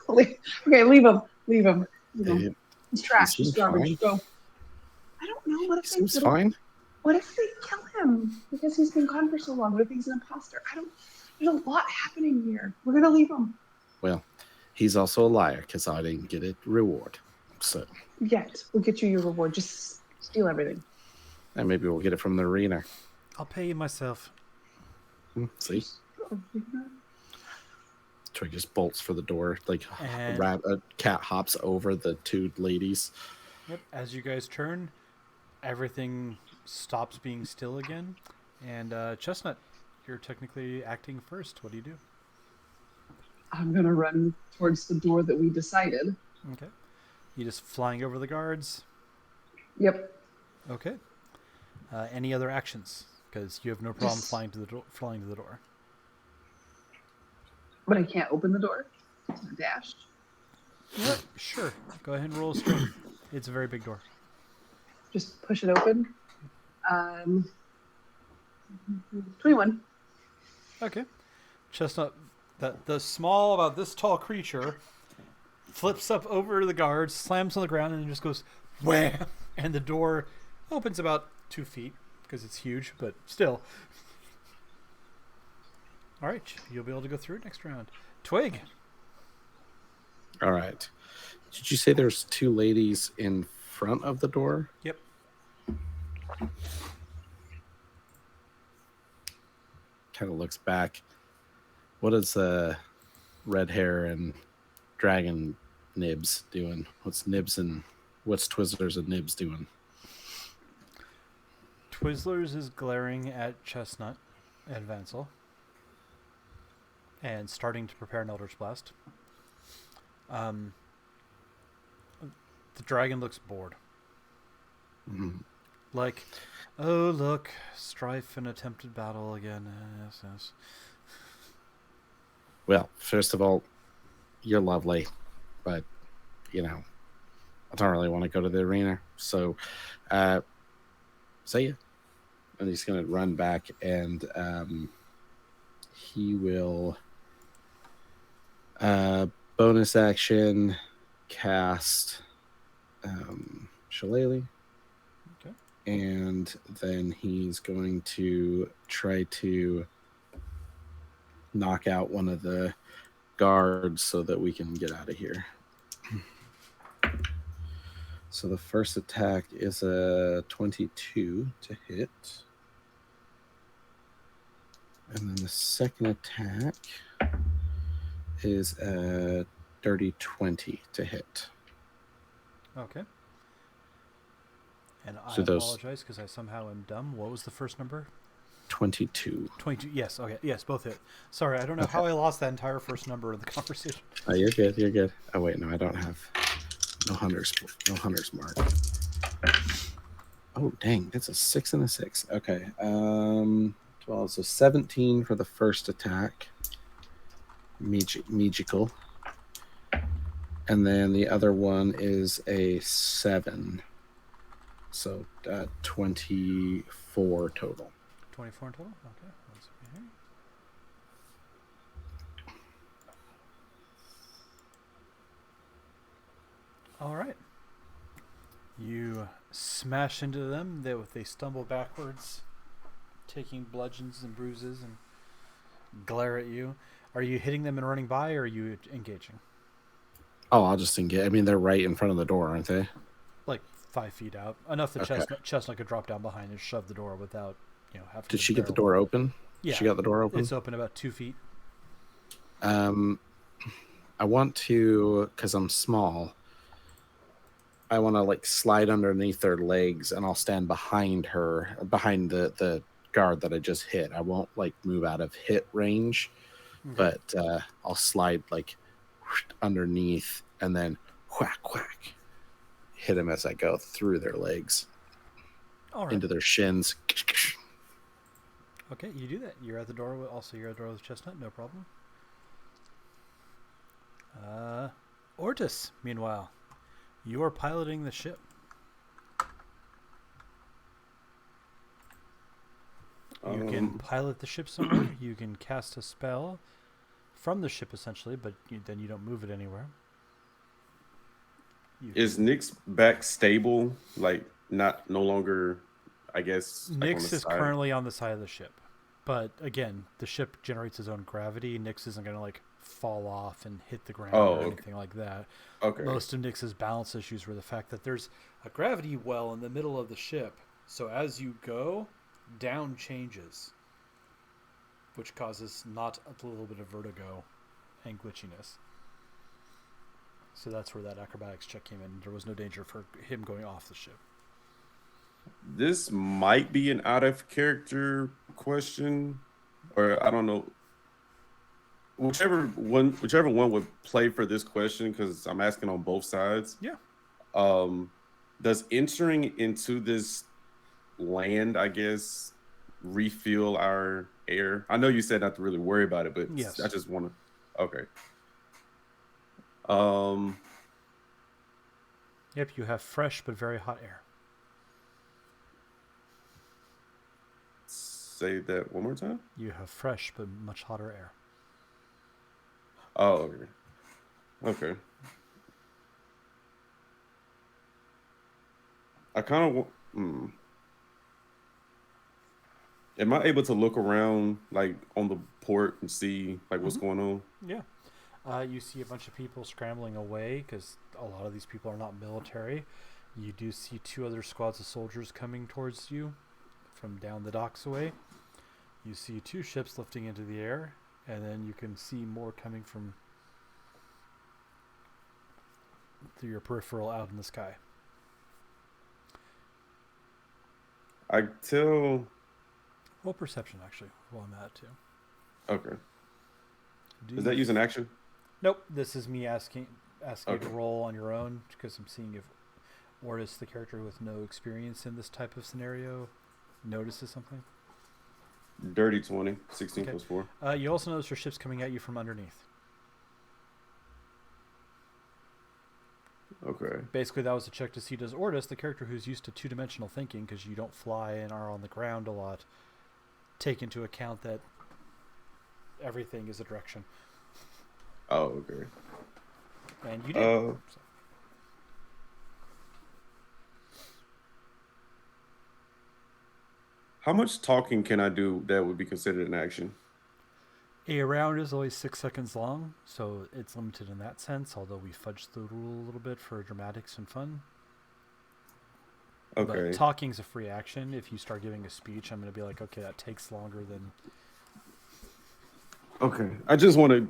Okay, leave him. Leave him. Leave him. He He's trash. seems He's garbage. fine. Go. I don't know. What if seems they fine. What if they kill him because he's been gone for so long? What if he's an imposter? There's a lot happening here. We're gonna leave him. Well, he's also a liar because I didn't get a reward. So, Yet, we'll get you your reward. Just steal everything. and maybe we'll get it from the arena. I'll pay you myself. See, Twig just bolts for the door. Like And- a cat hops over the two ladies. Yep. As you guys turn, everything stops being still again. And Chestnut, you're technically acting first. What do you do? I'm gonna run towards the door that we decided. Okay. You just flying over the guards. Yep. Okay. Any other actions? Because you have no problem Just- flying to the door. But I can't open the door. It's a dash. Yep. Sure. Go ahead and roll a strength. It's a very big door. Just push it open. 21. Okay. Chestnut, the small, about this tall creature, flips up over the guards, slams on the ground, and then just goes wham, and the door opens about 2 feet because it's huge, but still. All right, you'll be able to go through it next round. Twig. All right. Did you say there's two ladies in front of the door? Yep. Kind of looks back. What is red hair and dragon Nibs doing? What's Twizzlers and Nibs doing? Twizzlers is glaring at Chestnut and Vansel and starting to prepare an Eldritch Blast. The dragon looks bored. Mhm. Like, oh, look, strife and attempted battle again. Yes. Well, first of all, you're lovely, but I don't really want to go to the arena. So, see ya. And he's gonna run back, and he will bonus action cast Shillelagh. Okay. And then he's going to try to knock out one of the guards so that we can get out of here. So the first attack is a 22 to hit. And then the second attack is a dirty 20 to hit. Okay. And I So those- apologize because I somehow am dumb. What was the first number? 22. 22. Yes. Okay. Yes, both hit. Sorry, I don't know how I lost that entire first number in the conversation. Oh, you're good. You're good. Oh, wait, no, I don't have no hunter's mark. Oh, dang, that's a 6 and a 6. Okay. 12, so 17 for the first attack. Magical. And then the other one is a 7. So 24 total. 24 in total? Okay. Let's see here. All right. You smash into them. They stumble backwards, taking bludgeons and bruises, and glare at you. Are you hitting them and running by, or are you engaging? Oh, I'll just engage. I mean, they're right in front of the door, aren't they? Like 5 feet out. Enough that Okay. Chestnut could drop down behind and shove the door without, having Did to she get the barrel. door open? Yeah. She got the door open? It's open about 2 feet. I want to, because I'm small, I want to like slide underneath their legs, and I'll stand behind her, behind the guard that I just hit. I won't like move out of hit range, Okay. but I'll slide like underneath and then whack, whack, hit him as I go through their legs, All right. into their shins. Okay, you do that. You're at the door. You're at the door with Chestnut. No problem. Ortis, meanwhile, you are piloting the ship. You can pilot the ship somewhere. You can cast a spell from the ship, essentially, but then you don't move it anywhere. Is Nick's back stable? Like, no longer, I guess. Like Nyx is currently on the side of the ship. But again, the ship generates its own gravity. Nyx isn't going to like fall off and hit the ground or anything like that. Okay. Most of Nyx's balance issues were the fact that there's a gravity well in the middle of the ship. So as you go, down changes, which causes not a little bit of vertigo and glitchiness. So that's where that acrobatics check came in. There was no danger for him going off the ship. This might be an out of character question, or I don't know. Whichever one would play for this question, because I'm asking on both sides. Yeah. Does entering into this land, I guess, refuel our air? I know you said not to really worry about it, but yes. I just want to. Okay. Yep, you have fresh but very hot air. Say that one more time. You have fresh but much hotter air. Oh, okay. Okay. I kind of. Am I able to look around, like on the port, and see like what's going on? Yeah. You see a bunch of people scrambling away because a lot of these people are not military. You do see 2 other squads of soldiers coming towards you from down the docks away. You see 2 ships lifting into the air, and then you can see more coming from through your peripheral out in the sky. I tell. Roll perception, actually, while I'm at it, too. Okay. Is that using action? Nope. This is me asking you to roll on your own because I'm seeing if Ortis, the character with no experience in this type of scenario, notices something. Dirty 20, 16 plus 4. You also notice your ship's coming at you from underneath. Okay. Basically, that was a check to see, does Ortis, the character who's used to 2-dimensional thinking because you don't fly and are on the ground a lot, take into account that everything is a direction. Oh, okay. And you did. How much talking can I do that would be considered an action? A round is always 6 seconds long, so it's limited in that sense, although we fudged the rule a little bit for dramatics and fun. Okay. But talking's a free action. If you start giving a speech, I'm going to be like, okay, that takes longer than... Okay. I just want to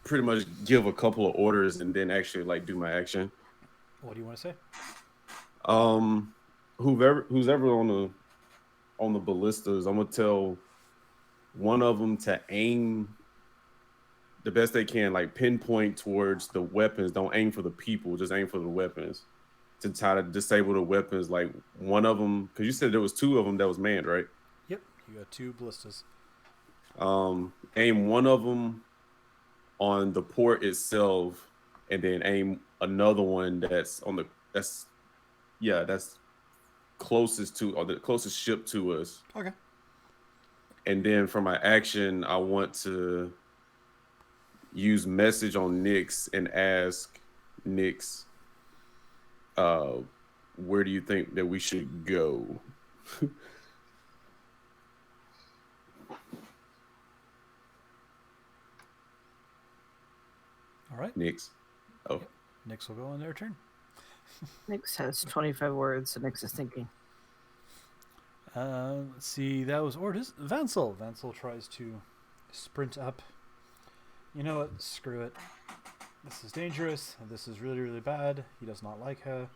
pretty much give a couple of orders and then actually like do my action. What do you want to say? Who's ever on the ballistas, I'm gonna tell one of them to aim the best they can, like pinpoint towards the weapons. Don't aim for the people, just aim for the weapons to try to disable the weapons. Like one of them, because you said there was 2 of them that was manned, right? Yep, you got 2 ballistas. Aim one of them on the port itself, and then aim another one that's on the closest to, or the closest ship to us. Okay. And then for my action, I want to use message on Nyx and ask Nyx, where do you think that we should go? All right. Nyx. Oh, Nyx will go on their turn. Nyx has 25 words, so Nyx is thinking. Let's see. That was Ortis. Vansel. Vansel tries to sprint up. You know what? Screw it. This is dangerous. This is really, really bad. He does not like her.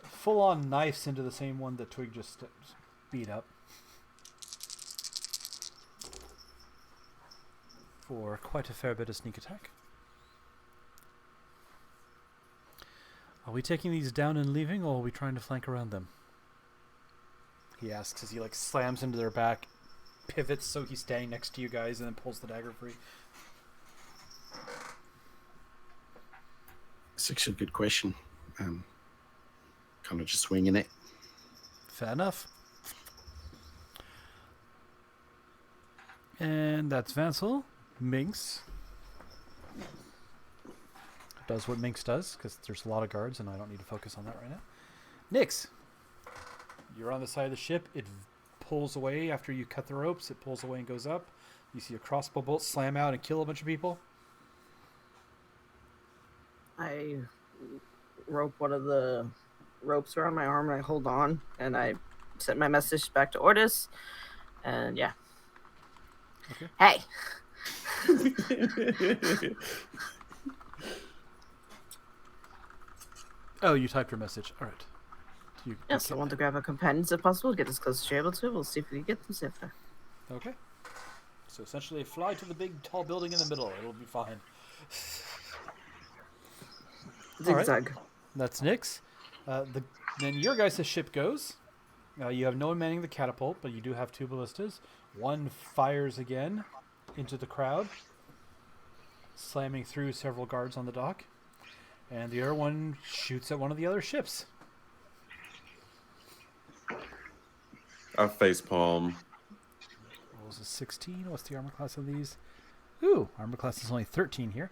Full-on knives into the same one that Twig just beat up. For quite a fair bit of sneak attack. Are we taking these down and leaving, or are we trying to flank around them? He asks as he like slams into their back, pivots so he's standing next to you guys, and then pulls the dagger free. It's actually a good question. Kind of just swinging it. Fair enough. And that's Vansel. Minx does what Minx does, because there's a lot of guards and I don't need to focus on that right now. Nyx, you're on the side of the ship. It pulls away after you cut the ropes. It pulls away and goes up. You see a crossbow bolt slam out and kill a bunch of people. I rope one of the ropes around my arm and I hold on and I send my message back to Ortis. And yeah. Okay. Hey. Oh, you typed your message. All right. Yes, I want to grab our companions if possible, get as close as you're able to. We'll see if we can get them safer. Okay. So essentially, fly to the big, tall building in the middle. It'll be fine. Zigzag. Right. That's Nyx. Then your guys' ship goes. You have no one manning the catapult, but you do have 2 ballistas. One fires again into the crowd, slamming through several guards on the dock. And the other one shoots at one of the other ships. I facepalm. Rolls a 16. What's the armor class of these? Ooh, armor class is only 13 here.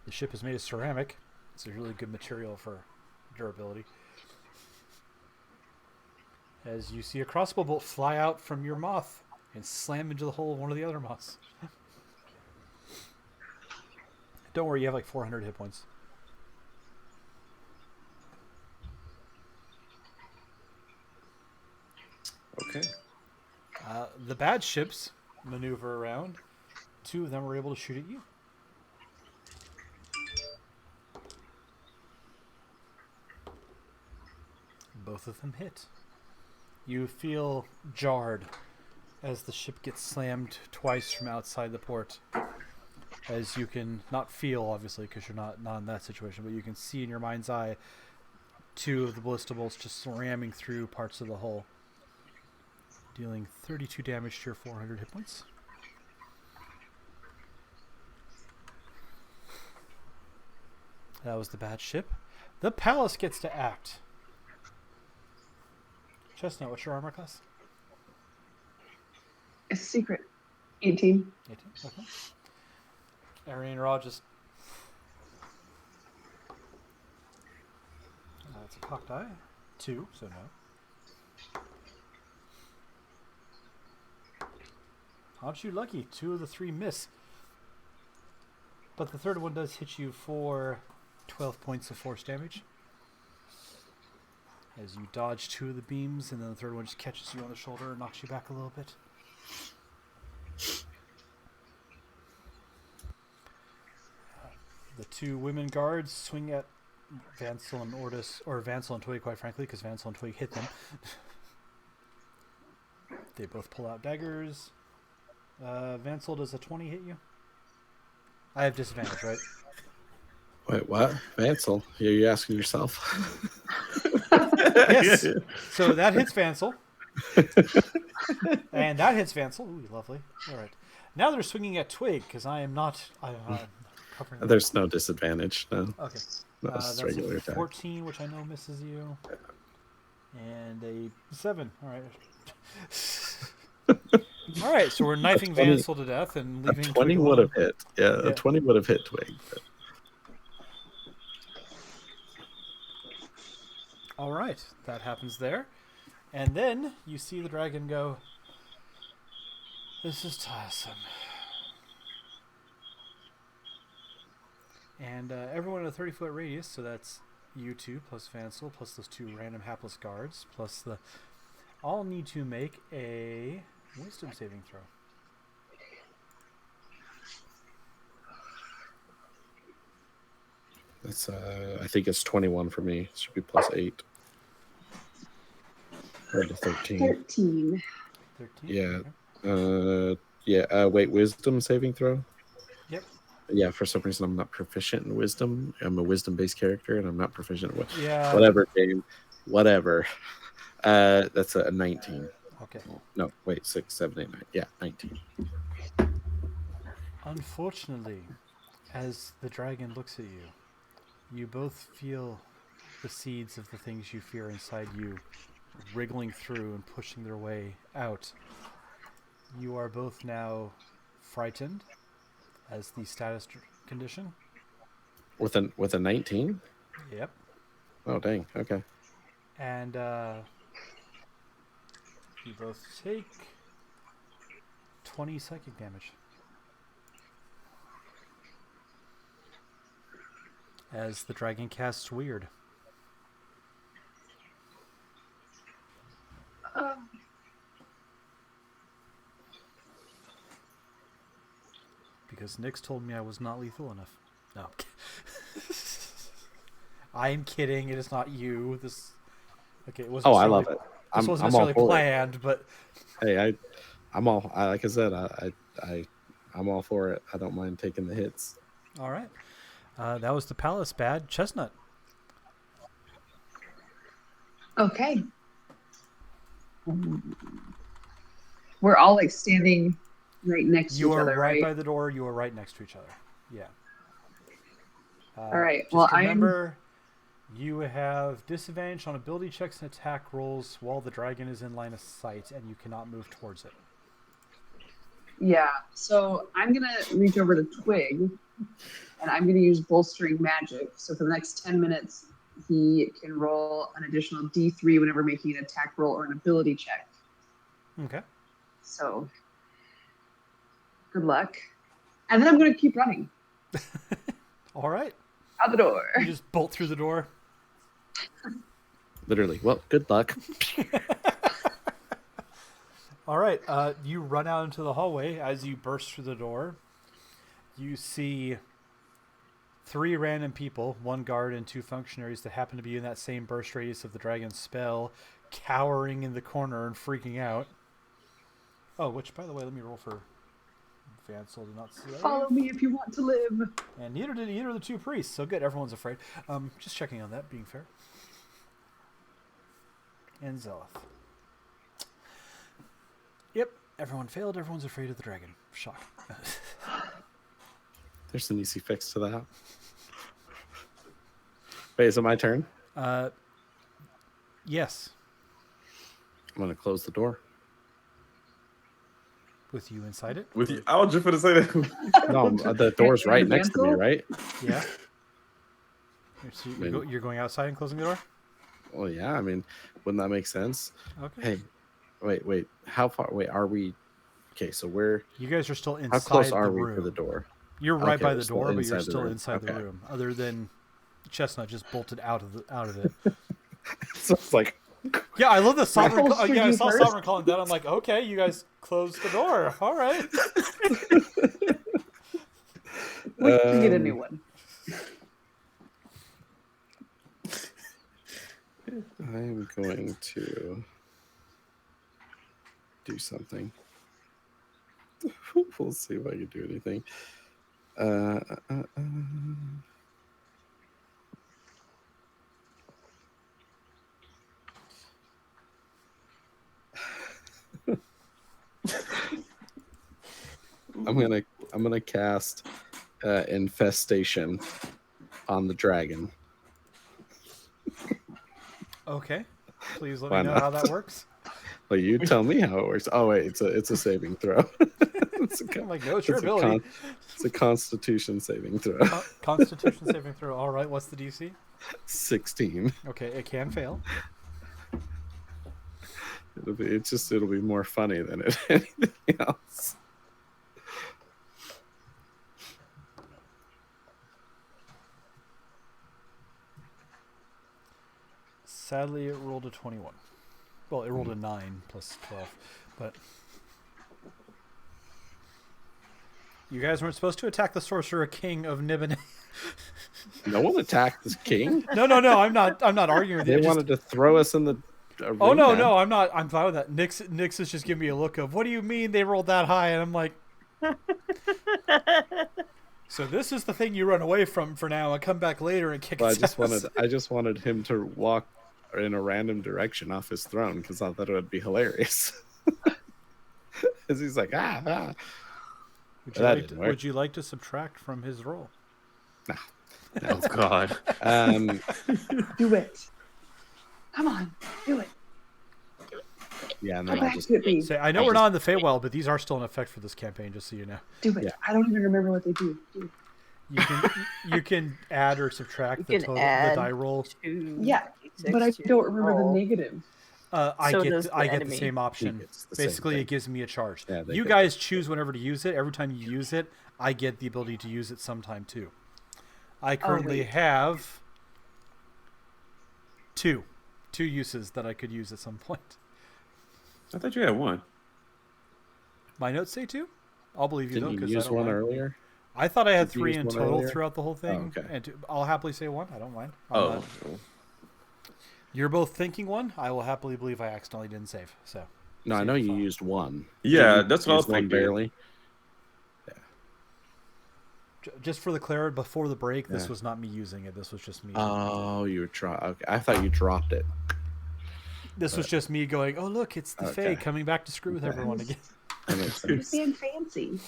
The ship is made of ceramic. It's a really good material for durability. As you see a crossbow bolt fly out from your moth and slam into the hull of one of the other moths. Don't worry, you have like 400 hit points. Okay. The bad ships maneuver around. 2 of them were able to shoot at you. Both of them hit. You feel jarred as the ship gets slammed twice from outside the port. As you can not feel, obviously, because you're not in that situation, but you can see in your mind's eye 2 of the ballista bolts just ramming through parts of the hull, dealing 32 damage to your 400 hit points. That was the bad ship. The palace gets to act. Chestnut, what's your armor class? It's a secret. 18. 18. Okay. Arian Raw just... That's a cocked eye. 2, so no. Aren't you lucky? 2 of the 3 miss. But the third one does hit you for 12 points of force damage. As you dodge 2 of the beams, and then the third one just catches you on the shoulder and knocks you back a little bit. The 2 women guards swing at Vansel and Ortis, or Vansel and Twig, quite frankly, because Vansel and Twig hit them. They both pull out daggers. Vansel, does a 20 hit you? I have disadvantage, right? Wait, what? Vansel? Are you asking yourself? Yes. So that hits Vansel. And that hits Vansel. Ooh, lovely. All right. Now they're swinging at Twig, because I am not covering. There's no disadvantage. No, Okay. no, it's That's regular a attack. 14, which I know misses you, and a 7. All right. All right, so we're knifing 20 Vansel to death and A leaving 20 Twig would alone. have hit. Yeah, Yeah. a 20 would have hit Twig. But... All right, that happens there. And then you see the dragon go, "This is tiresome." And everyone in a 30-foot radius, so that's you two plus Vansel plus those 2 random hapless guards plus the... all need to make a wisdom saving throw. That's I think it's 21 for me. It should be +8. Or to 13. 13. 13? Yeah. Okay. Wait, wisdom saving throw? Yep. Yeah, for some reason I'm not proficient in wisdom. I'm a wisdom-based character, and I'm not proficient in Yeah. whatever game. Whatever. That's a 19. Okay. No, wait, 6, 7, 8, 9. Yeah, 19. Unfortunately, as the dragon looks at you, you both feel the seeds of the things you fear inside you wriggling through and pushing their way out. You are both now frightened as the status condition. With a 19? Yep. Oh, dang. Okay. And you both take 20 psychic damage. As the dragon casts Weird. Because Nyx told me I was not lethal enough. No. I'm kidding. It is not you. This. Okay, it wasn't. Oh, I love it. This wasn't I'm all necessarily for planned, but Hey, I'm all. Like I said, I'm all for it. I don't mind taking the hits. all right. That was the palace bad. Chestnut. Okay. We're all like standing right next to You each are other, right right? by the door. You are right next to each other. Yeah. All right. Just Well, remember, you have disadvantage on ability checks and attack rolls while the dragon is in line of sight, and you cannot move towards it. Yeah. So I'm gonna reach over to Twig, and I'm gonna use bolstering magic. So for the next 10 minutes, he can roll an additional D3 whenever making an attack roll or an ability check. Okay. So good luck. And then I'm gonna keep running All right. out the door. You just bolt through the door. Literally. Well, good luck. All right. You run out into the hallway. As you burst through the door, you see 3 random people, 1 guard and 2 functionaries that happen to be in that same burst radius of the dragon's spell, cowering in the corner and freaking out. Oh, which, by the way, let me roll for Vansel to not see. Follow me if you want to live. And neither did either of the 2 priests, so good. Everyone's afraid. Just checking on that, being fair. And Zeloth. Yep, everyone failed. Everyone's afraid of the dragon. Shock. There's an easy fix to that. Wait, is it my turn? Yes, I'm gonna close the door. with you inside it. With you, I was just going to say that. No, the door's right next to me, Vansel? right? Yeah. So you're going outside and closing the door? Well, yeah. I mean, wouldn't that make sense? Okay. Hey, wait. How far? Wait, are we? Okay, so we're. You guys are still inside How close the are we room. to the door? You're right Okay, by we're the still door, but inside you're the still room. inside the Okay. room. Other than Chestnut just bolted out of it. So it's like. Yeah, I love the sovereign. holstered Yeah, I you saw first. sovereign calling down. I'm like, okay, you guys closed the door. All right. We can get a new one. I'm going to do something. We'll see if I can do anything. I'm gonna cast infestation on the dragon. Okay. Please let Why me know not? how that works. Well, you tell me how it works. Oh wait, it's a saving throw. I'm like, no, it's your ability. It's a Constitution saving throw. Constitution saving throw. All right, what's the DC? 16. Okay, it can fail. It'll be more funny than anything else. Sadly, it rolled a 21. Well, it rolled a 9 plus 12, but you guys weren't supposed to attack the sorcerer king of Nibbin. No one attacked the king. No. I'm not arguing with you. They wanted to throw us in the arena. Oh no, I'm not. I'm fine with that. Nix is just giving me a look of, what do you mean they rolled that high? And I'm like, so this is the thing you run away from for now and come back later and kick Well, its ass. I just wanted him to walk in a random direction off his throne because I thought it would be hilarious. Because he's like, ah. Would you like to subtract from his roll? No. Oh God. Do it. Come on, do it. Yeah, and Go then I'll back just to it, please. Say, I know we're not in the Feywild, but these are still in effect for this campaign, just so you know. Do it. Yeah. I don't even remember what they do. Do it. You can add or subtract the can total, the add die roll. Yeah, but I don't remember the negative. I So get does the, the I get the enemy. same option. He gets the same Basically, thing. it gives me a charge. Yeah, they You get guys choose whenever to use it. Every time you use it, I get the ability to use it sometime too. I currently wait. have two uses that I could use at some point. I thought you had one. My notes say two. I'll believe you Didn't though, you because I use don't one mind. earlier? I thought I had Did you 3 use in one total earlier? throughout the whole thing. okay. And I'll happily say one. I don't mind. I'm Oh. not- You're both thinking one. I will happily believe I accidentally didn't save. So. No, I Save know the you file. used one. Yeah, You that's what I was used one thinking. barely. Just for the clarity, before the break, this Yeah. was not me using it. This was just me. Oh, you were okay. I thought you dropped it. This was just me going, oh, look, it's the Okay. Fae coming back to screw with Okay. everyone again. That makes You're sense. being fancy.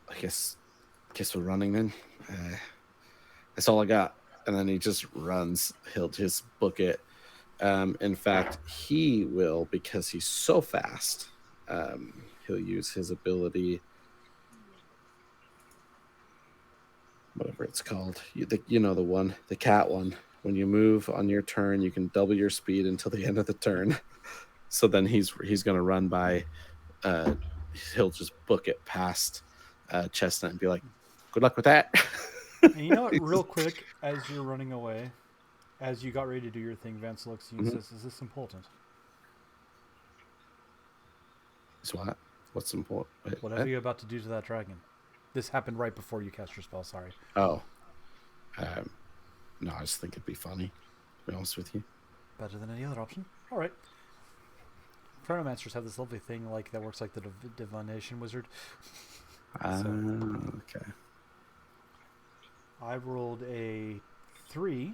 I guess we're running then. That's all I got. And then he just runs. He'll just book it. In fact, he will, because he's so fast, he'll use his ability, whatever it's called. You know the one, the cat one. When you move on your turn, you can double your speed until the end of the turn. So then he's going to run by. He'll just book it past Chestnut and be like, "Good luck with that." And you know what, real quick, as you're running away, as you got ready to do your thing, Vance looks at you and says, is this important? Is what? What's important? Wait, Whatever what? you're about to do to that dragon. This happened right before you cast your spell, sorry. Oh. No, I just think it'd be funny, to be honest with you. Better than any other option. All right. Chronomancers have this lovely thing like that works like the divination wizard. Okay. I rolled a 3,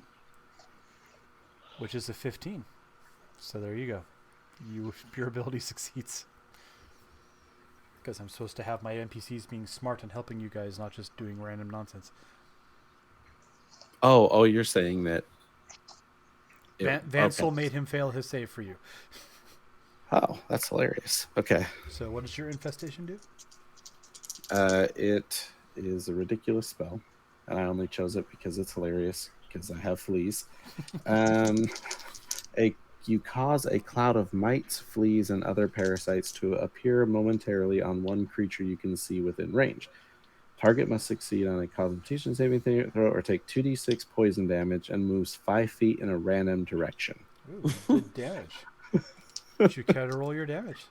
which is a 15. So there you go. Your ability succeeds. Because I'm supposed to have my NPCs being smart and helping you guys, not just doing random nonsense. Oh, you're saying that. Vansel okay. made him fail his save for you. Oh, that's hilarious. Okay. So what does your infestation do? It is a ridiculous spell, and I only chose it because it's hilarious, because I have fleas. You cause a cloud of mites, fleas, and other parasites to appear momentarily on one creature you can see within range. Target must succeed on a Constitution saving throw or take 2d6 poison damage and moves 5 feet in a random direction. Ooh, good damage. Would you care to roll your damage?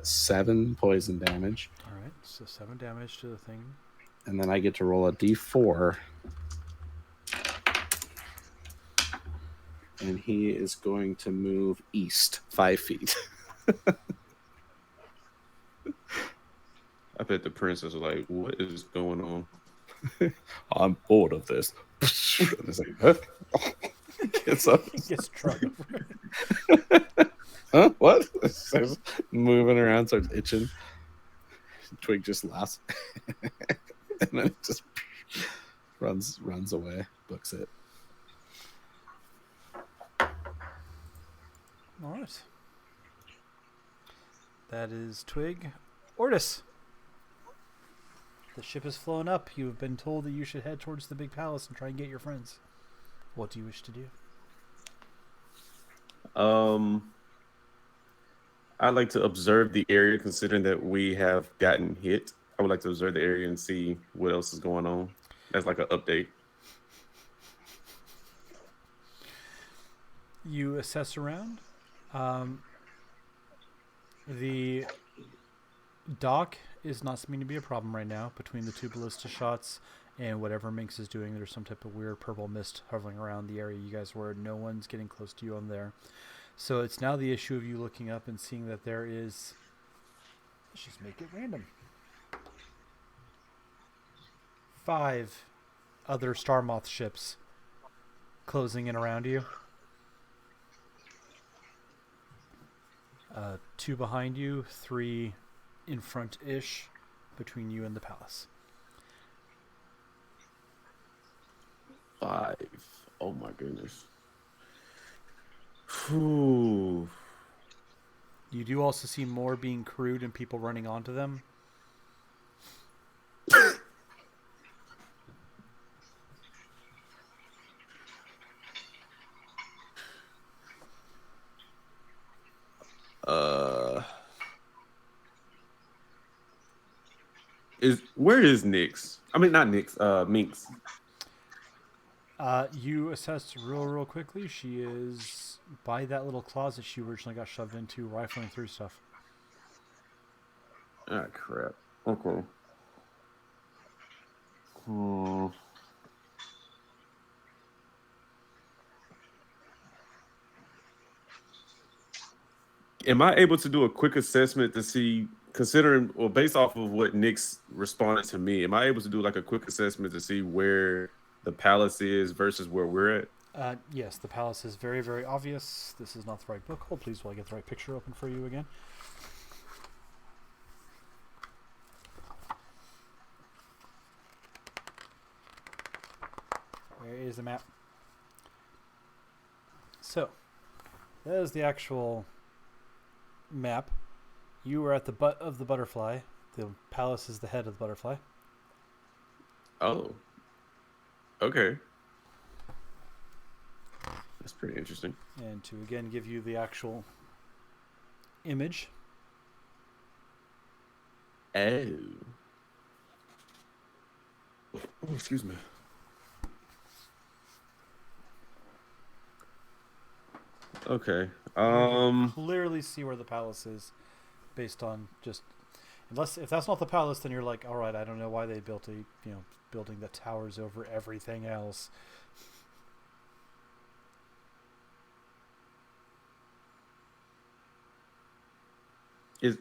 7 poison damage, All right, so 7 damage to the thing. and then I get to roll a d4. And he is going to move east 5 feet. I bet the princess was like, "What is going on?" I'm bored of this. And it's like, huh? Gets up. He gets drunk over it. Huh? What? Starts moving around, starts itching. Twig just laughs. And then it just runs away, books it. All right. That is Twig. Ortis. The ship has flown up. You have been told that you should head towards the big palace and try and get your friends. What do you wish to do? I'd like to observe the area, considering that we have gotten hit. I would like to observe the area and see what else is going on. That's like an update. You assess around. The dock is not seeming to be a problem right now. Between the two ballista shots and whatever Minx is doing, there's some type of weird purple mist hovering around the area you guys were. No one's getting close to you on there. So it's now the issue of you looking up and seeing that there is... Let's just make it random. 5 other Star Moth ships closing in around you. 2 behind you, 3 in front-ish between you and the palace. 5. Oh my goodness. Whew. You do also see more being crewed and people running onto them. Where is Nyx? I mean, not Nyx. Minx. You assessed real quickly. She is by that little closet she originally got shoved into, rifling through stuff. Ah, crap. Okay. Am I able to do a quick assessment to see, considering, well, based off of what Nyx responded to me, am I able to do like a quick assessment to see where the palace is versus where we're at? Yes, the palace is very obvious. This is not the right book. Hold please while I get the right picture open for you again. Where is the map? So, that is the actual map. You are at the butt of the butterfly. The palace is the head of the butterfly. Oh. Okay. That's pretty interesting. And to again give you the actual image. Oh. Oh, excuse me. Okay. Clearly see where the palace is based on just, unless if that's not the palace, then you're like, all right, I don't know why they built a building that towers over everything else. Is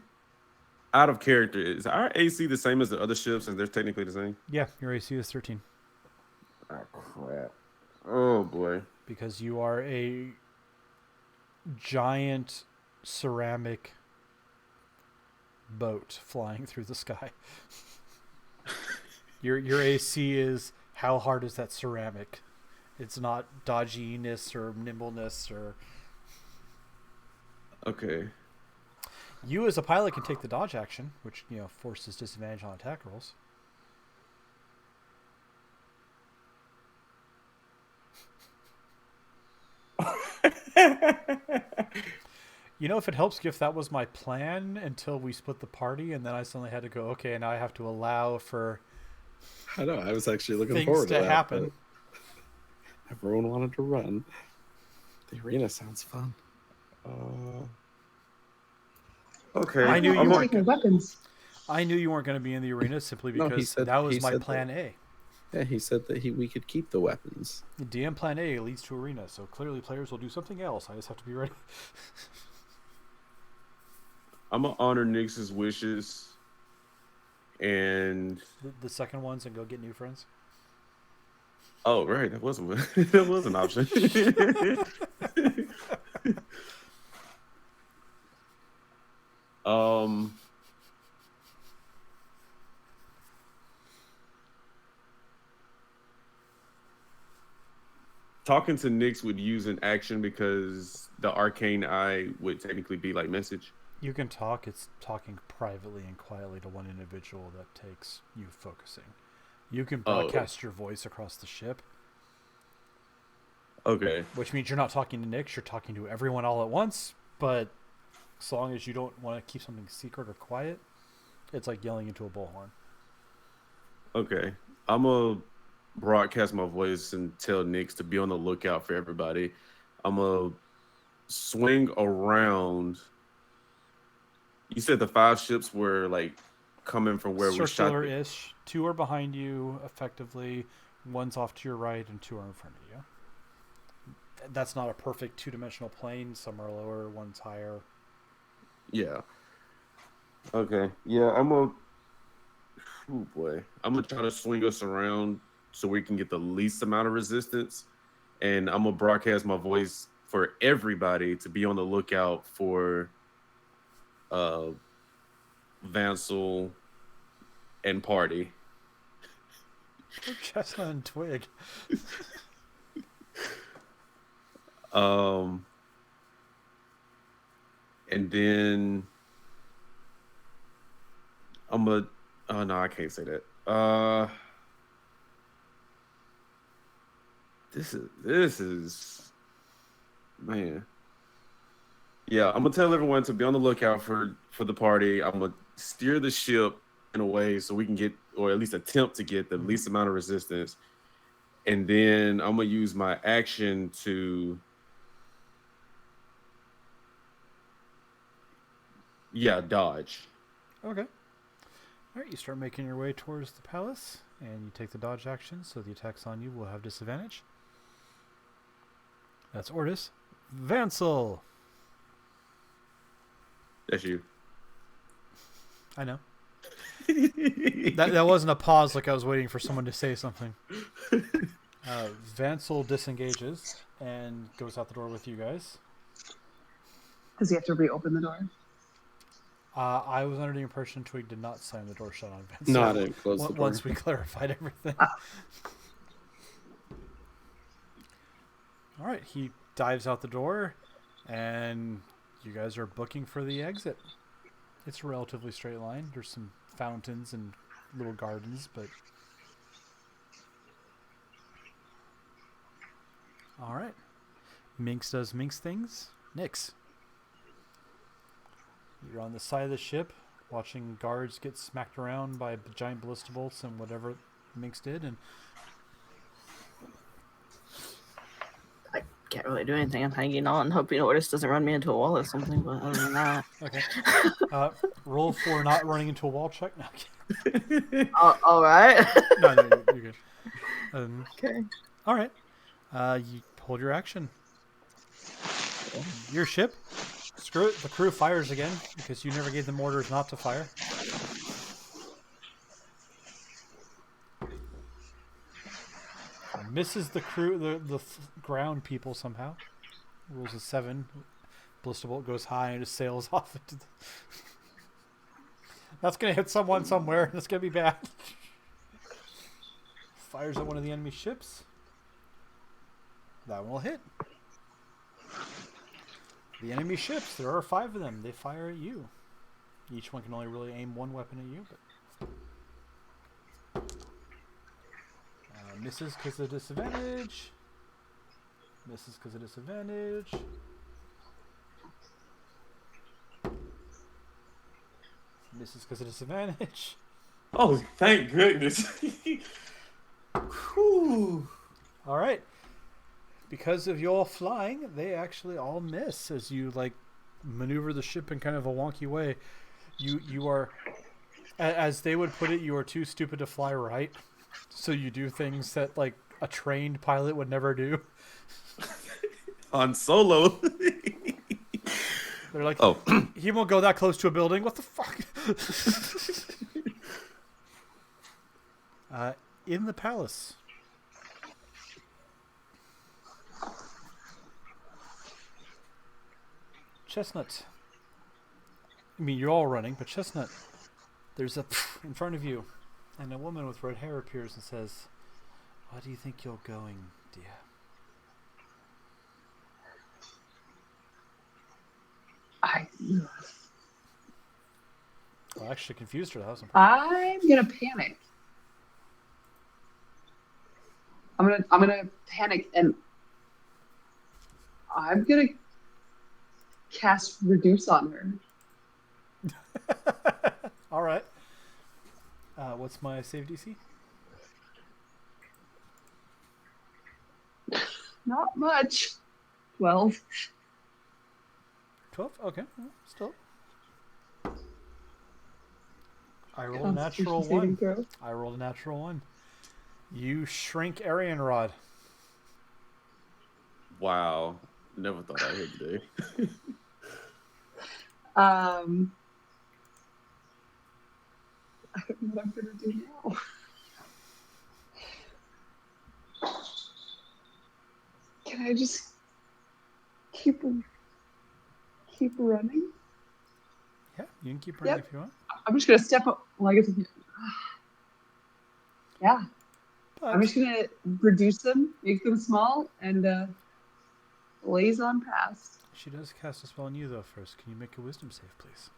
out of character. Is our AC the same as the other ships, and they're technically the same? Yeah, your AC is 13 Oh crap. Oh boy. because you are a giant ceramic boat flying through the sky. Your AC is how hard is that ceramic? It's not dodginess or nimbleness or. Okay. You as a pilot can take the dodge action, which forces disadvantage on attack rolls. If it helps, Gift, that was my plan until we split the party, and then I suddenly had to go, okay, now I have to allow for I know. I was actually looking things forward to to that, happen. but everyone wanted to run. The arena sounds fun. Okay. I knew you I'm weren't. taking weapons. I knew you weren't going to be in the arena simply No, because he said- that was he my said plan that. A. Yeah, he said that we could keep the weapons. The DM plan A leads to arena, so clearly players will do something else. I just have to be ready. I'm gonna honor Nyx's wishes, and The second ones and go get new friends. oh right, that was that was an option. Um, talking to Nyx would use an action because the arcane eye would technically be like message. You can talk. It's talking privately and quietly to one individual that takes you focusing. You can broadcast your voice across the ship, Okay. which means you're not talking to Nyx, you're talking to everyone all at once, but as long as you don't want to keep something secret or quiet, it's like yelling into a bullhorn. Okay. I'm gonna broadcast my voice and tell Nyx to be on the lookout for everybody. I'm gonna swing around. You said the 5 ships were like coming from where we shot. Circular-ish. 2 are behind you, effectively. 1's off to your right, and 2 are in front of you. That's not a perfect 2-dimensional plane. Some are lower, 1's higher. Yeah. Okay. Yeah, I'm gonna. Oh boy, I'm gonna try to swing us around so we can get the least amount of resistance, and I'm gonna broadcast my voice for everybody to be on the lookout for Vansel and party. Chestnut and Twig. And then I'm gonna. Oh no, I can't say that. This is man. Yeah, I'm gonna tell everyone to be on the lookout for the party. I'm gonna steer the ship in a way so we can get, or at least attempt to get, the least amount of resistance. And then I'm gonna use my action to, dodge. Okay. All right, you start making your way towards the palace, and you take the dodge action, so the attacks on you will have disadvantage. That's Ortis. Vansel! That's you. I know. That wasn't a pause like I was waiting for someone to say something. Vansel disengages and goes out the door with you guys. Does he have to reopen the door? I was under the impression Twig did not slam the door shut on Vansel. No, I didn't close the door. Once we clarified everything. All right, he dives out the door, and you guys are booking for the exit. It's a relatively straight line. There's some fountains and little gardens, but... All right. Minx does Minx things. Nyx. You're on the side of the ship, watching guards get smacked around by giant ballista bolts and whatever Minx did, and... I can't really do anything. I'm hanging on, hoping Ortis doesn't run me into a wall or something, but other than that... Okay. Roll for not running into a wall check. No, all right. no, you're good. Okay. All right. You hold your action. Your ship. Screw it. The crew fires again because you never gave them orders not to fire. Misses the crew, the ground people somehow. Rolls a 7. Ballista bolt goes high and just sails off into the... That's gonna hit someone somewhere. That's gonna be bad. Fires at one of the enemy ships. That one will hit. The enemy ships, there are 5 of them. They fire at you. Each one can only really aim one weapon at you, but misses because of disadvantage. Misses because of disadvantage. Misses because of disadvantage. Oh, thank goodness. Whew. All right. Because of y'all flying, they actually all miss as you like maneuver the ship in kind of a wonky way. You are, as they would put it, you are too stupid to fly right. So you do things that like a trained pilot would never do. On Solo. They're like, Oh, he won't go that close to a building. What the fuck? In the palace. Chestnut. I mean, you're all running, but Chestnut, there's a in front of you, and a woman with red hair appears and says, "Where do you think you're going, dear?" Well, I actually confused her. That was important. I'm gonna panic. I'm gonna panic, and I'm gonna cast reduce on her. All right. What's my save DC? Not much. 12. 12? Okay. Well, still. I rolled a natural Constitution saving 1. throw. I rolled a natural 1. You shrink Arian Rod. Wow. Never thought I'd hear today. I don't know what I'm gonna do now. Can I just keep running? Yeah, you can keep running Yep. if you want. I'm just gonna step up. Well, I guess I can't. Yeah, But I'm just gonna reduce them, make them small, and blaze on past. she does cast a spell on you, though, first. Can you make a wisdom save, please?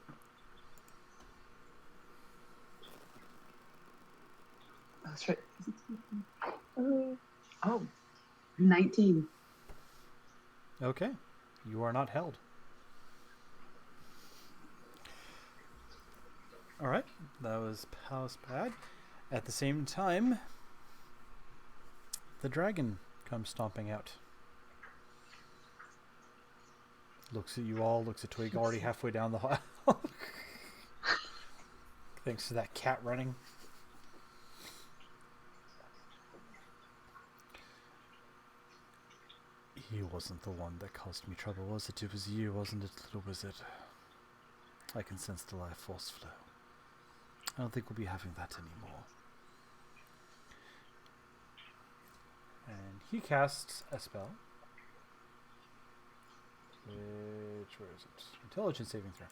That's right. Oh, 19. Okay. You are not held. All right. That was Palace Bad. At the same time, the dragon comes stomping out. Looks at you all, looks at Twig already halfway down the hall. Thanks to that cat running. He wasn't the one that caused me trouble, was it? It was you, wasn't it, little wizard? I can sense the life force flow. I don't think we'll be having that anymore. And he casts a spell. Where is it? Intelligence saving throw.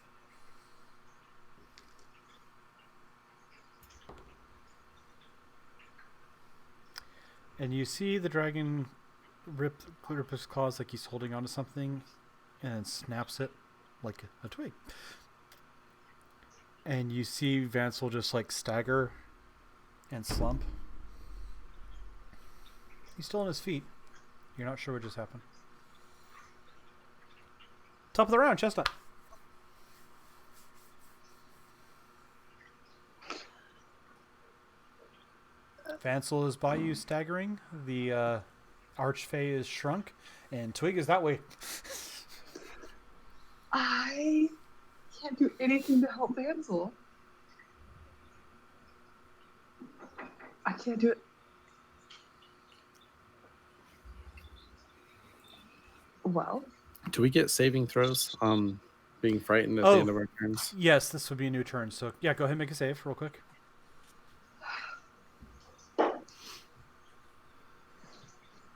And you see the dragon rip his claws like he's holding onto something and then snaps it like a twig. And you see Vansel just like stagger and slump. He's still on his feet. You're not sure what just happened. Top of the round, Chestnut. Vansel is by you, staggering. The Archfey is shrunk, and Twig is that way. I can't do anything to help Vansel. I can't do it. Well, Do we get saving throws on being frightened at Oh. the end of our turns? Yes, this would be a new turn. So yeah, go ahead and make a save real quick.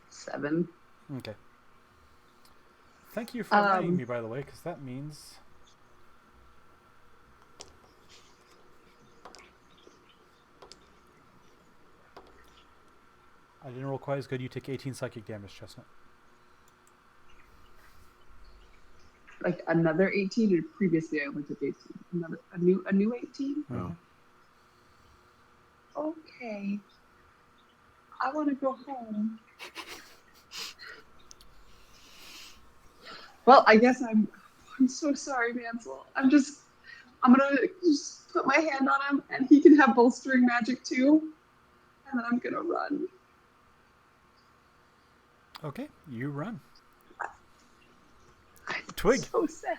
7. Okay. Thank you for reminding me, by the way, because that means I didn't roll quite as good. You take 18 psychic damage, Chestnut. Like another 18, or previously I only took 18. A new 18. Oh. Okay. I want to go home. Well, I guess I'm so sorry, Vansel. I'm gonna just put my hand on him, and he can have bolstering magic too, and then I'm gonna run. Okay, you run. I'm Twig. so sad.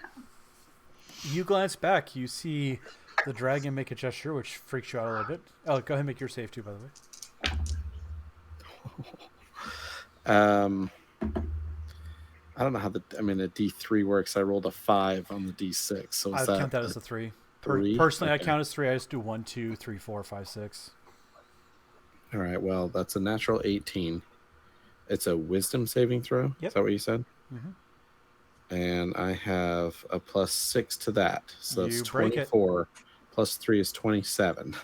You glance back. You see the dragon make a gesture, which freaks you out a little bit. Oh, go ahead and make your save too, by the way. I don't know how a D3 works. I rolled a 5 on the D6. So I is that count that as a 3. 3? Personally, Okay. I count as 3. I just do 1, 2, 3, 4, 5, 6. All right. Well, that's a natural 18. It's a wisdom saving throw. Yep. Is that what you said? Mhm. And I have a +6 to that. So that's You break it. 24. +3 is 27.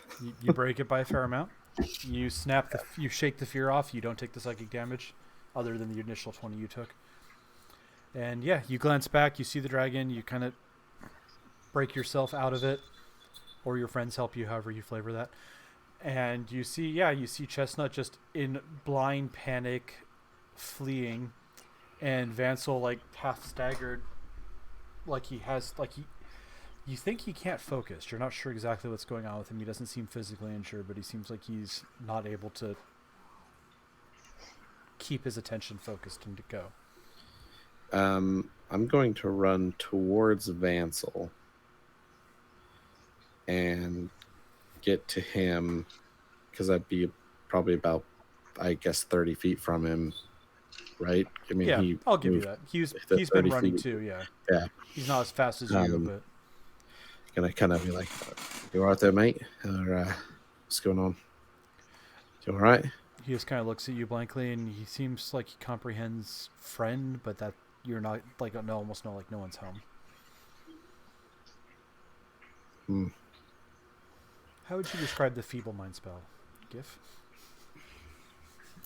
You break it by a fair amount. You you shake the fear off. You don't take the psychic damage, other than the initial 20 you took. And yeah, you glance back. You see the dragon. You kind of break yourself out of it, or your friends help you, however you flavor that. And you see Chestnut just in blind panic, fleeing, and Vansel like half staggered, you think he can't focus. You're not sure exactly what's going on with him. He doesn't seem physically injured, but he seems like he's not able to keep his attention focused and to go. I'm going to run towards Vansel and get to him, because I'd be probably about, I guess, 30 feet from him, right? I mean, yeah, I'll give you moved that. He's the been 30 running feet. too, yeah. Yeah. He's not as fast as you, but Gonna kind of be like, "You all right there, mate? Or what's going on? You all right?" he just kind of looks at you blankly, and he seems like he comprehends friend, but that you're not like almost know like no one's home. How would you describe the feeble mind spell, Gif?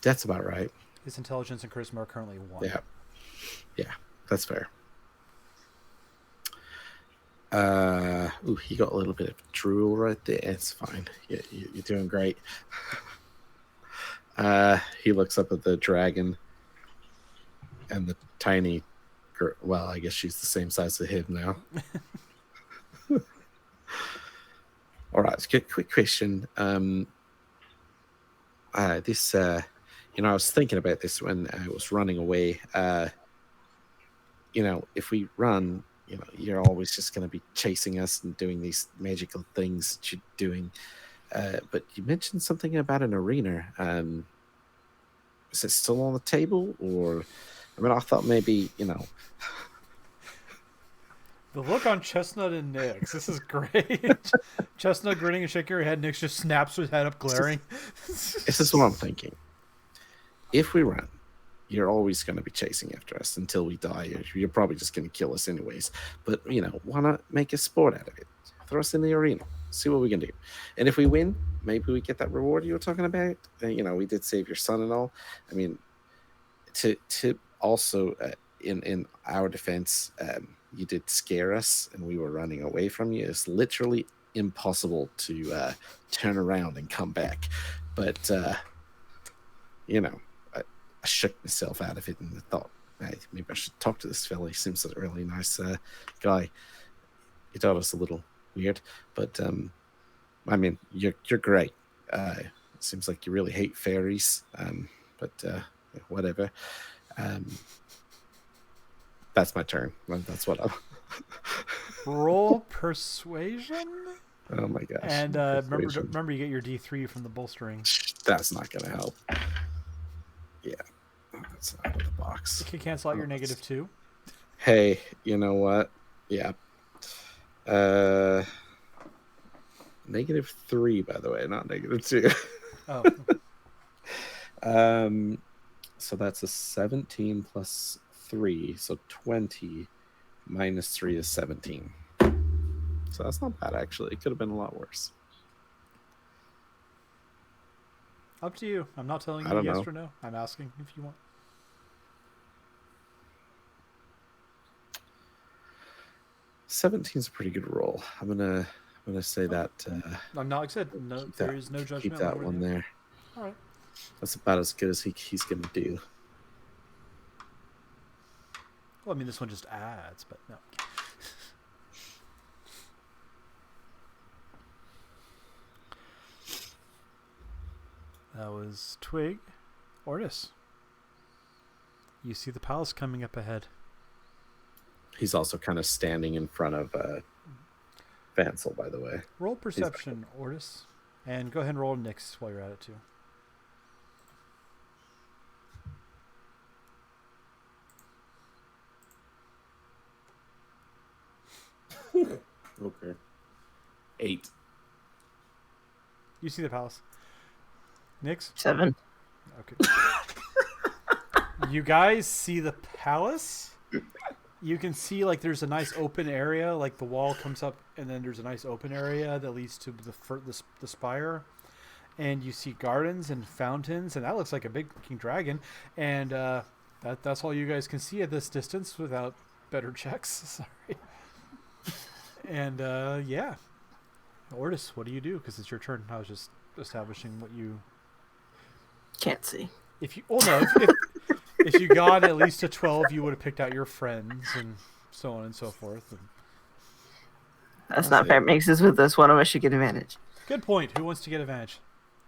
That's about right. His intelligence and charisma are currently 1. Yeah, that's fair. He got a little bit of drool right there. It's fine. You're doing great. He looks up at the dragon and the tiny girl. Well, I guess she's the same size as him now. All right, quick question. I was thinking about this when I was running away. If we run, you're always just going to be chasing us and doing these magical things that you're doing. But you mentioned something about an arena. Is it still on the table? Or, I thought maybe, The look on Chestnut and Nix. This is great. Chestnut grinning and shaking her head. Nix just snaps her head up, glaring. This is what I'm thinking. If we run, you're always going to be chasing after us until we die. You're probably just going to kill us anyways. But, why not make a sport out of it? Throw us in the arena. See what we can do. And if we win, maybe we get that reward you were talking about. We did save your son and all. I mean, to also, in our defense, you did scare us and we were running away from you. It's literally impossible to turn around and come back. But, I shook myself out of it and thought, hey, maybe I should talk to this fella. He seems like a really nice guy. He thought us a little weird, but you're great. It seems like you really hate fairies, but whatever. That's my turn. That's what I'm. Roll persuasion. Oh my gosh! And remember, you get your D3 from the bolstering. That's not gonna help. Yeah, that's out of the box. You can cancel out your -2. Hey, you know what? Yeah. -3, by the way, not -2. Oh. So that's a 17 plus 3, so 20 minus 3 is 17. So that's not bad, actually. It could have been a lot worse. Up to you. I'm not telling I you don't yes know. or no. I'm asking if you want. 17 is a pretty good roll. I'm gonna say that. I'm not, like I said, no, there is no judgment. Keep that one there. All right. That's about as good as he's gonna do. Well, I mean, this one just adds, but no. That was Twig. Ortis. You see the palace coming up ahead. He's also kind of standing in front of Vansel, by the way. Roll perception, Ortis. And go ahead and roll Nyx while you're at it, too. Okay. 8. You see the palace. Nyx? 7. Okay. You guys see the palace? You can see like there's a nice open area, like the wall comes up, and then there's a nice open area that leads to the spire, and you see gardens and fountains, and that looks like a big king dragon, and that's all you guys can see at this distance without better checks. Sorry. And yeah, Ortis, what do you do? Because it's your turn. I was just establishing what you. Can't see. If you, oh no, if you got at least a 12, you would have picked out your friends and so on and so forth. And That's not fair. Mixes with this. One of us should get advantage. good point. Who wants to get advantage?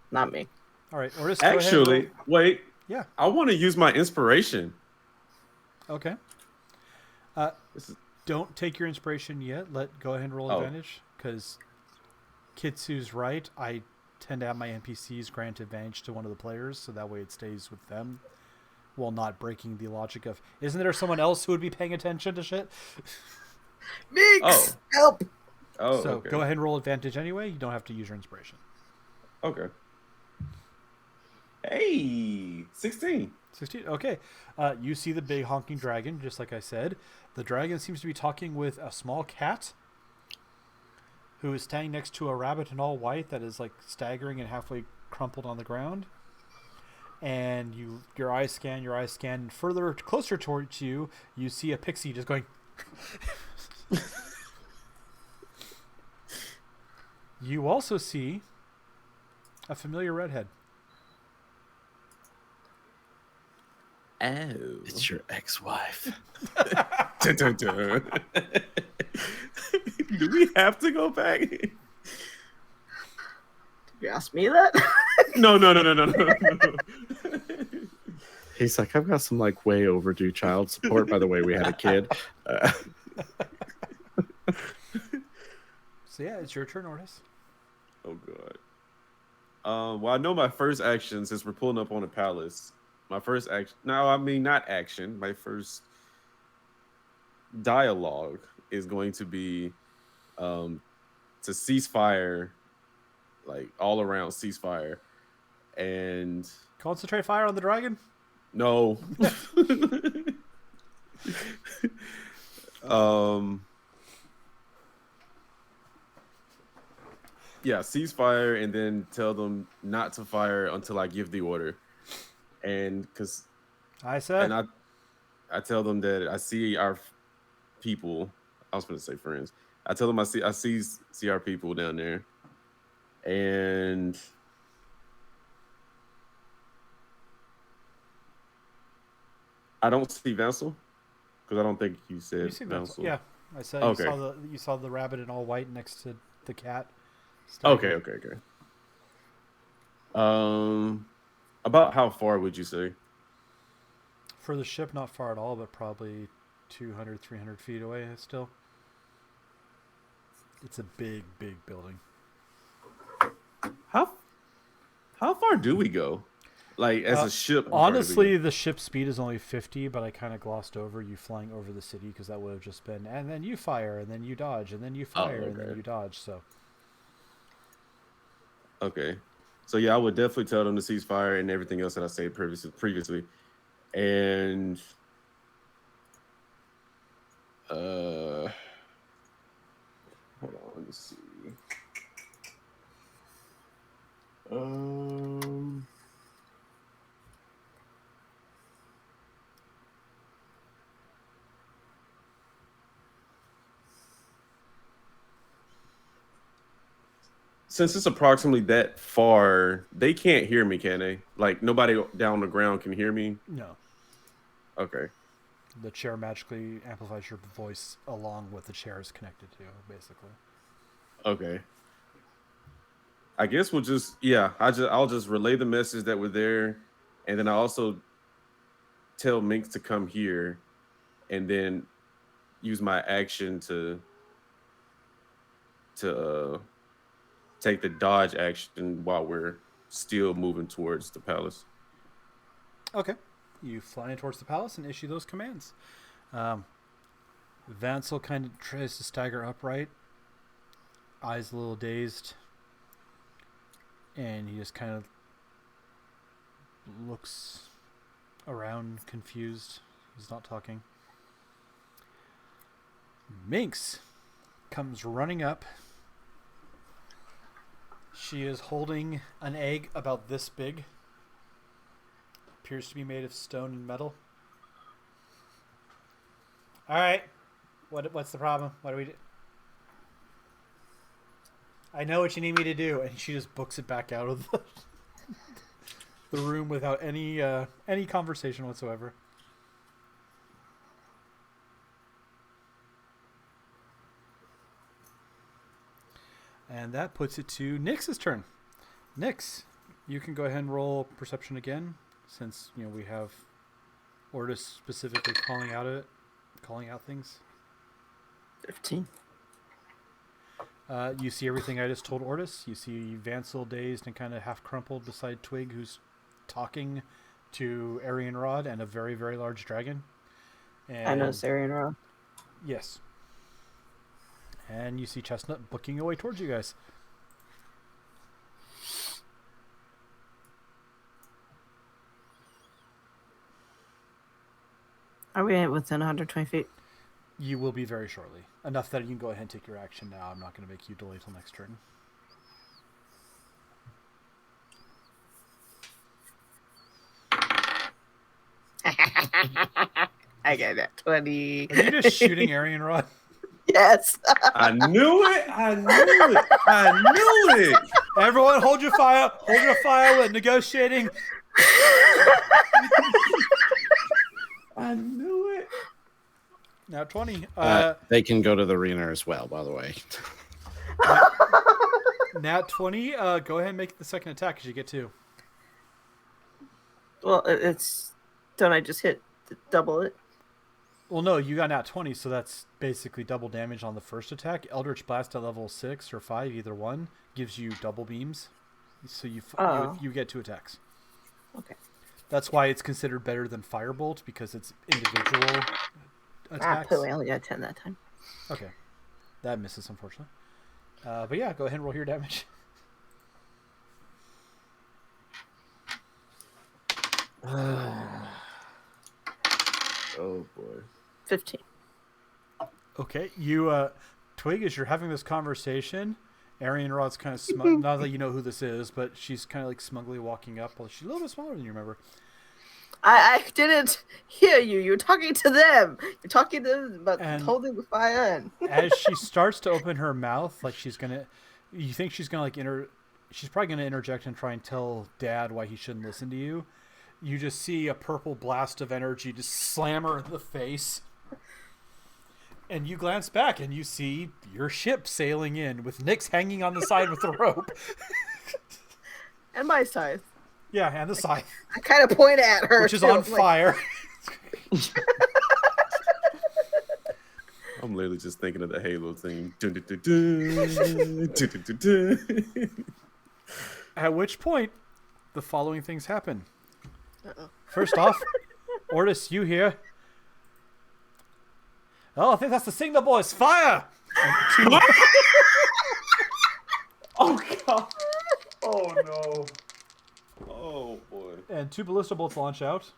Not me. All right, Ortis. Go ahead. Actually, wait. Yeah. I want to use my inspiration. Okay. This is- Don't take your inspiration yet. Go ahead and roll Oh. advantage because Kitsu's right. I tend to have my NPCs grant advantage to one of the players, so that way it stays with them, while not breaking the logic of. Isn't there someone else who would be paying attention to shit? Mix! Oh. Help! Oh, So okay. go ahead and roll advantage anyway. You don't have to use your inspiration. Okay. Hey, 16. 16. Okay. You see the big honking dragon, just like I said. The dragon seems to be talking with a small cat who is standing next to a rabbit in all white that is like staggering and halfway crumpled on the ground. And your eyes scan, and further closer towards you, you see a pixie just going. You also see a familiar redhead. Oh. It's your ex-wife. Dun, dun, dun. Do we have to go back? You asked me that? No. He's like, I've got some like way overdue child support. By the way, we had a kid. So yeah, it's your turn, Ortis. Oh god. Well, I know my first action since we're pulling up on a palace. My first action. No, I mean not action. My first dialogue is going to be to cease fire, like all around ceasefire, and Concentrate fire on the dragon. no. Yeah, ceasefire and then tell them not to fire until I give the order. And because I said. and I tell them that I see our people. I was going to say friends. I tell them I see our people down there. And I don't see Vansel because I don't think you said You see Vansel. Yeah, I said Okay. you saw the rabbit in all white next to the cat. Okay. About how far would you say? For the ship, not far at all, but probably 200, 300 feet away still. It's a big, big building. How far do we go? Like as a ship? how far do we Honestly, go? the ship speed is only 50, but I kind of glossed over you flying over the city because that would have just been, and then you fire, and then you dodge, and then you fire, and then okay. you dodge. So Okay. So yeah, I would definitely tell them to cease fire and everything else that I said previously. And hold on, let me see. Since it's approximately that far, they can't hear me, can they? Like nobody down the ground can hear me. no, Okay. the chair magically amplifies your voice along with the chair is connected to, basically. Okay. I guess we'll just I'll just relay the message that we're there, and then I also tell Minx to come here, and then use my action to take the dodge action while we're still moving towards the palace. Okay. You fly in towards the palace and issue those commands. Vansel kind of tries to stagger upright, eyes a little dazed, and he just kind of looks around confused. He's not talking. Minx comes running up. She is holding an egg about this big. Appears to be made of stone and metal. All right. What's the problem? What do we do? I know what you need me to do. And she just books it back out of the room without any conversation whatsoever. And that puts it to Nyx's turn. Nyx, you can go ahead and roll perception again, since we have Ortis specifically calling out things. 15. You see everything I just told Ortis. You see Vansel dazed and kind of half crumpled beside Twig, who's talking to Arian Rod and a very, very large dragon. And I know Arian Rod. Yes. And you see Chestnut booking away towards you guys. Are we within 120 feet? You will be very shortly. Enough that you can go ahead and take your action now. I'm not going to make you delay till next turn. I got that 20. Are you just shooting Arian Rod? Yes. I knew it. I knew it. I knew it. Everyone hold your fire. Hold your fire. We're negotiating. I knew it. Now 20. They can go to the arena as well, by the way. Nat 20. Go ahead and make the second attack because you get 2. Well, don't I just hit double it? Well, no, you got nat 20, so that's basically double damage on the first attack. Eldritch Blast at level 6 or 5, either one, gives you double beams. So you get 2 attacks. Okay. That's why it's considered better than Firebolt, because it's individual attacks. I only got 10 that time. Okay. That misses, unfortunately. But yeah, go ahead and roll your damage. Oh boy. 15. Okay, you, Twig, as you're having this conversation, Arian Rod's kind of smug. Not that you know who this is, but she's kind of like smugly walking up. Well, she's a little bit smaller than you remember. I didn't hear you. You're talking to them. You're talking to them about holding the fire in. As she starts to open her mouth, like you think she's gonna she's probably gonna interject and try and tell Dad why he shouldn't listen to you. You just see a purple blast of energy just slam her in the face. And you glance back and you see your ship sailing in with Nyx hanging on the side with the rope. And my scythe. Yeah, and the scythe. I kind of point at her. Which is on fire. I'm literally just thinking of the Halo theme. Dun, dun, dun, dun, dun, dun, dun. At which point, the following things happen. Uh-oh. First off, Ortis, you here. Oh, I think that's the signal, boys. Fire! Oh, God. Oh, no. Oh, boy. And 2 ballista bolts launch out.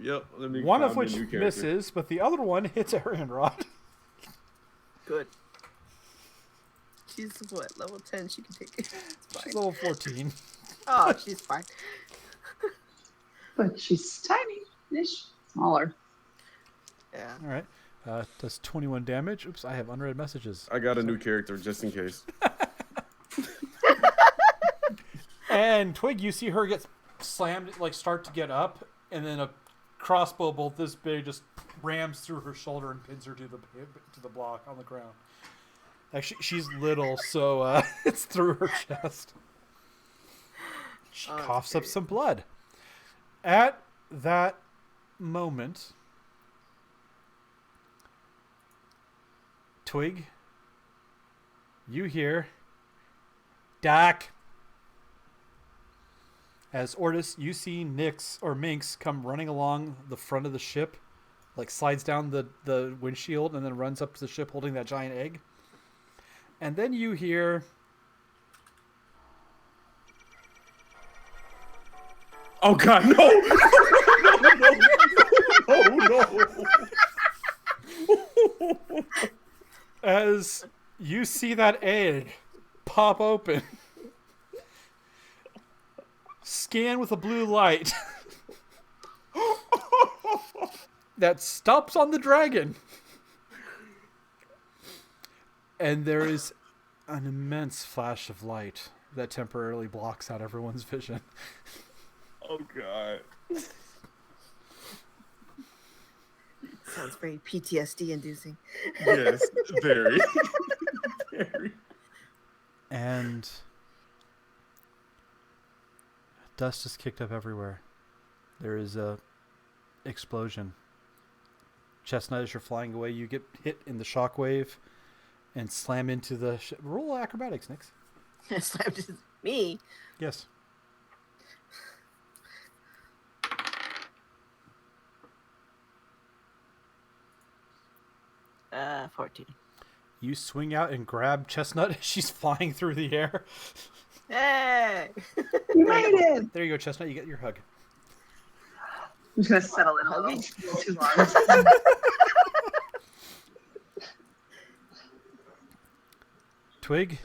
Yep. One of which misses, but the other one hits Arian Rod. Good. She's what? Level 10. She can take it. She's level 14. Oh, she's fine. But she's tiny-ish, smaller. Yeah. All right. Does 21 damage. Oops, I have unread messages. I got a new character just in case. And Twig, you see her get slammed, start to get up, and then a crossbow bolt this big just rams through her shoulder and pins her to the block on the ground. Actually, she's little, so it's through her chest. She coughs up some blood. At that moment, Twig, you hear, Doc. As Ortis, you see Minx come running along the front of the ship, slides down the windshield and then runs up to the ship holding that giant egg. And then you hear... Oh, God, no! No, no, no, no, no. As you see that egg pop open, scan with a blue light that stops on the dragon. And there is an immense flash of light that temporarily blocks out everyone's vision. Oh god. Sounds very PTSD inducing. Yes, very. Very. And dust is kicked up everywhere. There is a explosion. Chestnut, as you're flying away, you get hit in the shockwave and slam into the roll acrobatics, Nix. Slammed into me. Yes. Uh, 14. You swing out and grab Chestnut as she's flying through the air. Hey! You made it! There you go, Chestnut. You get your hug. I'm just gonna settle in a little too long. Twig,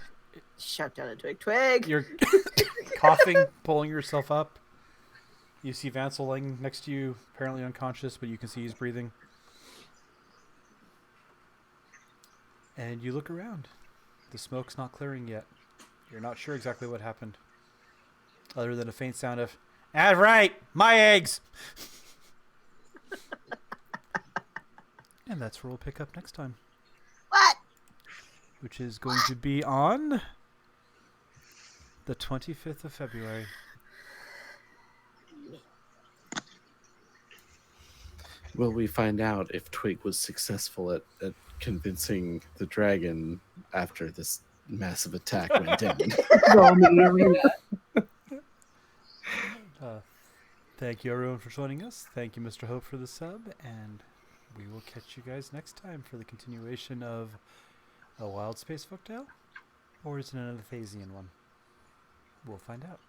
Shout down a twig. you're coughing, pulling yourself up. You see Vansel laying next to you, apparently unconscious, but you can see he's breathing. And you look around. The smoke's not clearing yet. You're not sure exactly what happened. Other than a faint sound of, "That's right, my eggs!" And that's where we'll pick up next time. What? Which is going to be on the 25th of February. Will we find out if Twig was successful at convincing the dragon after this massive attack went down? Roll me an arena. Thank you, everyone, for joining us. Thank you, Mr. Hope, for the sub. And we will catch you guys next time for the continuation of a Wildspace folktale. Or is it an Athasian one? We'll find out.